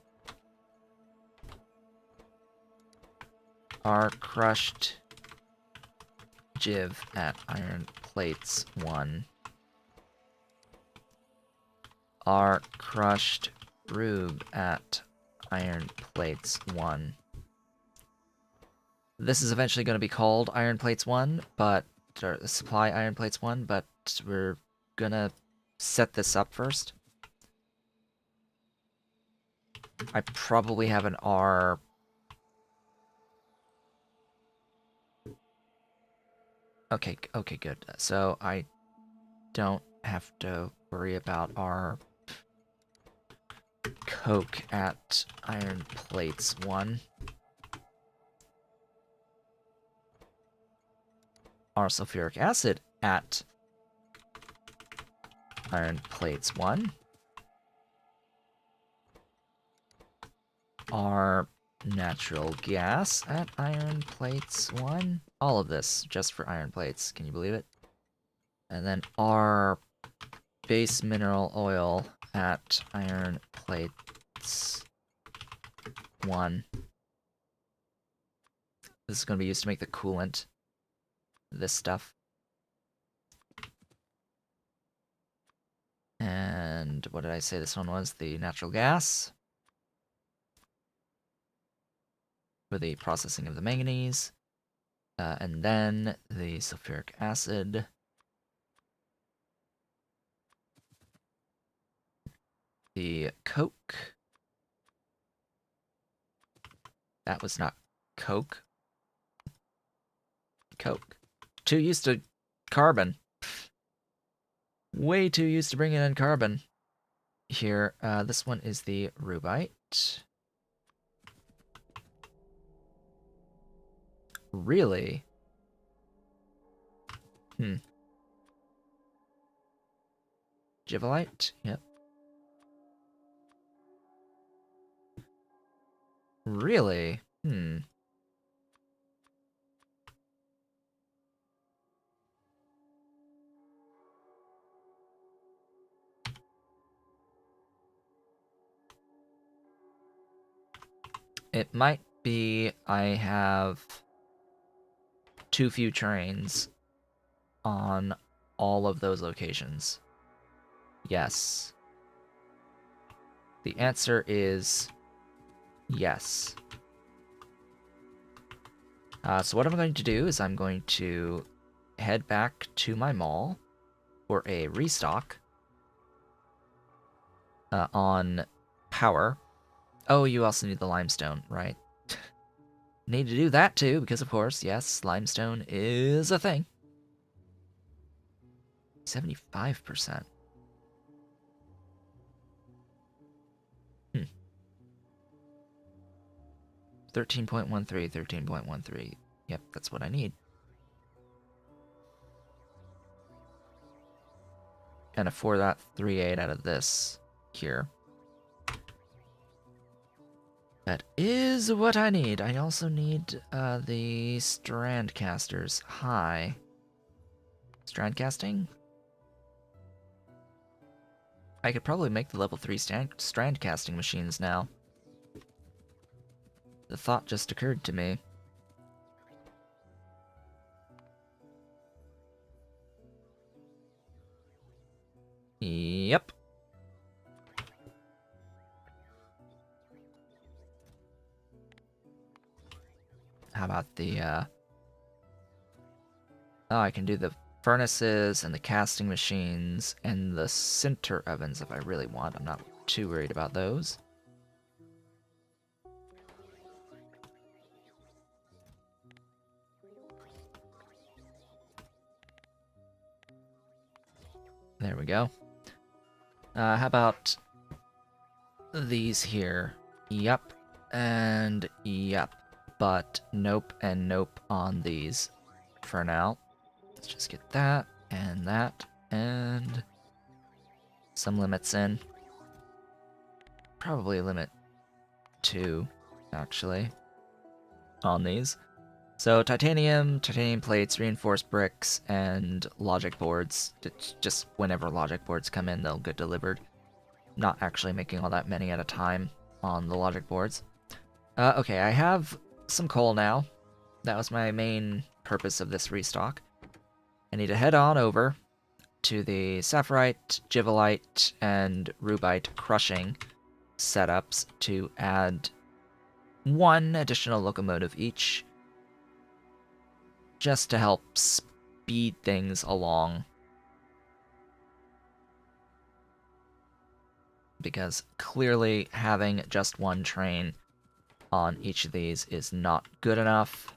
R crushed Jiv at iron plates 1. R crushed Rube at iron plates 1. This is eventually going to be called iron plates 1, but or supply iron plates 1, but we're gonna set this up first. I probably have an R. Okay, good. So I don't have to worry about our coke at iron plates 1. Our sulfuric acid at iron plates 1. Our natural gas at iron plates 1. All of this just for iron plates. Can you believe it? And then our base mineral oil at iron plates 1. This is going to be used to make the coolant. This stuff. And what did I say this one was? The natural gas. For the processing of the manganese. And then the sulfuric acid. The coke. That was not coke. Coke. 2 used to carbon. Way too used to bringing in carbon. Here, this one is the rubite. Really? Givelite? Yep. Really? It might be I have too few trains on all of those locations. Yes. The answer is yes. So what I'm going to do is I'm going to head back to my mall for a restock on power. Oh, you also need the limestone, right? Need to do that too, because of course, yes, limestone is a thing. 75%. 13.13, 13.13. Yep, that's what I need. And a 4.38 out of this here. That is what I need. I also need the strand casters. Hi. Strand casting? I could probably make the level 3 strand casting machines now. The thought just occurred to me. Yep. How about the, Oh, I can do the furnaces and the casting machines and the sinter ovens if I really want. I'm not too worried about those. There we go. How about these here? Yep. And yep. But nope and nope on these for now. Let's just get that and some limits in. Probably limit 2, actually, on these. So titanium plates, reinforced bricks, and logic boards. It's just whenever logic boards come in, they'll get delivered. Not actually making all that many at a time on the logic boards. Okay, I have some coal now. That was my main purpose of this restock. I need to head on over to the sapphirite, givelite, and rubite crushing setups to add 1 additional locomotive each, just to help speed things along. Because clearly having just 1 train on each of these is not good enough.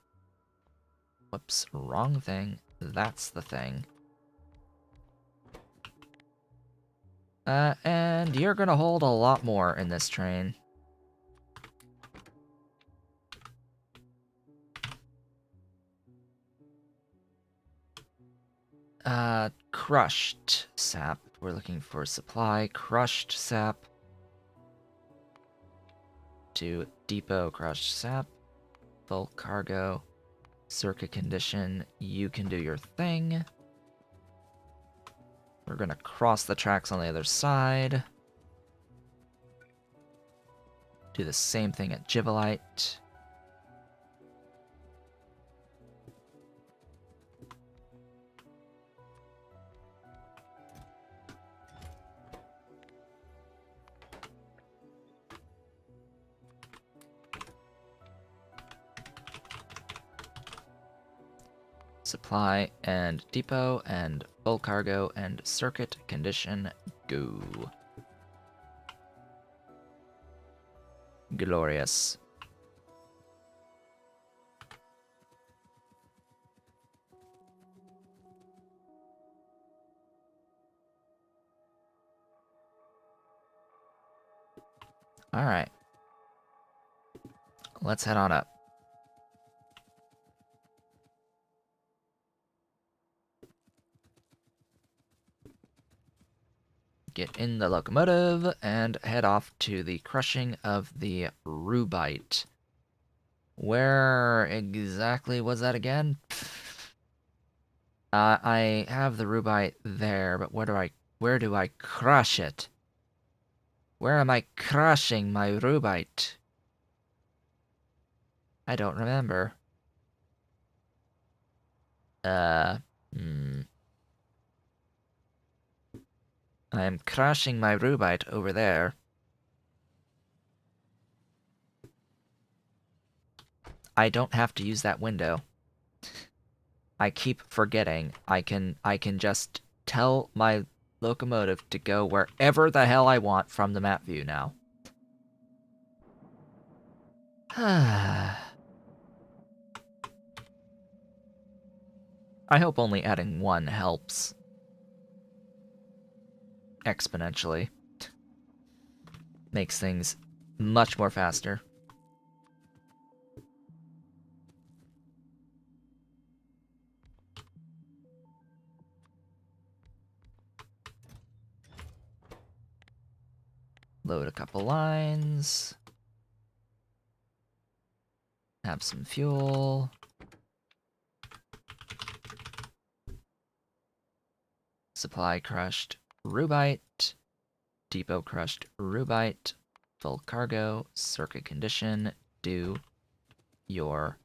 Whoops, wrong thing. That's the thing. And you're gonna hold a lot more in this train. Crushed sap. We're looking for supply. Crushed sap. To depot crushed sap. Full cargo. Circuit condition. You can do your thing. We're gonna cross the tracks on the other side. Do the same thing at Givelite. Supply and depot and full cargo and circuit condition go. Glorious. Alright. Let's head on up. Get in the locomotive and head off to the crushing of the rubite. Where exactly was that again? I have the rubite there, but where do I crush it? Where am I crushing my rubite? I don't remember. I am crushing my rubite over there. I don't have to use that window. I keep forgetting. I can just tell my locomotive to go wherever the hell I want from the map view now. I hope only adding one helps exponentially. Makes things much more faster. Load a couple lines. Have some fuel. Supply crushed rubite. Depot crushed rubite. Full cargo. Circuit condition. Do your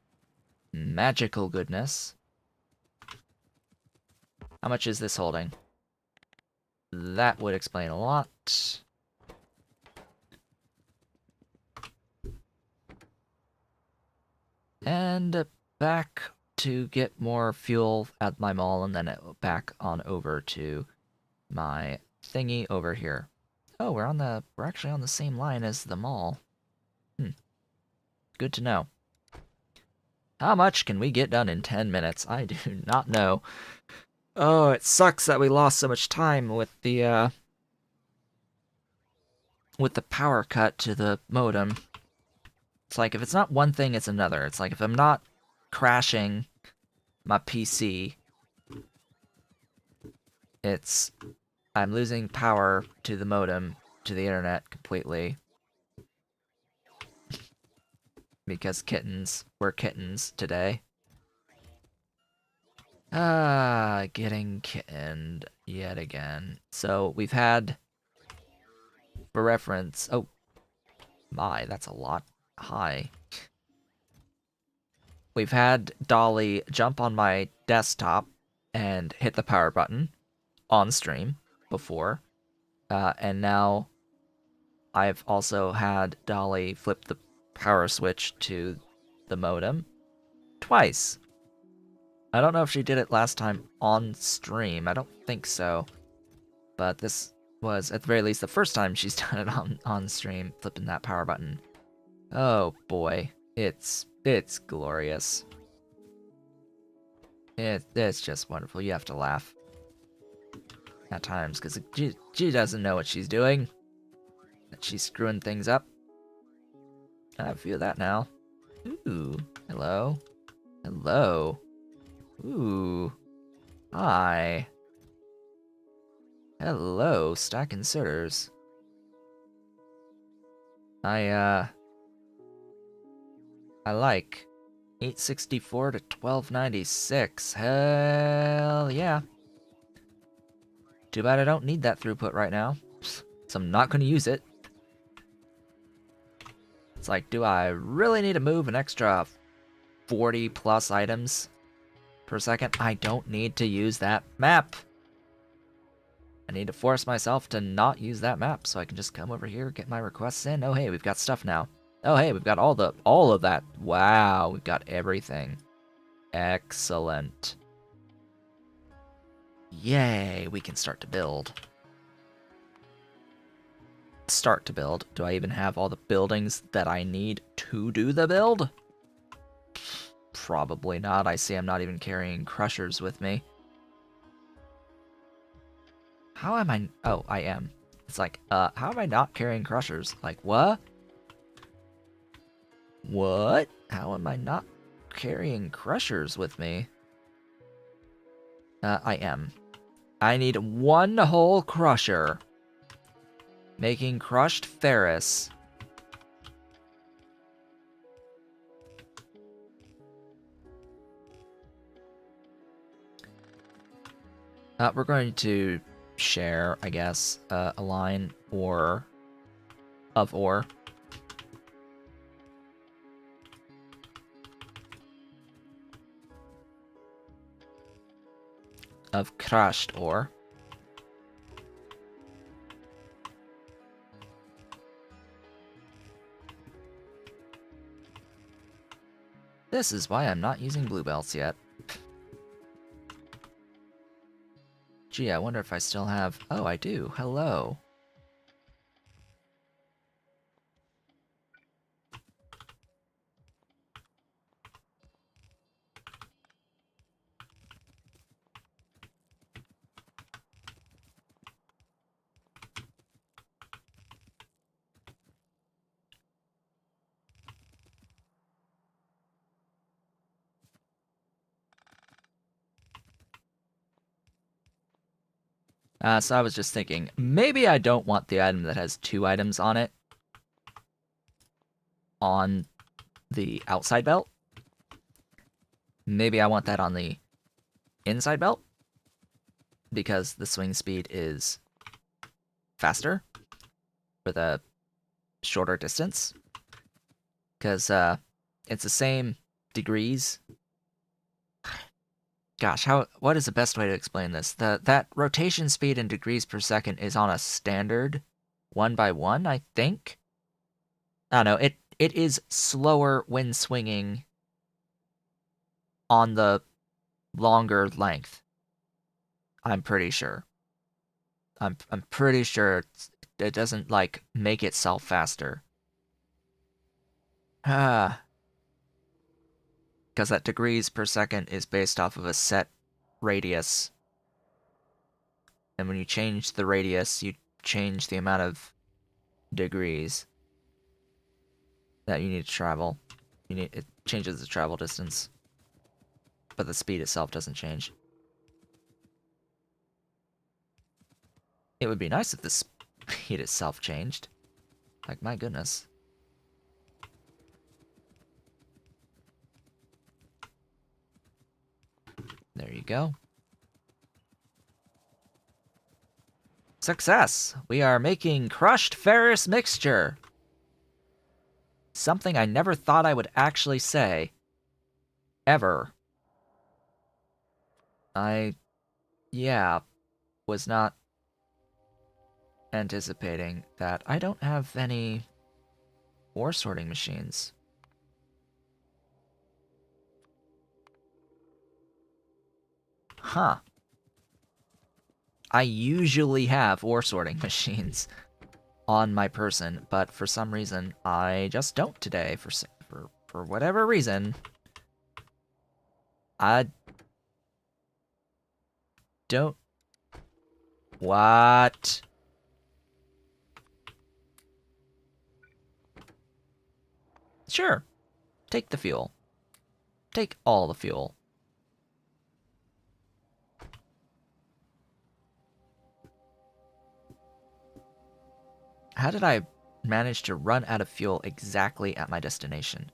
magical goodness. How much is this holding? That would explain a lot. And back to get more fuel at my mall, and then back on over to my thingy over here. Oh, we're actually on the same line as the mall. Good to know. How much can we get done in 10 minutes? I do not know. Oh, it sucks that we lost so much time with the power cut to the modem. It's like, if it's not one thing, it's another. It's like, if I'm not crashing my PC, I'm losing power to the modem, to the internet completely. Because we're kittens today. Getting kittened yet again. So we've had, for reference, oh my, that's a lot high. We've had Dolly jump on my desktop and hit the power button on stream before. And now I've also had Dolly flip the power switch to the modem twice. I don't know if she did it last time on stream. I don't think so. But this was, at the very least, the first time she's done it on stream, flipping that power button. Oh boy, it's glorious. It's just wonderful. You have to laugh at times, because she doesn't know what she's doing. That she's screwing things up. I feel that now. Ooh, hello. Hello. Ooh. Hi. Hello, stack inserters. I like 864 to 1296. Hell yeah. Too bad I don't need that throughput right now, so I'm not going to use it. It's like, do I really need to move an extra 40 plus items per second? I don't need to use that map. I need to force myself to not use that map so I can just come over here, get my requests in. Oh hey, we've got stuff now. Oh hey, we've got all of that. Wow, we've got everything. Excellent. Yay, we can start to build. Start to build. Do I even have all the buildings that I need to do the build? Probably not. I see I'm not even carrying crushers with me. How am I? Oh, I am. It's like, how am I not carrying crushers? Like, what? What? How am I not carrying crushers with me? I am. I need one whole crusher. Making crushed ferrous. We're going to share, I guess, a line of ore. Of crushed ore. This is why I'm not using blue belts yet. Gee, I wonder if I still have... Oh, I do. Hello. So I was just thinking, maybe I don't want the item that has 2 items on it on the outside belt. Maybe I want that on the inside belt, because the swing speed is faster with a shorter distance. Because it's the same degrees. Gosh, what is the best way to explain this? That rotation speed in degrees per second is on a standard 1x1, I think. I don't know, it is slower when swinging on the longer length. I'm pretty sure. I'm pretty sure it doesn't, like, make itself faster. Ah. Because that degrees per second is based off of a set radius. And when you change the radius, you change the amount of degrees that you need to travel. It changes the travel distance. But the speed itself doesn't change. It would be nice if the speed itself changed. Like, my goodness. There you go. Success! We are making crushed ferrous mixture. Something I never thought I would actually say. Ever. Yeah, was not anticipating that. I don't have any ore sorting machines. Huh. I usually have ore sorting machines on my person, but for some reason I just don't today. For whatever reason, I don't. What? Sure. Take the fuel. Take all the fuel. How did I manage to run out of fuel exactly at my destination?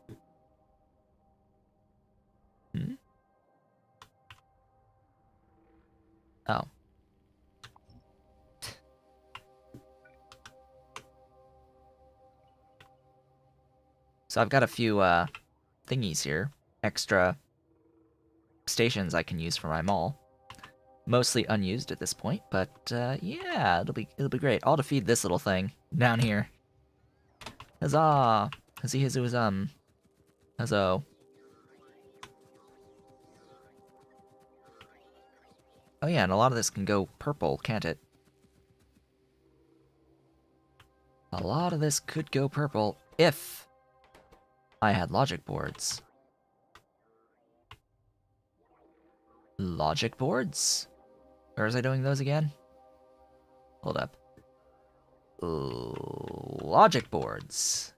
Hmm? Oh. So I've got a few thingies here. Extra stations I can use for my mall. Mostly unused at this point, but yeah, it'll be great. All to feed this little thing down here. Huzzah! Huzzy huzzy Huzzo. Oh yeah, and a lot of this can go purple, can't it? A lot of this could go purple if I had logic boards. Logic boards? Where was I doing those again? Hold up. Logic boards.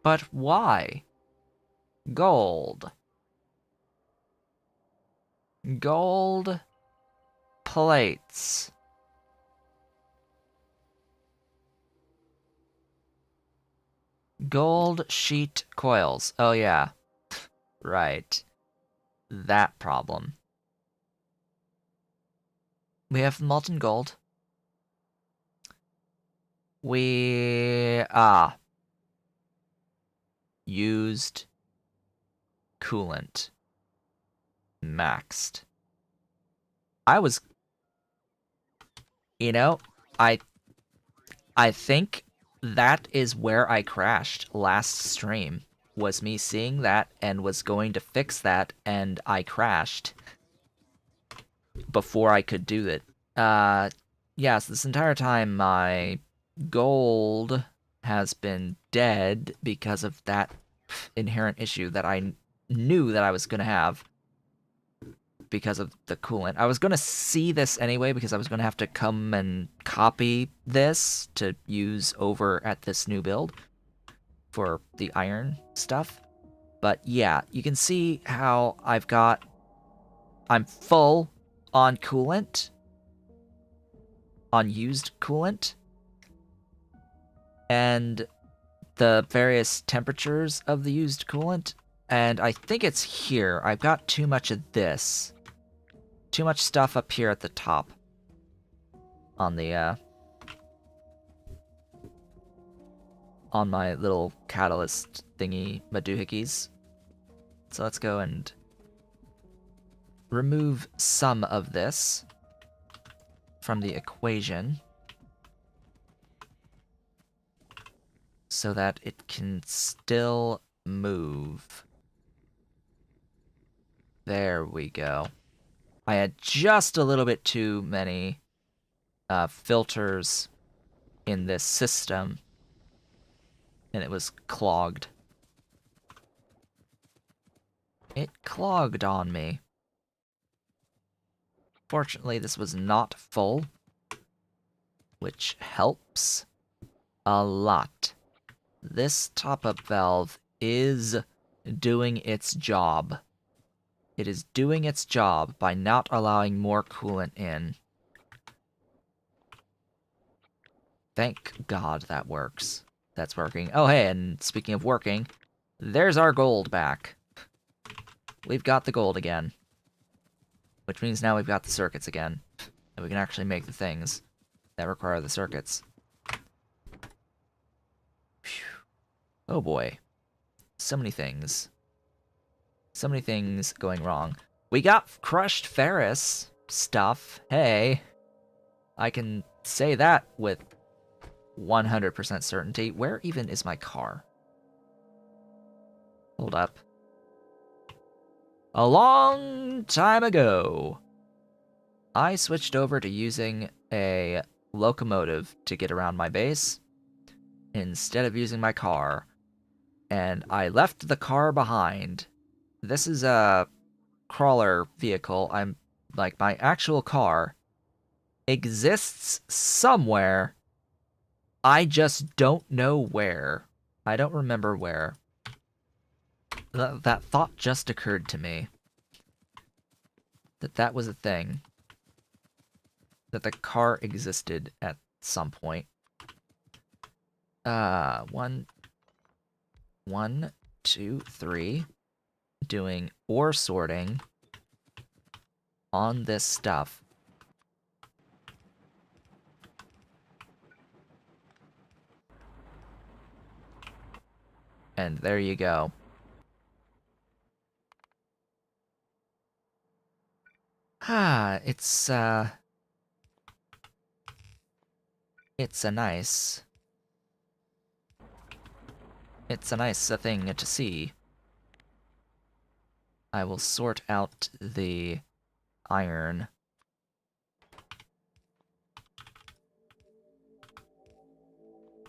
But why? Gold. Gold plates. Gold sheet coils. Oh yeah. Right. That problem. We have molten gold. Used coolant. Maxed. I was, I think that is where I crashed last stream. Was me seeing that and was going to fix that, and I crashed before I could do it. Yes, this entire time my gold has been dead because of that inherent issue that I knew that I was going to have because of the coolant. I was going to see this anyway because I was going to have to come and copy this to use over at this new build for the iron stuff. But yeah, you can see how I'm full on coolant, on used coolant, and the various temperatures of the used coolant. And I think it's here. I've got too much of this. Too much stuff up here at the top. On the, on my little catalyst thingy madoohickeys. So let's go and remove some of this from the equation so that it can still move. There we go. I had just a little bit too many filters in this system, and it was clogged. It clogged on me. Fortunately, this was not full, which helps a lot. This top-up valve is doing its job. It is doing its job by not allowing more coolant in. Thank God that works. That's working. Oh, hey, and speaking of working, there's our gold back. We've got the gold again. Which means now we've got the circuits again. And we can actually make the things that require the circuits. Phew. Oh boy. So many things. So many things going wrong. We got crushed ferrous stuff. Hey. I can say that with 100% certainty. Where even is my car? Hold up. A long time ago, I switched over to using a locomotive to get around my base instead of using my car, and I left the car behind. This is a crawler vehicle. My actual car exists somewhere. I just don't know where. I don't remember where. That thought just occurred to me. That was a thing. That the car existed at some point. One, two, three. Doing ore sorting on this stuff. And there you go. It's a nice thing to see. I will sort out the iron.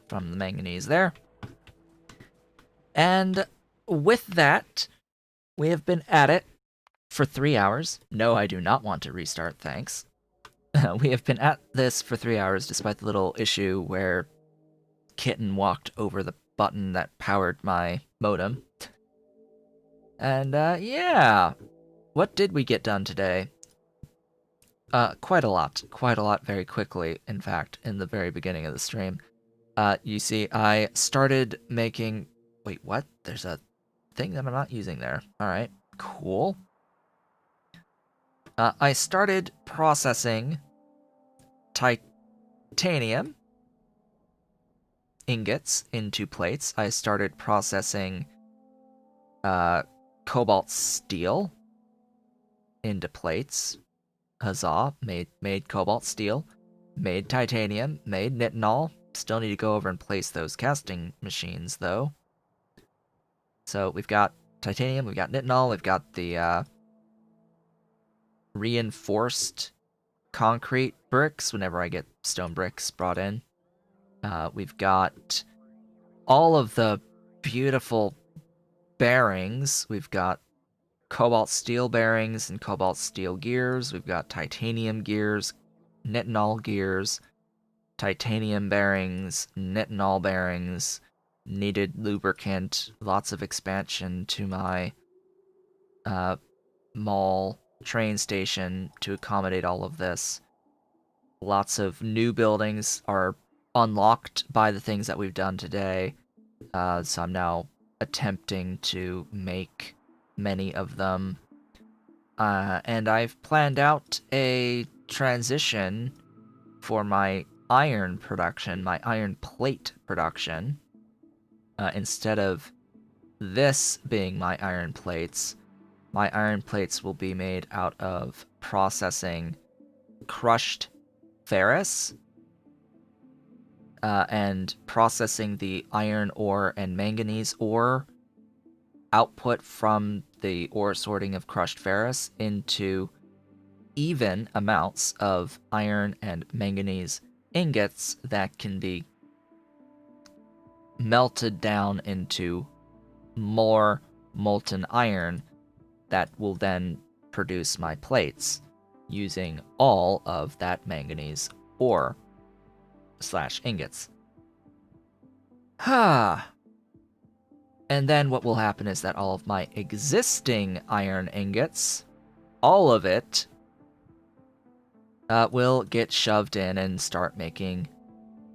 From the manganese there. And with that, we have been at it for 3 hours. No, I do not want to restart, thanks. We have been at this for 3 hours, despite the little issue where Kitten walked over the button that powered my modem. And yeah, what did we get done today? Quite a lot very quickly, in fact, in the very beginning of the stream. You see, I started making... Wait, what? There's a thing that I'm not using there. Alright, cool. I started processing titanium ingots into plates. I started processing cobalt steel into plates. Huzzah, made cobalt steel, made titanium, made nitinol. Still need to go over and place those casting machines, though. So we've got titanium, we've got nitinol, we've got the reinforced concrete bricks whenever I get stone bricks brought in. We've got all of the beautiful bearings. We've got cobalt steel bearings and cobalt steel gears. We've got titanium gears, nitinol gears, titanium bearings, nitinol bearings, needed lubricant, lots of expansion to my mall train station to accommodate all of this. Lots of new buildings are unlocked by the things that we've done today, so I'm now attempting to make many of them. And I've planned out a transition for my iron production, my iron plate production. Instead of this being my iron plates will be made out of processing crushed ferrous and processing the iron ore and manganese ore output from the ore sorting of crushed ferrous into even amounts of iron and manganese ingots that can be melted down into more molten iron that will then produce my plates using all of that manganese ore / ingots. And then what will happen is that all of my existing iron ingots, all of it, will get shoved in and start making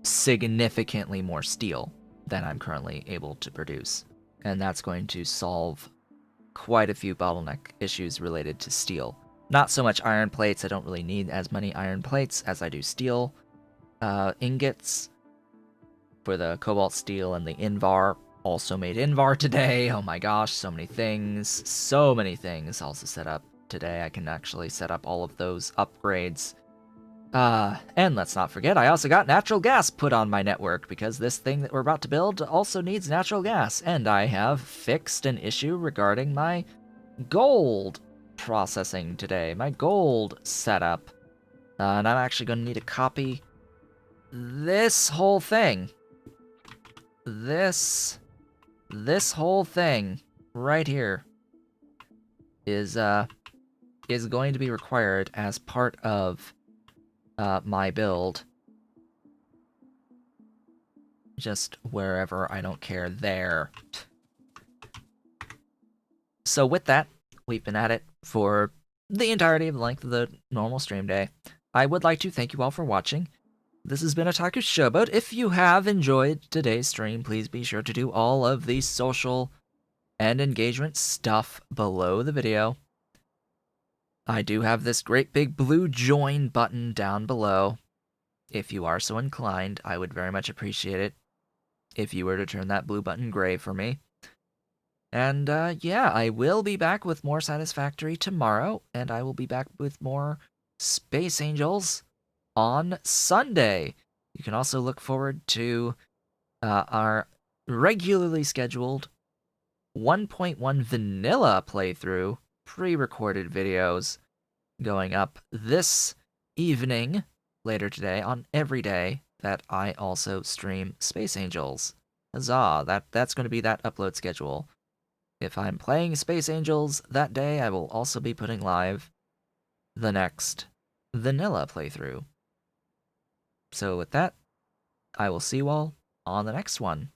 significantly more steel than I'm currently able to produce. And that's going to solve quite a few bottleneck issues related to steel. Not so much iron plates, I don't really need as many iron plates as I do steel ingots for the cobalt steel and the Invar. Also made Invar today. Oh my gosh, so many things also set up today. I can actually set up all of those upgrades. And let's not forget, I also got natural gas put on my network because this thing that we're about to build also needs natural gas. And I have fixed an issue regarding my gold processing today, my gold setup. And I'm actually going to need to copy this whole thing. This whole thing right here is going to be required as part of my build. Just wherever, I don't care, there. So with that, we've been at it for the entirety of the length of the normal stream day. I would like to thank you all for watching. This has been Otaku Showboat. If you have enjoyed today's stream, please be sure to do all of the social and engagement stuff below the video. I do have this great big blue join button down below. If you are so inclined, I would very much appreciate it if you were to turn that blue button gray for me. And yeah, I will be back with more Satisfactory tomorrow, and I will be back with more Space Angels on Sunday. You can also look forward to our regularly scheduled 1.1 vanilla playthrough, pre-recorded videos going up this evening, later today, on every day that I also stream Space Angels. Huzzah, that's going to be that upload schedule. If I'm playing Space Angels that day, I will also be putting live the next vanilla playthrough. So with that, I will see you all on the next one.